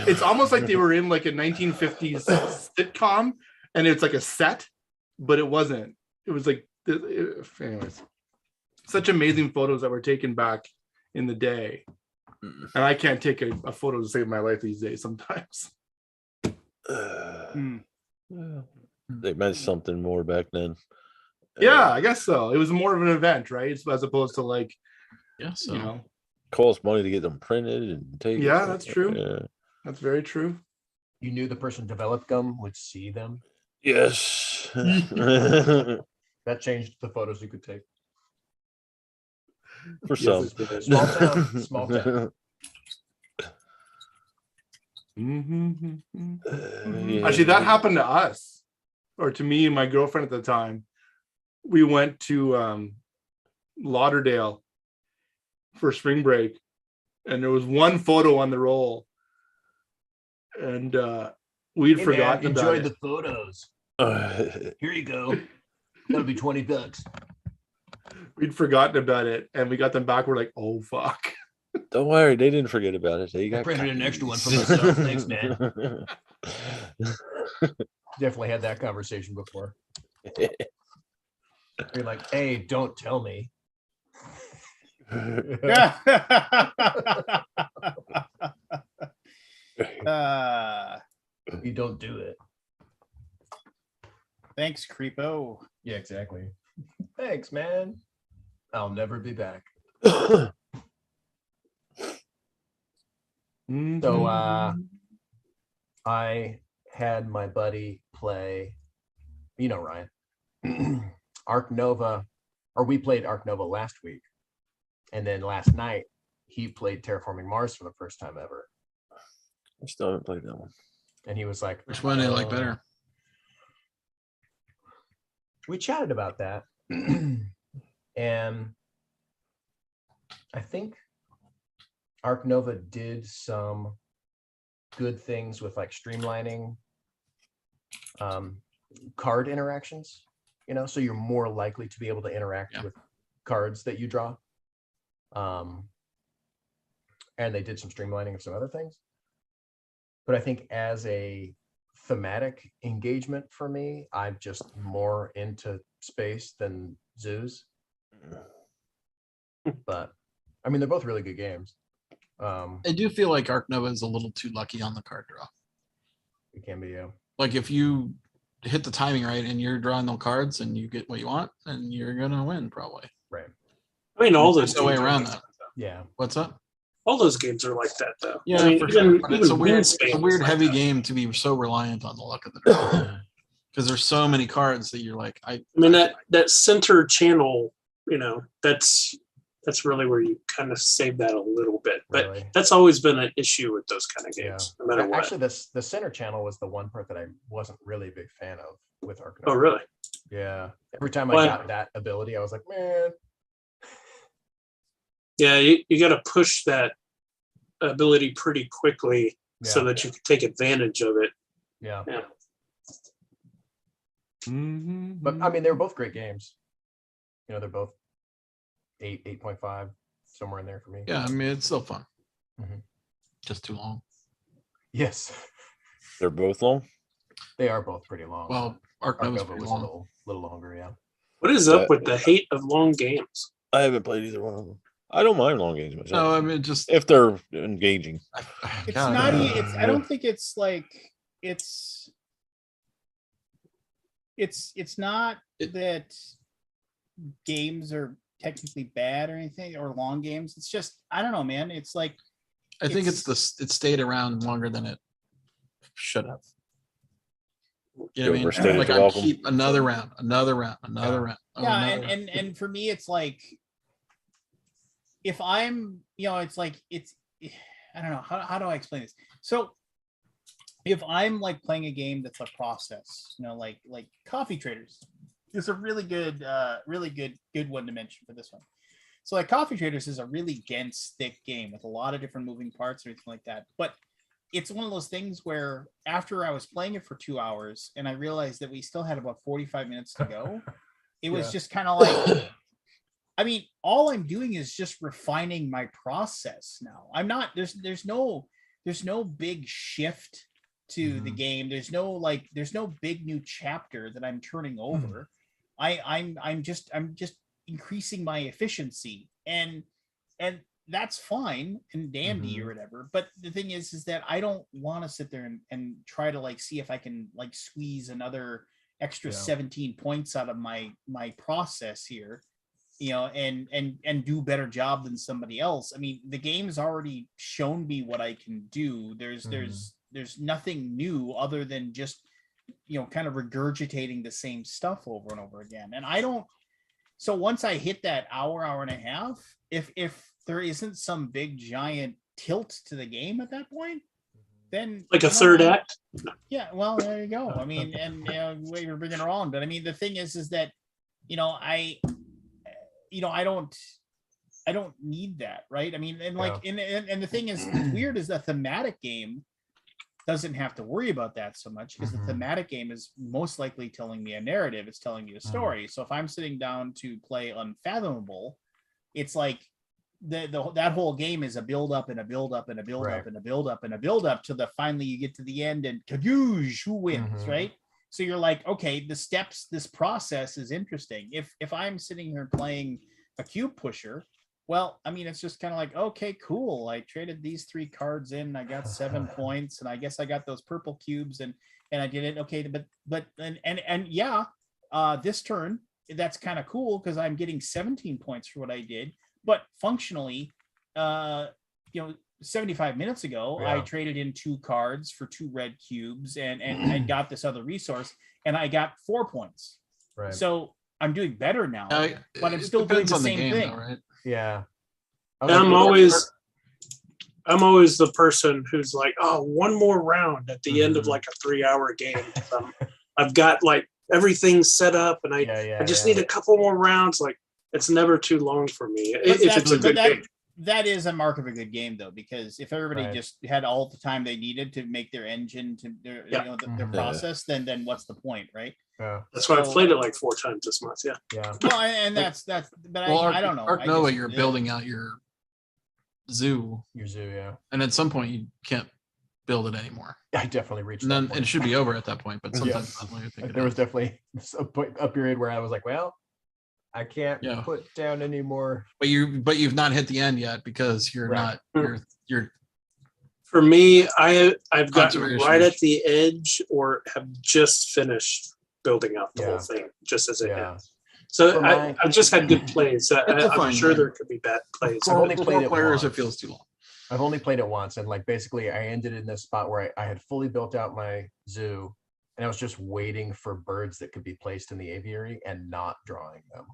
it's almost like they were in like a 1950s sitcom and it's like a set, but it wasn't. It was like anyways, such amazing photos that were taken back in the day. And I can't take a photo to save my life these days sometimes. They meant something more back then. Yeah, I guess so. It was more of an event, right? As opposed to like, Yeah. So you know, Cost money to get them printed and taken. Yeah, that's true. Yeah. that's very true. You knew the person developed them would see them. Yes. That changed the photos you could take. For Yes, some. it's very- Small town, small town. Mhm. Yeah. Actually, that happened to us, or to me and my girlfriend at the time. We went to Lauderdale for spring break, and there was one photo on the roll, and we'd Hey, man, forgotten about enjoy it. the photos. Here you go. That'll be $20. We'd forgotten about it, and we got them back. We're like, oh fuck. Don't worry, they didn't forget about it. They I got printed an extra one for copies. myself. Thanks, man. Definitely had that conversation before. You're like, hey, don't tell me. You don't do it. Thanks, creepo. Yeah, exactly. Thanks, man. I'll never be back. So I had my buddy play, you know, Ryan, Arc Nova, or we played Arc Nova last week. And then last night he played Terraforming Mars for the first time ever. I still haven't played that one. And he was like, which one do you like better? We chatted about that. And I think Arc Nova did some good things with like streamlining card interactions, you know, so you're more likely to be able to interact with cards that you draw. And they did some streamlining of some other things. But I think as a thematic engagement for me, I'm just more into space than zoos. But I mean, they're both really good games. I do feel like Arc Nova is a little too lucky on the card draw. It can be, Like if you hit the timing right and you're drawing those cards and you get what you want and you're gonna win probably. Right. I mean, all There's those no way games are around like that. Yeah. What's up? All those games are like that, though. Yeah, I mean, for even, sure. But it's a even weird, Wingspan it's a is weird like heavy that. game to be so reliant on the luck of the draw. Because there's so many cards that you're like, I mean, that center channel, you know, that's really where you kind of save that a little bit. But Really. that's always been an issue with those kind of Yeah. games, no matter what. Actually, the center channel was the one part that I wasn't really a big fan of with Arc Oh, Nova. really? Yeah. Every time Well, I got that ability, I was like, man. Yeah, you got to push that ability pretty quickly so Yeah. that you can take advantage of it. Yeah. Yeah. But I mean, they were both great games. You know, they're both 8.5, somewhere in there for me. yeah, I mean, it's still fun. Mhm. Just too long. Yes. They're both long. They are both pretty long. Well, Arc Arc Nova's Nova pretty was long. a little longer, yeah. What is up with the hate of long games? I haven't played either one of them. I don't mind long games myself. No, I mean, just if they're engaging. It's God, not. I- It's. I don't think it's like. It's not that games are technically bad or anything, or long games. It's just, I don't know, man. It's like, I think it stayed around longer than it should have. You know what I Overstayed mean? its Like I welcome. keep another round. yeah, another round. and for me, it's like, if I'm, it's like, I don't know, how do I explain this? So if I'm like playing a game that's a process, like Coffee Traders is a really good one to mention for this one. So like Coffee Traders is a really dense, thick game with a lot of different moving parts and everything like that. But it's one of those things where after I was playing it for 2 hours and I realized that we still had about 45 minutes to go, it was just kind of like, I mean, all I'm doing is just refining my process now. I'm not, there's no big shift to the game. There's no big new chapter that I'm turning over. I'm just increasing my efficiency, and that's fine and dandy or whatever. But the thing is that I don't want to sit there and try to like see if I can like squeeze another extra 17 points out of my process here, and do better job than somebody else. I mean, the game's already shown me what I can do. There's nothing new other than just, kind of regurgitating the same stuff over and over again. And so once I hit that hour and a half, if there isn't some big giant tilt to the game at that point, then Like a third act? yeah, well, there you go. I mean, and we were bringing her on, but I mean, the thing is that, I don't need that, right? I mean, and like, and the thing is, what's weird is the thematic game doesn't have to worry about that so much, because the thematic game is most likely telling me a narrative. It's telling me a story. So if I'm sitting down to play Unfathomable, it's like that whole game is a build up and a build up and a build up and a build up and a build up till finally you get to the end and kadoosh, who wins, right? So you're like, okay, the steps, this process is interesting. If I'm sitting here playing a cube pusher, well, I mean, it's just kind of like, okay, cool. I traded these 3 cards in, I got 7 points, and I guess I got those purple cubes, and I did it. Okay, but yeah, this turn, that's kind of cool because I'm getting 17 points for what I did. But functionally, 75 minutes ago, I traded in 2 cards for 2 red cubes and got this other resource, and I got 4 points. Right. So I'm doing better now, but I'm still doing the same thing. though, right? Yeah. And I'm always the person who's like, oh, one more round at the end of like a 3-hour game. I've got like everything set up, and I just need a couple more rounds. Like, it's never too long for me if it's a good game. That is a mark of a good game, though, because if everybody just had all the time they needed to make their engine to their process, then what's the point, right? Yeah. That's why I've played it like 4 times this month. Yeah. Yeah. Well, and that's but I don't know. Arc Nova, you're building out your zoo, yeah. and at some point you can't build it anymore. I definitely reached And that then point. it should be over at that point, but sometimes There was definitely a period where I was like, well, I can't put down anymore. But you've not hit the end yet because you're not you're For me, I've gotten Conservation. right at the edge or have just finished building out the whole thing, just as it Yeah. ends. So For my- I've just had good plays. It's a I'm fine sure game. there could be bad plays. I've only For played four it players, it once. feels too long. I've only played it once, and like basically I ended in this spot where I had fully built out my zoo, and I was just waiting for birds that could be placed in the aviary and not drawing them.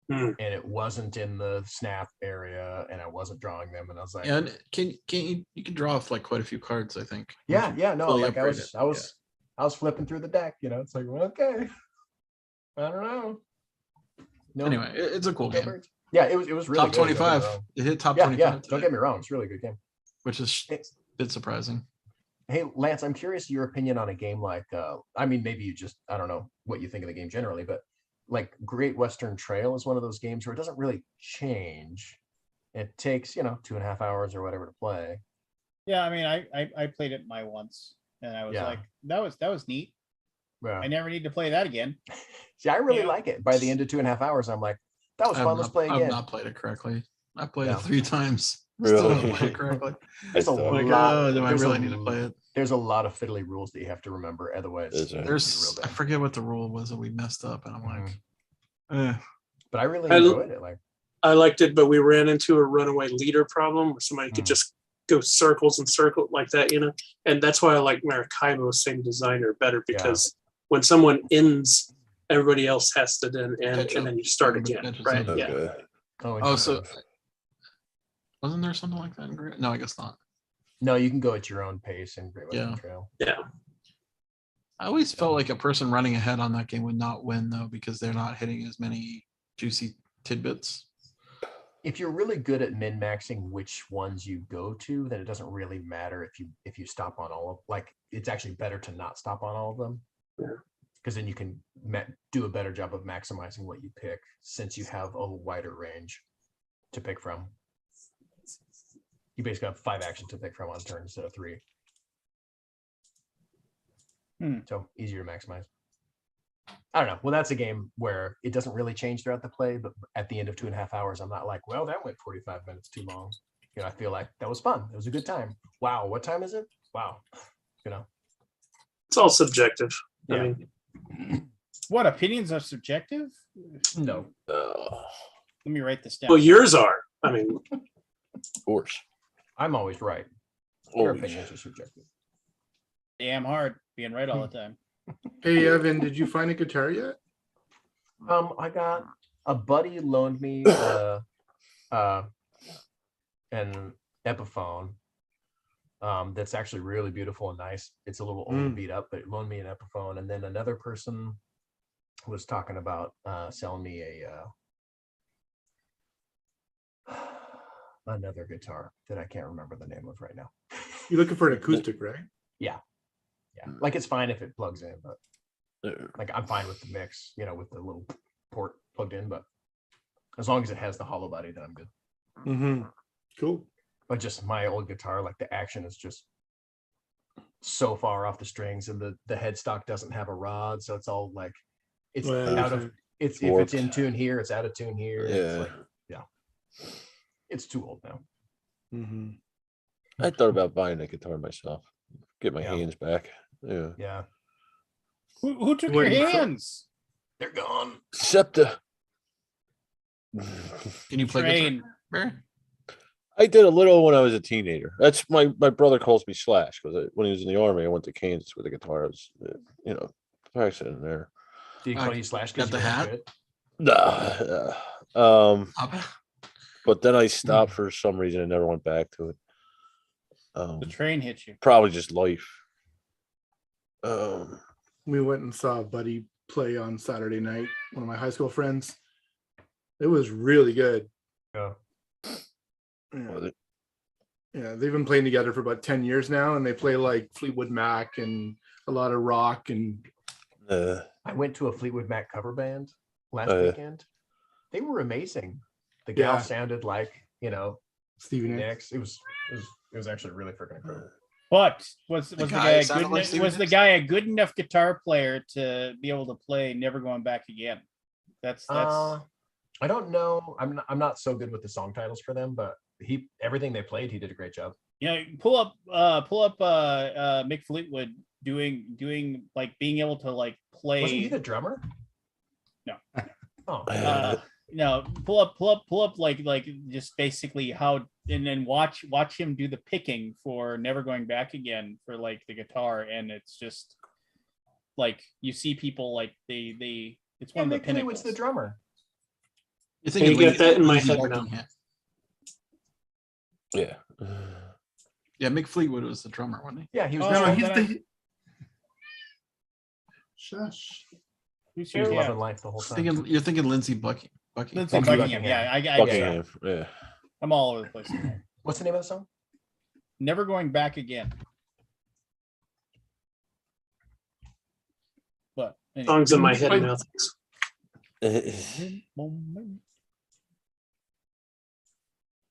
And it wasn't in the snap area, and I wasn't drawing them, and I was like, And you can draw off like quite a few cards, I think. yeah, no, fully like I upgrade was it, I was flipping through the deck, it's like, well, okay, I don't know. No, Anyway, it's a cool no game. birds. Yeah, it was really Top good, don't get me 25. wrong. It hit top Yeah, 25 don't today, get me wrong, it's a really good game. which is a bit surprising. Hey, Lance, I'm curious your opinion on a game like, I mean, maybe you just, I don't know what you think of the game generally, but like Great Western Trail is one of those games where it doesn't really change. It takes, 2.5 hours or whatever to play. Yeah, I mean, I played it once, and I was Yeah. like, that was neat. Yeah. I never need to play that again. See, I really Yeah. like it. By the end of 2.5 hours, I'm like, that was fun. Let's play I've again. not played it correctly. I played Yeah. it 3 times. Still Really? haven't played it correctly. There's a Like, lot. Oh, do I there's a really need to play it? There's a lot of fiddly rules that you have to remember. Otherwise, Is there? it's There's real I bad. forget what the rule was that we messed up, and I'm like, Mhm. eh. But I really I l- enjoyed it. Like, I liked it, but we ran into a runaway leader problem where somebody could just go circles and circle like that, and that's why I like Maracaibo's same designer better, because when someone ends, everybody else has to then end, Catch and up. then you start Everybody again, catches right? up. Yeah. Okay. Oh, so interesting. wasn't there something like that in Great? No, I guess not. No, you can go at your own pace in Great Western Yeah. Trail. I always felt like a person running ahead on that game would not win though, because they're not hitting as many juicy tidbits. If you're really good at min-maxing which ones you go to, then it doesn't really matter if you stop on all of, like, it's actually better to not stop on all of them. Because then you can do a better job of maximizing what you pick, since you have a wider range to pick from. You basically have 5 actions to pick from on turn instead of 3. So easier to maximize. I don't know. Well, that's a game where it doesn't really change throughout the play, but at the end of 2.5 hours, I'm not like, well, that went 45 minutes too long. I feel like that was fun. It was a good time. Wow, what time is it? Wow. It's all subjective. Yeah. I mean, What, opinions are subjective? No. Let me write this down. well, yours are. I mean, Of course. I'm always right. Your Always. opinions are subjective. Damn hard being right all the time. Hey, Evan, did you find a guitar yet? I got a buddy loaned me an Epiphone that's actually really beautiful and nice. It's a little old and beat up, but it loaned me an Epiphone. And then another person was talking about selling me another guitar that I can't remember the name of right now. You're looking for an acoustic, right? Yeah, like it's fine if it plugs in, but like I'm fine with the mix, with the little port plugged in, but as long as it has the hollow body, then I'm good. Mm-hmm. Cool. But just my old guitar, like the action is just so far off the strings, and the headstock doesn't have a rod, so it's all like it's Well, out of okay. it's if Warped. it's in tune here, it's out of tune here. It's Yeah. like, it's too old now. Mm-hmm. I thought about buying a guitar myself. Get my Yeah. hands back. Yeah. Yeah, Who took your Wait, so- hands? they're gone. Septa. Can you play Train. guitar? Barry? I did a little when I was a teenager. That's my brother calls me Slash, because when he was in the army, I went to Kansas with a guitar. I was, practicing there. Do you call you Slash? Got 'cause the you're hat? good? But then I stopped for some reason and never went back to it. The train hit you. Probably just life. We went and saw a buddy play on Saturday night, one of my high school friends. It was really good. Yeah. Was it? Yeah, they've been playing together for about 10 years now, and they play like Fleetwood Mac and a lot of rock. And I went to a Fleetwood Mac cover band last Oh, yeah. weekend. They were amazing. The gal Yeah. sounded like, Stevie Nicks. Nicks. It was actually really freaking incredible. But was the guy guy a sounded good like Stevie was the Nicks? guy a good enough guitar player to be able to play Never Going Back Again? That's I don't know. I'm not so good with the song titles for them, but everything they played, he did a great job. pull up Mick Fleetwood doing like being able to like play. Wasn't he the drummer? No. Oh. No, pull up like just basically how, and then watch him do the picking for Never Going Back Again for like the guitar, and it's just like you see people like they it's one of the Mick pinnacles. Fleetwood's the drummer. You And you get that in my head now. Buckingham. Yeah. Yeah, Mick Fleetwood was the drummer, wasn't he? Yeah, he was. Oh, the No, drummer. he's then the. Shush. Who's He was here? loving life the whole time. You're thinking Lindsey Buckingham. Lindsey Lindsey Buckingham. Buckingham. Yeah, I get it. Buckingham. Yeah. I'm all over the place. What's the name of the song? Never Going Back Again. But anyway. Songs in my head now.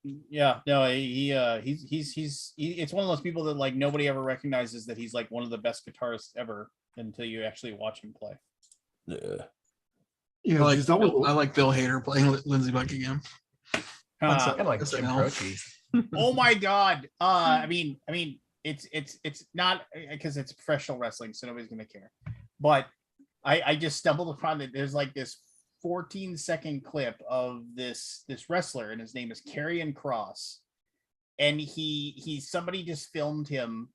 Yeah, no, he's it's one of those people that like nobody ever recognizes that he's like one of the best guitarists ever until you actually watch him play. Yeah. Yeah, he's always. I like Bill Hader playing Lindsey Buckingham. Kind of like That's Jim an Croce. Oh my god. I mean it's not because it's professional wrestling, so nobody's gonna care. But I just stumbled upon it. There's like this 14-second clip of this wrestler, and his name is Karrion Kross, and he somebody just filmed him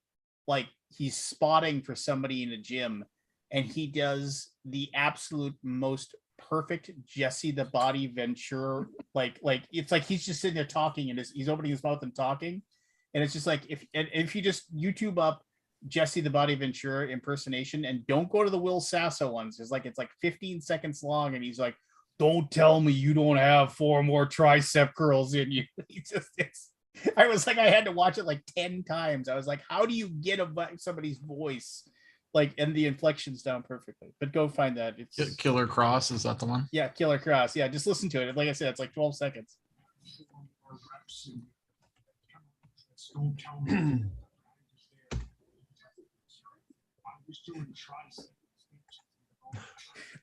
like he's spotting for somebody in a gym, and he does the absolute most perfect Jesse the Body Ventura, like it's like he's just sitting there talking, and he's opening his mouth and talking, and it's just like if you just YouTube up Jesse the Body Ventura impersonation, and don't go to the Will Sasso ones. It's like 15 seconds long, and he's like, "Don't tell me you don't have 4 more tricep curls in you." I was like, I had to watch it like 10 times. I was like, how do you get somebody's voice like and the inflections down perfectly? But go find that. It's Killer Cross, is that the one? yeah, Killer Cross. Yeah, just listen to it. Like I said, it's like 12 seconds. Don't tell me.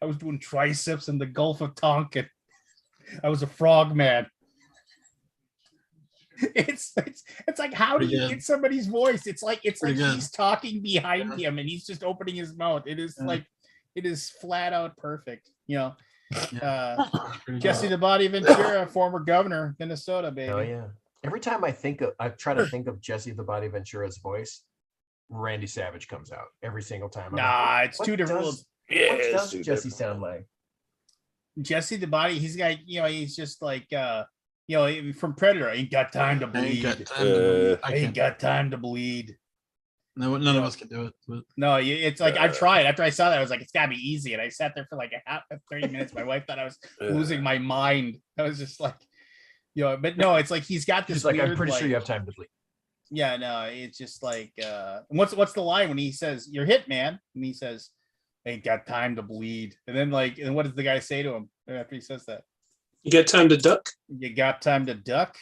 I was doing triceps in the Gulf of Tonkin. I was a frog man. It's like, how do you get somebody's voice? It's like he's talking behind him and he's just opening his mouth. It is like it is flat out perfect. You know, Jesse the Body Ventura, former governor, Minnesota, baby. Oh yeah. Every time I try to think of Jesse the Body Ventura's voice, Randy Savage comes out every single time. I'm Nah, like, it's what two different. does- Yeah. What it's does too Jesse different. sound like? Jesse the Body, he's got, he's just like from Predator. I ain't got time to I ain't bleed. got time to believe. I ain't got time to bleed. No, none of us can do it. But No, it's like I tried. After I saw that, I was like, it's gotta be easy. And I sat there for like 30 minutes. My wife thought I was losing my mind. I was just like, but no, it's like he's got this. He's like, weird, I'm pretty sure you have time to bleed. Yeah, no, it's just like what's the line when he says, "You're hit, man," and he says, "Ain't got time to bleed." And then and what does the guy say to him after he says that? You got time to duck? You got time to duck?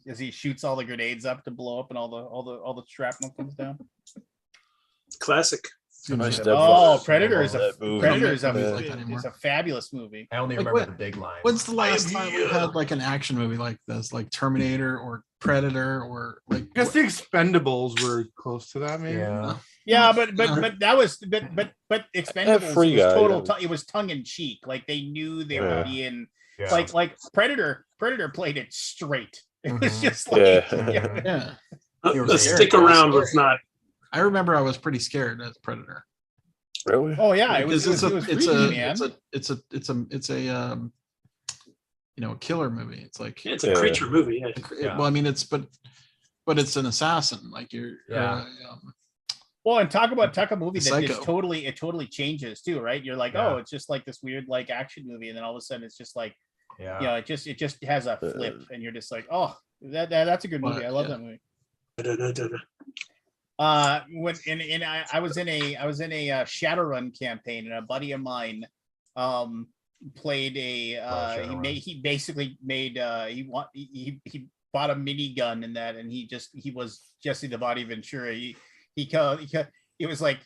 As he shoots all the grenades up to blow up and all the shrapnel comes down. Classic. Predator is That movie. it's a fabulous movie. I only Like remember what- the big line. when's the last time we had like an action movie like this, like Terminator or Predator or like? I guess the Expendables were close to that, maybe. Yeah. Yeah, but that was but Expendables Free was Guy, total. that was- It was tongue in cheek. Like they knew they were Yeah. being Yeah. like Predator played it straight. It was Mhm. just like Yeah. Yeah, It was The scary. stick around was not. I remember I was pretty scared as Predator. Really? Oh yeah, it was Because freaky, man. it's a a killer movie. It's like It's a creature movie. Yeah. Yeah. well, I mean, but it's an assassin. Like you're Yeah. Well, and talk about a movie that Psycho. just totally changes too, right? You're like, Yeah. oh, it's just like this weird like action movie, and then all of a sudden it's just like, Yeah. it just has a flip, and you're just like, oh, that's a good movie. I love Yeah. that movie. Da-da-da-da-da. When I was in a Shadowrun campaign, and a buddy of mine played he basically made he bought a minigun in that, and he was Jesse the Body Ventura. It was like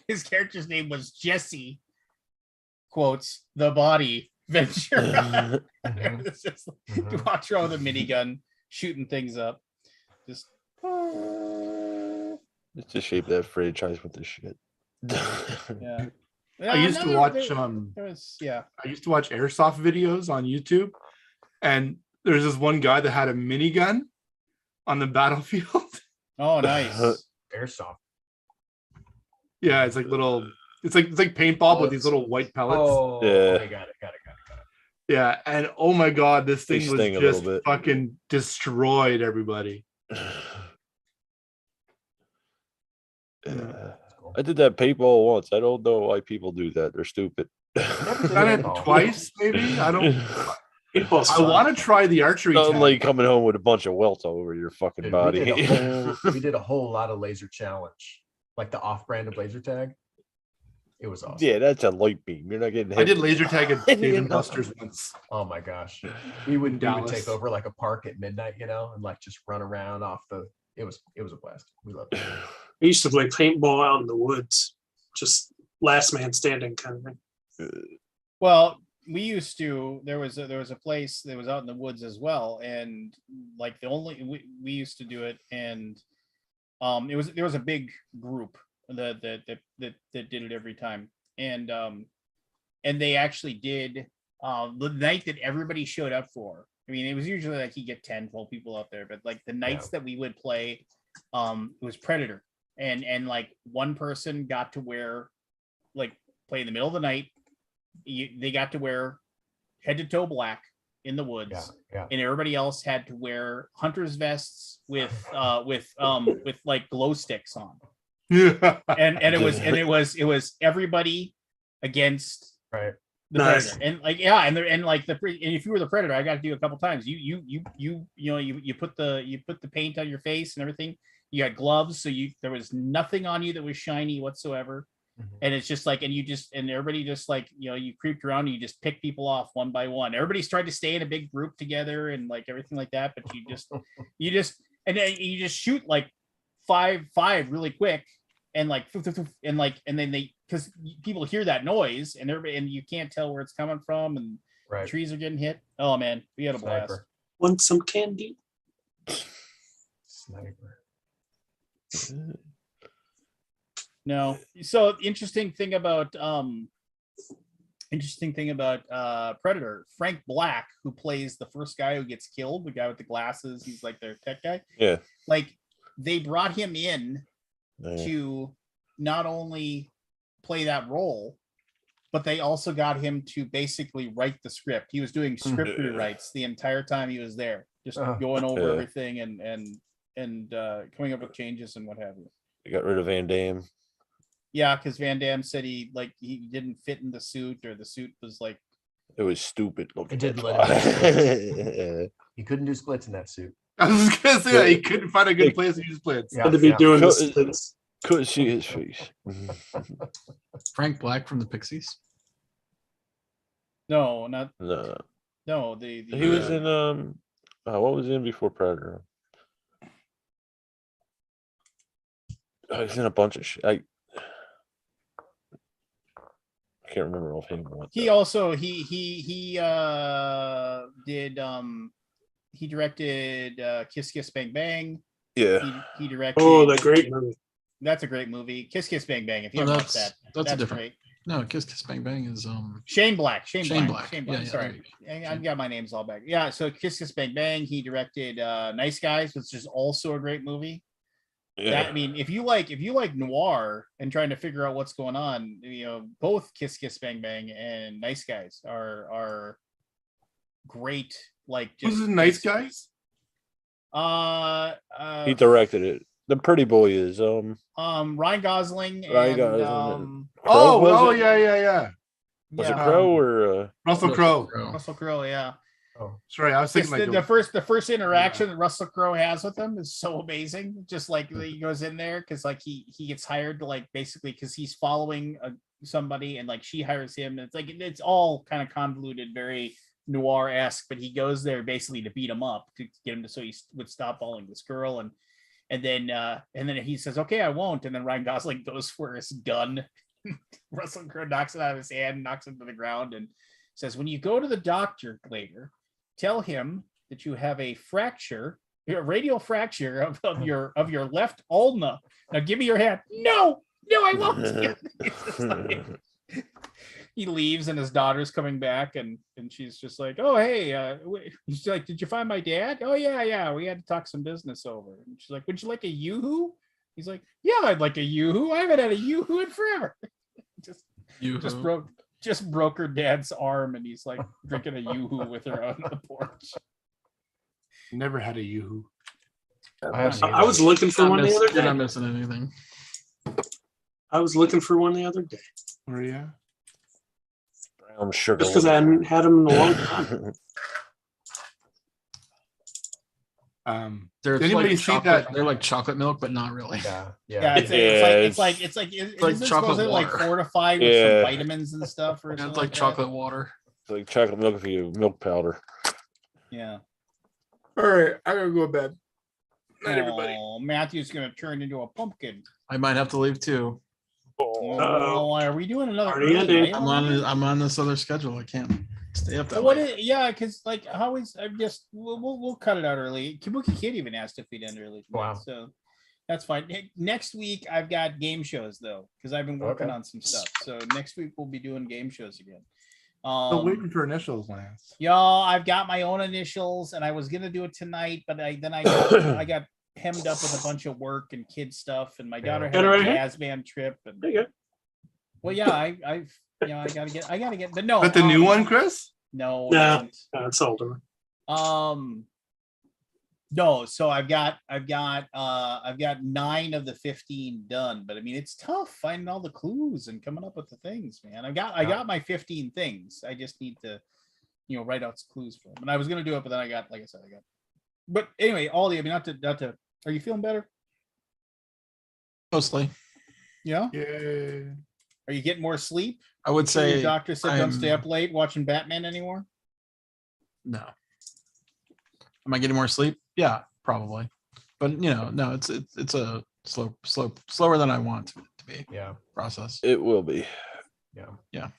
his character's name was Jesse quotes the Body Ventura. Mhm. It's just Mhm. Quattro with a minigun shooting things up. Just It's a shame that franchise with this shit. Yeah. I used to watch I used to watch airsoft videos on YouTube, and there's this one guy that had a minigun on the battlefield. Oh, nice. Airsoft. Yeah, it's like little. It's like paintball with these little white pellets. Oh, Yeah. okay, got it. Yeah, and oh my god, this They thing was sting a little just bit. fucking destroyed everybody. Yeah. I did that paintball once. I don't know why people do that. They're stupid. Done it twice, maybe. I don't. Paintball's I fun. want to try the archery. Not tag. like coming home with a bunch of welts all over your fucking Dude, body. we did a whole lot of laser challenge, like the off-brand of laser tag. It was awesome. Yeah, that's a light beam. You're not getting hit. I did laser tag at Dave and Buster's once. Oh my gosh. We would Dallas. take over like a park at midnight, you know, and like just run around off the it was a blast. We loved it. I used to play paintball out in the woods, just last man standing kind of thing. Well, we used to. There was a place that was out in the woods as well, and like we used to do it, and there was a big group that did it every time, and they actually did the night that everybody showed up for. I mean, it was usually like you get 10, 12 people out there, but like the nights that we would play, it was Predator, and like one person got to wear, like, play in the middle of the night. They got to wear head to toe black in the woods, and everybody else had to wear hunter's vests with like glow sticks on. Yeah, and it was everybody against the Nice. Predator. And like and if you were the Predator, I got to do it a couple times. You put the paint on your face and everything. You got gloves, so there was nothing on you that was shiny whatsoever. And it's just like, and everybody just like, you creeped around and you just pick people off one by one. Everybody's tried to stay in a big group together and like everything like that, but you just shoot like five really quick, and like and then because people hear that noise and you can't tell where it's coming from, and trees are getting hit. Oh man, we had a blast. Want some candy? Sniper. No. So interesting thing about Predator, Frank Black, who plays the first guy who gets killed, the guy with the glasses, he's like their tech guy. Yeah. Like they brought him in to not only play that role, but they also got him to basically write the script. He was doing script rewrites the entire time he was there, just going over everything and coming up with changes and what have you. They got rid of Van Damme. Yeah, because Van Damme said he didn't fit in the suit, or the suit was like, it was stupid. It didn't let him. He couldn't do splits in that suit. I was just gonna say that he couldn't find a good place to use splits. Had to be doing this. Couldn't see his face. Frank Black from the Pixies. no, He was in what was he in before Predator? He's in a bunch of shit. I can't remember offhand. He also he directed Kiss Kiss Bang Bang. Yeah. He directed. Oh, that great movie. That's a great movie. Kiss Kiss Bang Bang. If you Oh, haven't watched that, that's a different. great. No, Kiss Kiss Bang Bang is Shane Black. Shane Black. Yeah, Sorry, I've got my names all back. Yeah, so Kiss Kiss Bang Bang. He directed Nice Guys, which is also a great movie. Yeah. I mean, if you like noir and trying to figure out what's going on, both Kiss Kiss Bang Bang and Nice Guys are great. Like, just Who's the Nice Guys? He directed it. The pretty boy is Ryan Gosling and yeah. Was it Crow or Russell Crowe? Russell Crowe, yeah. Oh, sorry, I was thinking like the first interaction that Russell Crowe has with him is so amazing. Just like he goes in there because like he gets hired to like basically because he's following somebody and like she hires him. It's like it's all kind of convoluted, very noir-esque, but he goes there basically to beat him up to get him to so he would stop following this girl, and then he says, okay, I won't, and then Ryan Gosling goes for his gun. Russell Crowe knocks it out of his hand, knocks him to the ground, and says, when you go to the doctor later, tell him that you have a fracture a radial fracture of your left ulna. Now give me your hand. No, I won't. It's just like- he leaves and his daughter's coming back and she's just like, oh hey, she's like, did you find my dad? Oh yeah, we had to talk some business over. And she's like, would you like a yoo-hoo? He's like, yeah, I'd like a yoo-hoo. I haven't had a yoo-hoo in forever. just broke her dad's arm and he's like drinking a yoo-hoo with her on the porch. Never had a yoo-hoo. I was looking for one the other You're not day. missing anything. I was looking for one the other day Were you? Brown sugar. just because I hadn't had them in a long time. They're Did anybody like see chocolate, that- They're like chocolate milk, but not really. Yeah. Yeah, it's like like isn't chocolate supposed to like water. fortified with Yeah. some vitamins and stuff or It's something like that? chocolate water. It's like chocolate milk if you milk powder. Yeah. All right, I gotta go to bed. Night, everybody. Oh, Matthew's gonna turn into a pumpkin. I might have to leave too. Oh, are we doing another? Already early ending. night I'm on on that? I'm on this other schedule. I can't stay up that What late. is, yeah, because like how is I'm just we'll cut it out early. Kabuki Kid even asked if we'd end early tonight, Wow. so that's fine. Next week I've got game shows though, because I've been working Okay. on some stuff. So next week we'll be doing game shows again. Still waiting for initials, Lance. Y'all, I've got my own initials, and I was gonna do it tonight, but I got hemmed up with a bunch of work and kid stuff, and my daughter had Got it a right here? jazz band trip. And There you go. well, yeah, I gotta get, but no, But the new one, Chris? No, No. don't. It's older. No, so I've got 9 of the 15 done, but I mean it's tough finding all the clues and coming up with the things, man. I got my 15 things. I just need to, write out some clues for them. And I was gonna do it, but then I got, like I said, but anyway, Ollie, I mean, not to are you feeling better? Mostly. Yeah. Yeah. Are you getting more sleep? I would Your say doctor said don't stay I'm- up late watching Batman anymore. no. Am I getting more sleep? Yeah, probably. But no, it's a slower than I want it to be Yeah. process. It will be. Yeah.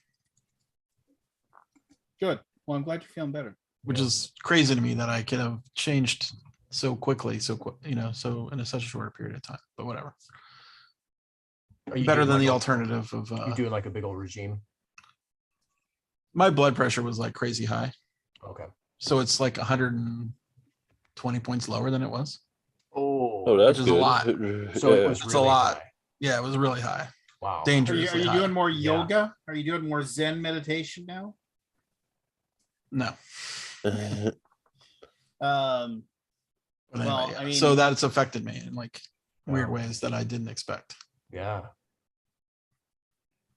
Good. Well, I'm glad you're feeling better. Which is crazy to me that I could have changed so quickly, so in such a short period of time. But whatever. Are you Better doing than like the a- alternative of You doing like a big old regime? my blood pressure was like crazy high. Okay. So it's like 120 points lower than it was. Oh, that's is a good. lot. So it Yeah. was It's a really lot. high. Yeah, it was really high. Wow. Are Dangerously you high. doing more Yeah. yoga? Are you doing more Zen meditation now? No. Um, But anyway, Well, yeah. I mean- So that's affected me in like weird Wow. ways that I didn't expect. Yeah.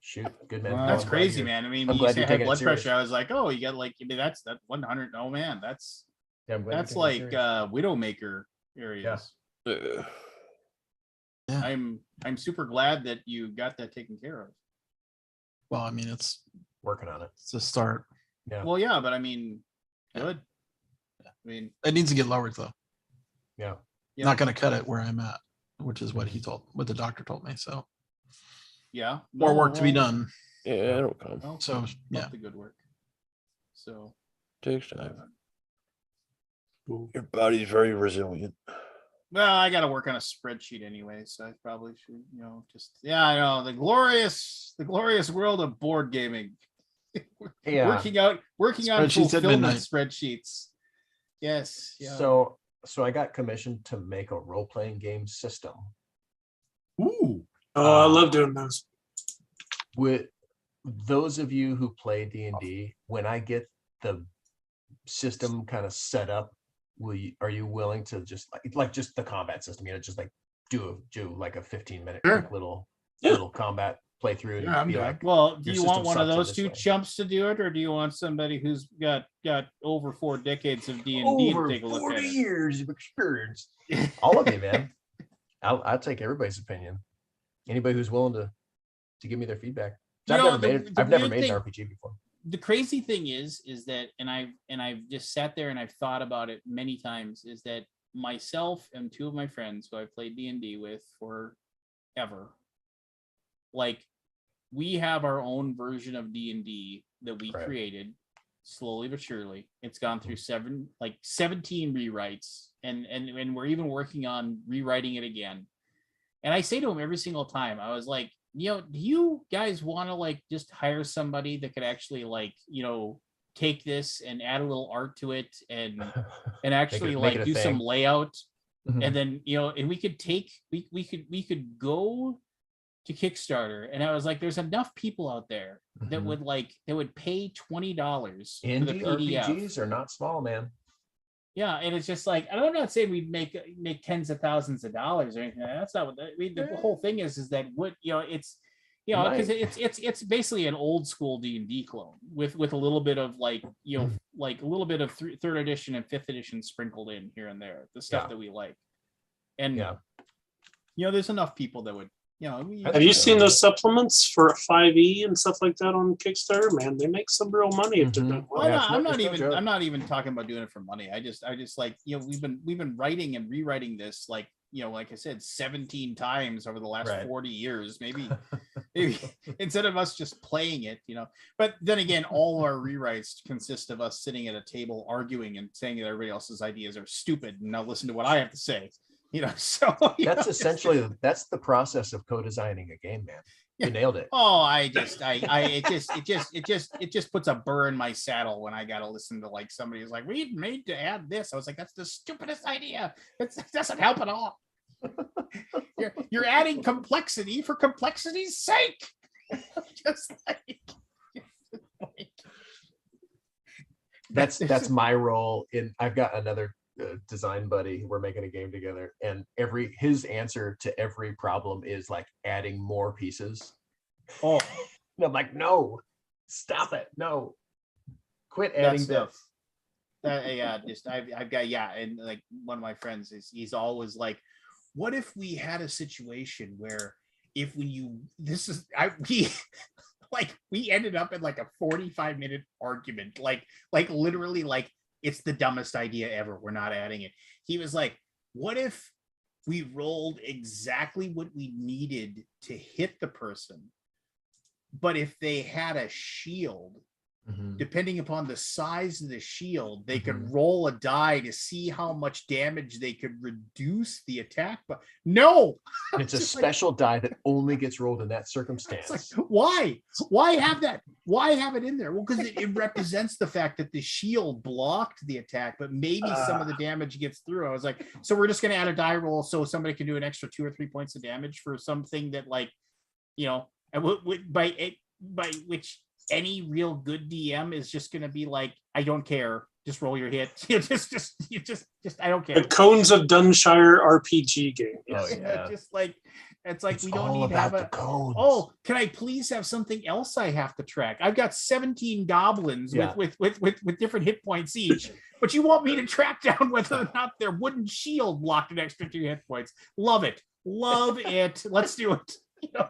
Shoot. Good man. well, Well, that's I'm glad crazy, you're- man. I mean, I'm when you glad say you're high taking it blood serious. pressure, I was like, oh, you got like, that's 100. Oh man, that's Yeah, I'm glad you're that's taking it like serious. Widowmaker areas. Yeah. Yeah. I'm super glad that you got that taken care of. Well, I mean, it's Working on it. a start. Yeah. Well, yeah, but I mean, Yeah. good. I mean, It needs to get lowered though. Yeah. yeah, Not going to cut it where I'm at, which is what the doctor told me. So yeah, more no, work to be well, done. Yeah, it'll come. well, So love yeah, the good work. So Takes time. Cool. Your body's very resilient. well, I got to work on a spreadsheet anyway, so I probably should, I know the glorious world of board gaming. Yeah. working on Spreadsheets at fulfillment midnight. spreadsheets. Yes. Yeah. So I got commissioned to make a role-playing game system. Ooh. Oh, I love doing those. With those of you who play D&D, when I get the system kind of set up, are you willing to just like just the combat system, just like do like a 15-minute Sure. quick little Yeah. combat playthrough and Yeah, I'm be down. like, Well, do Your you want system one of sucks in those this two way. chumps to do it, or do you want somebody who's got over 4 decades of D&D to over take a look 40 at it? years of experience. All of you, man. I'll take everybody's opinion. Anybody who's willing to give me their feedback. You I've know, never made it. the I've never weird made thing- an RPG before. The crazy thing is that, and I've just sat there and I've thought about it many times, is that myself and 2 of my friends who I've played D&D with forever, like we have our own version of D&D that we Right. created, slowly but surely. It's gone through 17 rewrites, and we're even working on rewriting it again. And I say to him every single time, I was like, do you guys want to like just hire somebody that could actually like, take this and add a little art to it and actually make it like a do some thing. layout, Mhm. and then and we could go to Kickstarter, and I was like, there's enough people out there that Mhm. would pay $20 for the Indie PDF. RPGs are not small, man. Yeah, and it's just like, and I'm not saying we'd make tens of thousands of dollars or anything. That's not what the whole thing is that what it's because Might. it's basically an old school D&D clone with a little bit of like like a little bit of third edition and fifth edition sprinkled in here and there, the stuff Yeah. that we like. And Yeah. there's enough people that would Have you seen those supplements for 5e and stuff like that on Kickstarter? Man, they make some real money if they're done well. Yeah, I'm it's no joke. not even talking about doing it for money. I just like, we've been writing and rewriting this like, like I said, 17 times over the last Right. 40 years, maybe instead of us just playing it, but then again, all our rewrites consist of us sitting at a table arguing and saying that everybody else's ideas are stupid and now listen to what I have to say. So That's essentially that's the process of co-designing a game, man. You nailed it. Oh, it just puts a burr in my saddle when I got to listen to like somebody who's like, we made to add this. I was like, that's the stupidest idea. It doesn't help at all. You're adding complexity for complexity's sake. Just like that's my role in. I've got another design buddy. We're making a game together, and his answer to every problem is like adding more pieces. Oh, and I'm like, no, stop it, no, quit adding bits. I've got and like one of my friends he's always like, what if we had a situation where if we ended up in like a 45-minute argument, like literally like it's the dumbest idea ever. We're not adding it. He was like, what if we rolled exactly what we needed to hit the person, but if they had a shield, depending upon the size of the shield, they could roll a die to see how much damage they could reduce the attack. But no, it's a special die that only gets rolled in that circumstance. Like, why have that? Why have it in there? Well, because it represents the fact that the shield blocked the attack, but maybe some of the damage gets through. I was like, so we're just going to add a die roll so somebody can do an extra 2 or 3 points of damage for something that, like, by which any real good DM is just going to be like, I don't care. Just roll your hit. just I don't care. The Cones of Dunshire RPG game. Oh yeah. Just like it's like, it's we don't all need to have about the cones. Oh, can I please have something else I have to track? I've got 17 goblins with different hit points each, but you want me to track down whether or not their wooden shield blocked an extra 2 hit points. Love it. Let's do it.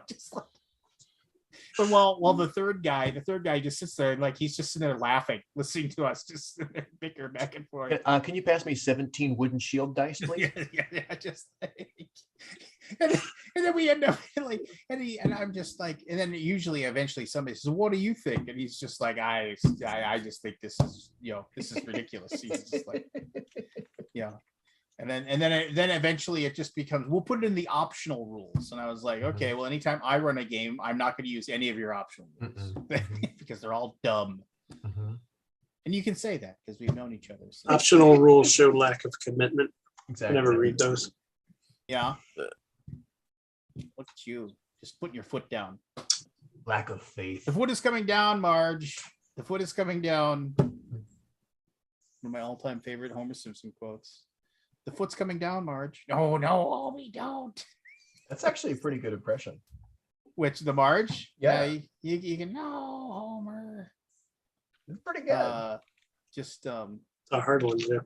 Just like. But while the third guy just sits there, like he's just sitting there laughing, listening to us just bicker back and forth. Can you pass me 17 wooden shield dice, please? yeah, just like, and then we end up like, and I'm just like, and then usually eventually somebody says, what do you think? And he's just like, I just think this is ridiculous. He's just like, And then eventually it just becomes, we'll put it in the optional rules. And I was like, okay, well, anytime I run a game, I'm not going to use any of your optional rules because they're all dumb. And you can say that because we've known each other. So. Optional rules show lack of commitment. Exactly. I never read those. Yeah. Look at you, just putting your foot down. Lack of faith. The foot is coming down, Marge. The foot is coming down. One of my all-time favorite Homer Simpson quotes. The foot's coming down, Marge. No, we don't. That's actually a pretty good impression. Which, the Marge? Yeah. You can, no, Homer. It's pretty good. Just a hard one, yeah.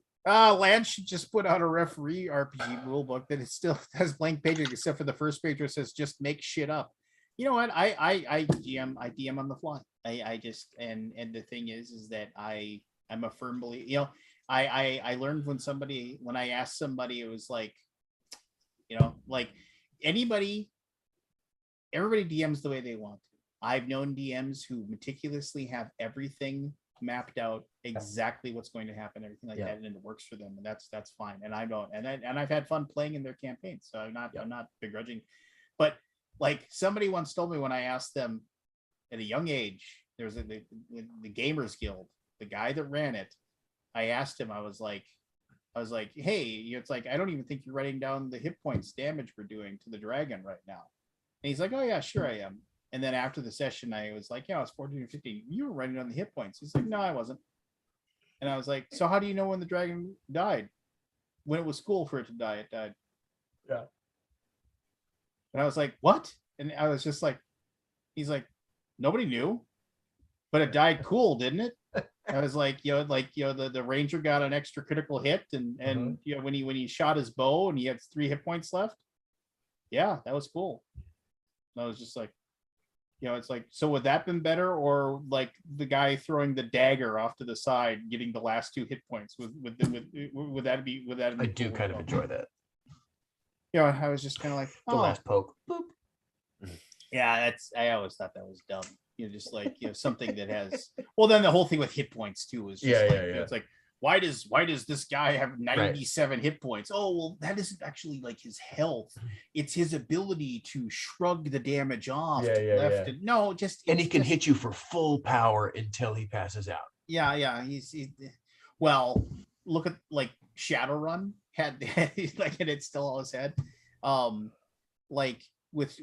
Lance should just put out a referee RPG rule book that it still has blank pages except for the first page where it says just make shit up. You know what? I DM on the fly. I just and the thing is that I'm a firm believer. I learned when I asked somebody, it was like, like everybody DMs the way they want to. I've known DMs who meticulously have everything mapped out exactly what's going to happen, everything like Yeah. that, and it works for them, and that's fine. And I don't, and I've had fun playing in their campaigns, so I'm not begrudging. But like somebody once told me when I asked them at a young age, there was the Gamers Guild, the guy that ran it. I asked him, I was like, hey, it's like, I don't even think you're writing down the hit points damage we're doing to the dragon right now. And he's like, oh yeah, sure I am. And then after the session, I was like, yeah, I was 14 or 15. You were writing down the hit points. He's like, no, I wasn't. And I was like, so how do you know when the dragon died? When it was cool for it to die, it died. Yeah. And I was like, what? And I was just like, he's like, nobody knew, but it died cool, didn't it? I was like, the ranger got an extra critical hit, and when he shot his bow and he had 3 hit points left. Yeah, that was cool. And I was just like, it's like, so would that been better, or like the guy throwing the dagger off to the side getting the last 2 hit points? Would that be I do kind of enjoy that. I was just kind of like, The last poke. Boop. yeah, I always thought that was dumb. Just like something that has. Well, then the whole thing with hit points too is just it's like, why does this guy have 97 hit points? Oh, well, that isn't actually like his health. It's his ability to shrug the damage off left. And no, just and he can hit you for full power until he passes out. Yeah. Well, look at like Shadowrun had like, and it still always had, like with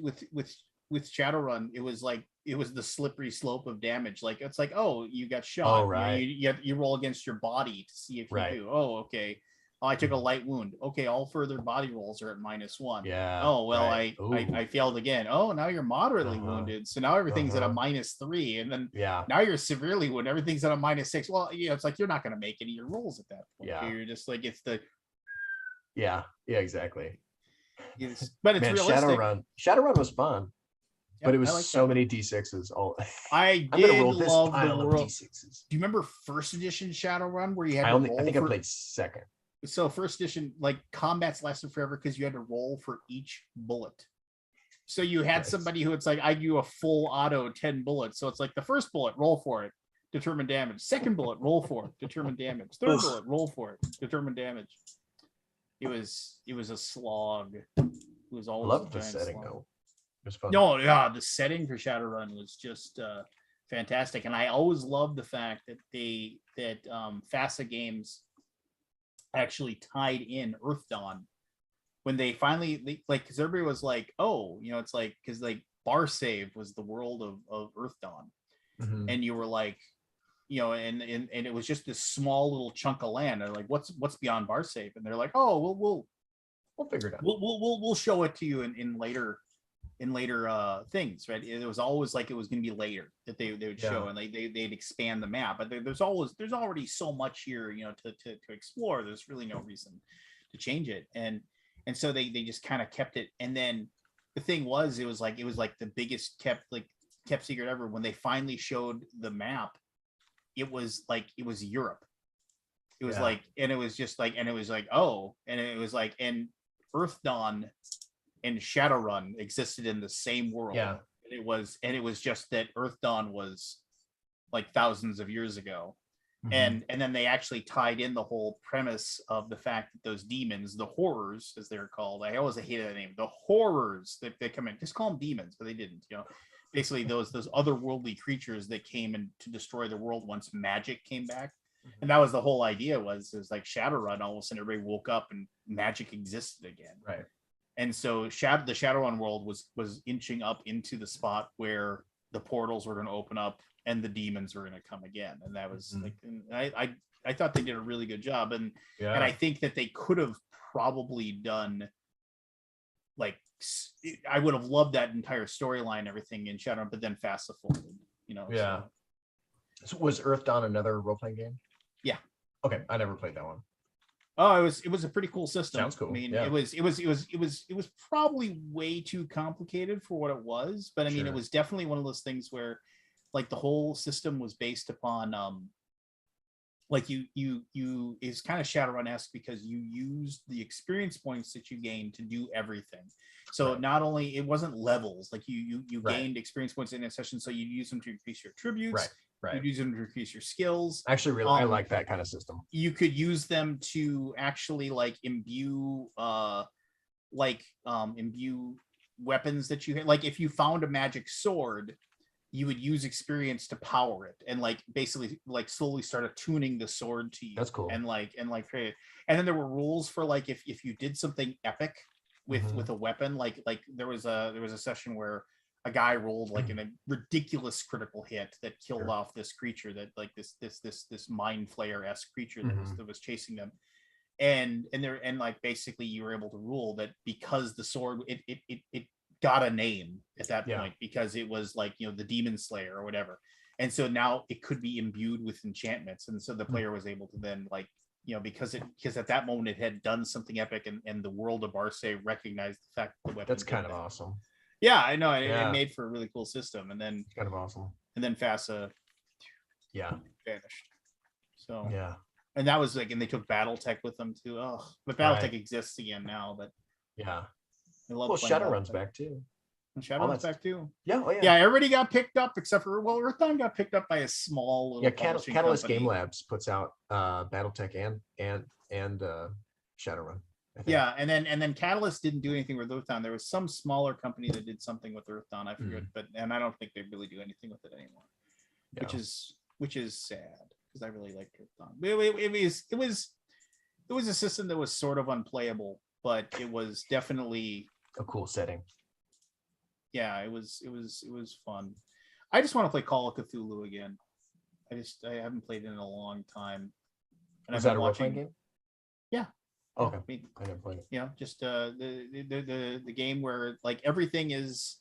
Shadowrun, it was like, it was the slippery slope of damage. Like, it's like, oh, you got shot. Oh, right. You roll against your body to see if you do. Oh, okay. Oh, I took a light wound. Okay, all further body rolls are at -1. Yeah. Oh, well, right. I failed again. Oh, now you're moderately wounded. So now everything's at a -3, and then now you're severely wounded. Everything's at a -6. Well, it's like you're not going to make any of your rolls at that point. Yeah. You're just like, it's the. Yeah, exactly. But it's realistic. Shadowrun was fun. But it was like so many D6s. I I'm gonna did roll this love the pile of world. D6s. Do you remember first edition Shadowrun where you had I think I played second. So first edition, like, combats lasted forever because you had to roll for each bullet. So you had somebody who, it's like, I do a full auto 10 bullets. So it's like the first bullet, roll for it, determine damage. Second bullet, roll for it, determine damage. Third bullet, roll for it, determine damage. It was a slog. It was always I loved the setting though. It was fun. No, yeah, the setting for Shadowrun was just fantastic, and I always loved the fact that FASA Games actually tied in Earth Dawn when they finally, like, because everybody was like, oh, it's like, because like Bar Save was the world of Earth Dawn, and you were like, and it was just this small little chunk of land. They're like, what's beyond Bar Save? And they're like, oh, we'll figure it out. We'll show it to you in later things, right? It was always like it was going to be later that they would show, and they'd expand the map. But there's already so much here, to explore. There's really no reason to change it, and so they just kind of kept it. And then the thing was, it was like the biggest kept secret ever. When they finally showed the map, it was Europe. It was like, and it was just like, and it was like, oh, and it was like, and Earth Dawn and Shadowrun existed in the same world. Yeah. It was just that Earth Dawn was like thousands of years ago. And then they actually tied in the whole premise of the fact that those demons, the horrors, as they're called, I always hated that name, the horrors that they come in, just call them demons, but they didn't, basically those otherworldly creatures that came in to destroy the world once magic came back. And that was the whole idea, was like Shadowrun, all of a sudden everybody woke up and magic existed again. Right. And so the Shadowrun world was inching up into the spot where the portals were going to open up and the demons were going to come again. And that was like, I thought they did a really good job. And I think that they could have probably done, like, I would have loved that entire storyline and everything in Shadowrun, but then fast forwarded, Yeah. So was Earth Dawn another role-playing game? Yeah. Okay, I never played that one. Oh, it was a pretty cool system. Sounds cool. I mean, yeah. it was probably way too complicated for what it was, but I mean, it was definitely one of those things where, like, the whole system was based upon, like, you is kind of Shadowrun-esque because you used the experience points that you gained to do everything. So not only, it wasn't levels, like you gained experience points in a session, so you use them to increase your tributes. You'd use them to increase your skills. I actually really I like that kind of system. You could use them to actually like imbue imbue weapons that you had. Like if you found a magic sword, you would use experience to power it and like basically like slowly start attuning the sword to you. That's cool. And create it. And then there were rules for like if you did something epic with a weapon, like there was a session where a guy rolled like in a ridiculous critical hit that killed off this creature that like this mind flayer-esque creature that was chasing them. And like basically you were able to rule that because the sword it got a name at that point because it was like, you know, the demon slayer or whatever. And so now it could be imbued with enchantments. And so the player was able to then like, you know, because at that moment it had done something epic and the world of Arce recognized the fact that the weapon. That's kind of awesome. Yeah, I know. It made for a really cool system. And then It's kind of awesome. And then FASA vanished. So and that was like, and they took BattleTech with them too. Oh, but BattleTech exists again now. But I love well, Shadowrun's back too. And Shadowrun's back too. Yeah, yeah. Everybody got picked up except for Earthdawn got picked up by a small little Catalyst Game Labs puts out BattleTech and Shadowrun. Yeah, and then Catalyst didn't do anything with Earthdawn. There was some smaller company that did something with Earthdawn. I forget, but I don't think they really do anything with it anymore, which is sad because I really liked Earthdawn. It was a system that was sort of unplayable, but it was definitely a cool setting. Yeah, it was fun. I just want to play Call of Cthulhu again. I haven't played it in a long time. And Is that a role-playing game? Yeah. Oh, okay. I never played it. Yeah, just the game where like everything is,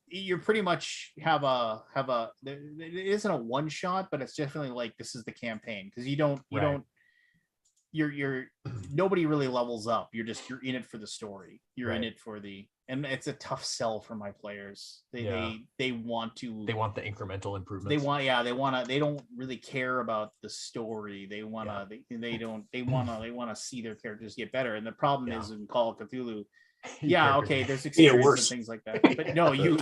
you pretty much have a it isn't a one shot, but it's definitely like this is the campaign because you're nobody really levels up. You're in it for the story. You're in it for and it's a tough sell for my players. They want the incremental improvements. They don't really care about the story. They want to see their characters get better. And the problem is in Call of Cthulhu, there's experience and things like that. But no, you're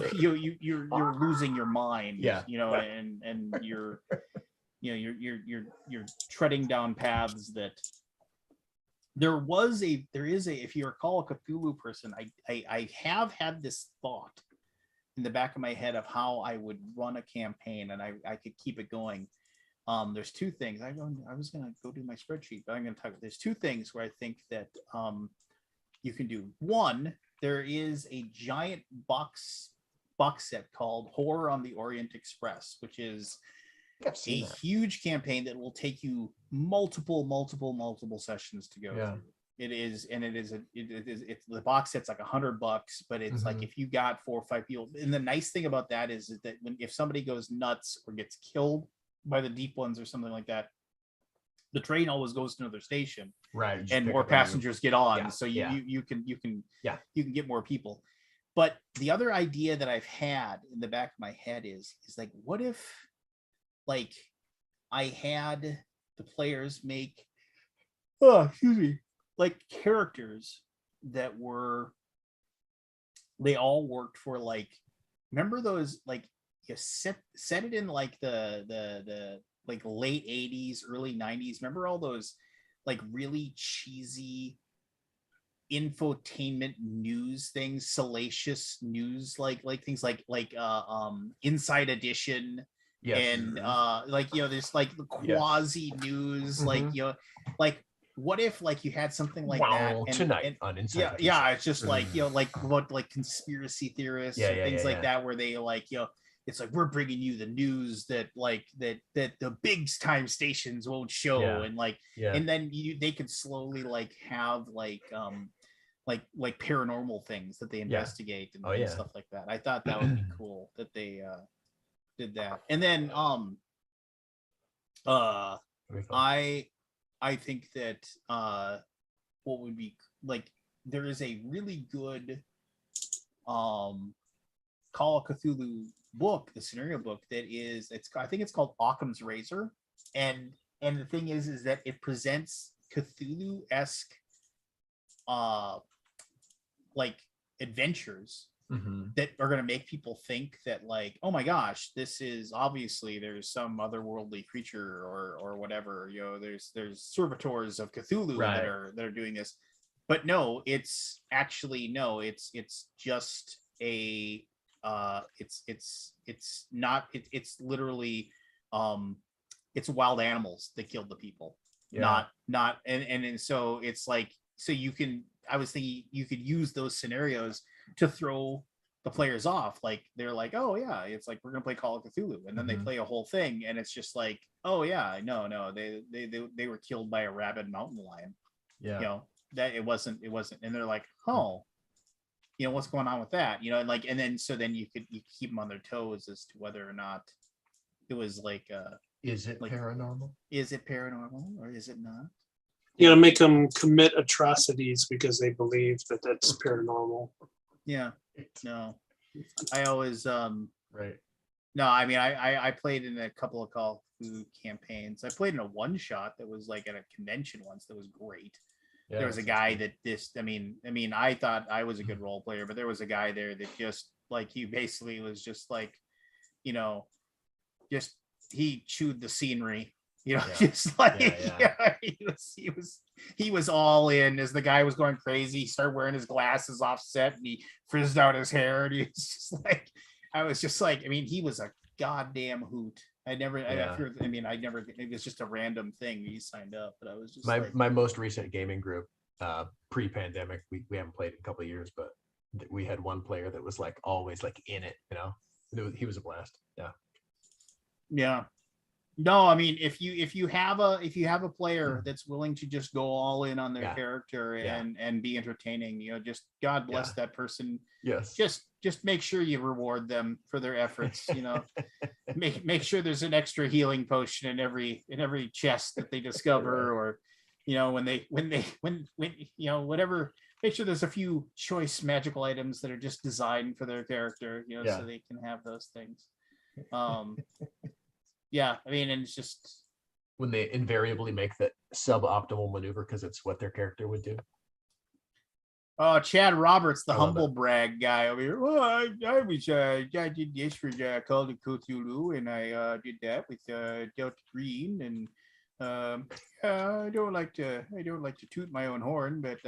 losing your mind. And you're treading down paths that there is a if you're a Call of Cthulhu person, I have had this thought in the back of my head of how I would run a campaign and I could keep it going. There's two things. I was gonna go do my spreadsheet, but I'm gonna talk. There's two things where I think that you can do. One, there is a giant box set called Horror on the Orient Express, which is a huge campaign that will take you multiple sessions to go through. The box set's like $100, but it's like if you got 4 or 5 people. And the nice thing about that is that if somebody goes nuts or gets killed by the deep ones or something like that, the train always goes to another station, right? And more passengers get on, so you can get more people. But the other idea that I've had in the back of my head is like, what if like I had the players make like characters that they all worked for, like, remember those, like, you set it in like the like late 80s, early 90s. Remember all those like really cheesy infotainment news things, salacious news, like things like Inside Edition. Yes. And there's like the quasi news, like like what if like you had something like that tonight on Inside Edition. It's just like like what, like conspiracy theorists and things like that, where they like it's like, we're bringing you the news that like that the big time stations won't show, and like and then they could slowly like have like paranormal things that they investigate and stuff like that. I thought that would be cool that they did that. And then I think that what would be like, there is a really good Call of Cthulhu book, the scenario book, that is, I think it's called Occam's Razor, and the thing is that it presents Cthulhu-esque like adventures that are going to make people think that like, oh my gosh, this is obviously there's some otherworldly creature or whatever, you know, there's servitors of Cthulhu that are doing this. But no, it's actually it's just a it's not it's literally it's wild animals that killed the people. Not and so it's like, so I was thinking you could use those scenarios to throw the players off. Like they're like, oh yeah, it's like we're gonna play Call of Cthulhu, and then they play a whole thing, and it's just like, oh yeah, no, they were killed by a rabid mountain lion. Yeah, you know, that it wasn't, and they're like, oh, you know, what's going on with that? You know, and like, and then so then you keep them on their toes as to whether or not it was like is it like, paranormal? Is it paranormal or is it not? You gotta make them commit atrocities because they believe that that's paranormal. Yeah. No. I always Right. No, I mean I played in a couple of Call of Duty campaigns. I played in a one shot that was like at a convention once that was great. Yeah, there was a guy that I thought I was a good role player, but there was a guy there that just like, he basically was just like, you know, just he chewed the scenery, you know, just like he was all in as the guy was going crazy. He started wearing his glasses offset and he frizzed out his hair, and he was just like, I was just like, I mean, he was a goddamn hoot. It was just a random thing. He signed up, but I was just my most recent gaming group, pre-pandemic, we haven't played in a couple of years, but we had one player that was like always like in it, you know. He was a blast. Yeah. No, I mean, if you have a player that's willing to just go all in on their character and be entertaining, you know, just God bless that person. Yes. Just make sure you reward them for their efforts, you know. make sure there's an extra healing potion in every chest that they discover, or you know, when you know, whatever, make sure there's a few choice magical items that are just designed for their character, you know, so they can have those things. Yeah, I mean, and it's just when they invariably make the suboptimal maneuver because it's what their character would do. Oh, Chad Roberts, the humble brag guy over here. Well, I did this for Call of Cthulhu, and I did that with Delta Green, and I don't like to toot my own horn, but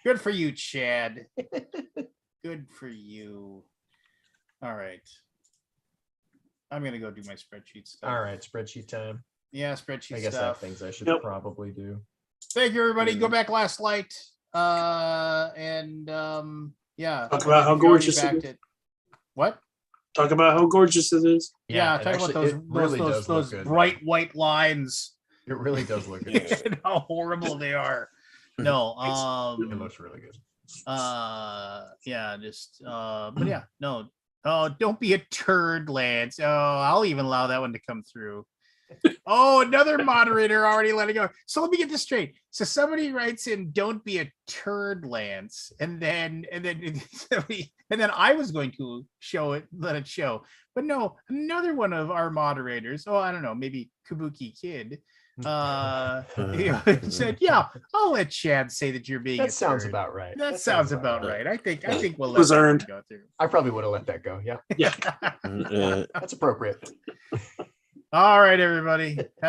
good for you, Chad. Good for you. All right. I'm gonna go do my spreadsheet stuff. All right, spreadsheet time. Yeah, spreadsheet stuff. I guess I have things I should probably do. Thank you, everybody. Go back last light. And yeah. Talk about how gorgeous it is. What? Talk about how gorgeous it is. Yeah, talk about those bright white lines. It really does look good. And how horrible they are. No, it looks really good. Yeah, just but yeah, no. Oh, don't be a turd, Lance. Oh, I'll even allow that one to come through. Oh, another moderator already let it go. So let me get this straight. So somebody writes in, "Don't be a turd, Lance," and then I was going to let it show, but no, another one of our moderators. Oh, I don't know, maybe Kabuki Kid. Said, "Yeah, I'll let Chad say that you're being." That sounds about right. That sounds about right. I think we'll let that go through. I probably would have let that go. Yeah. Yeah. That's appropriate. All right, everybody.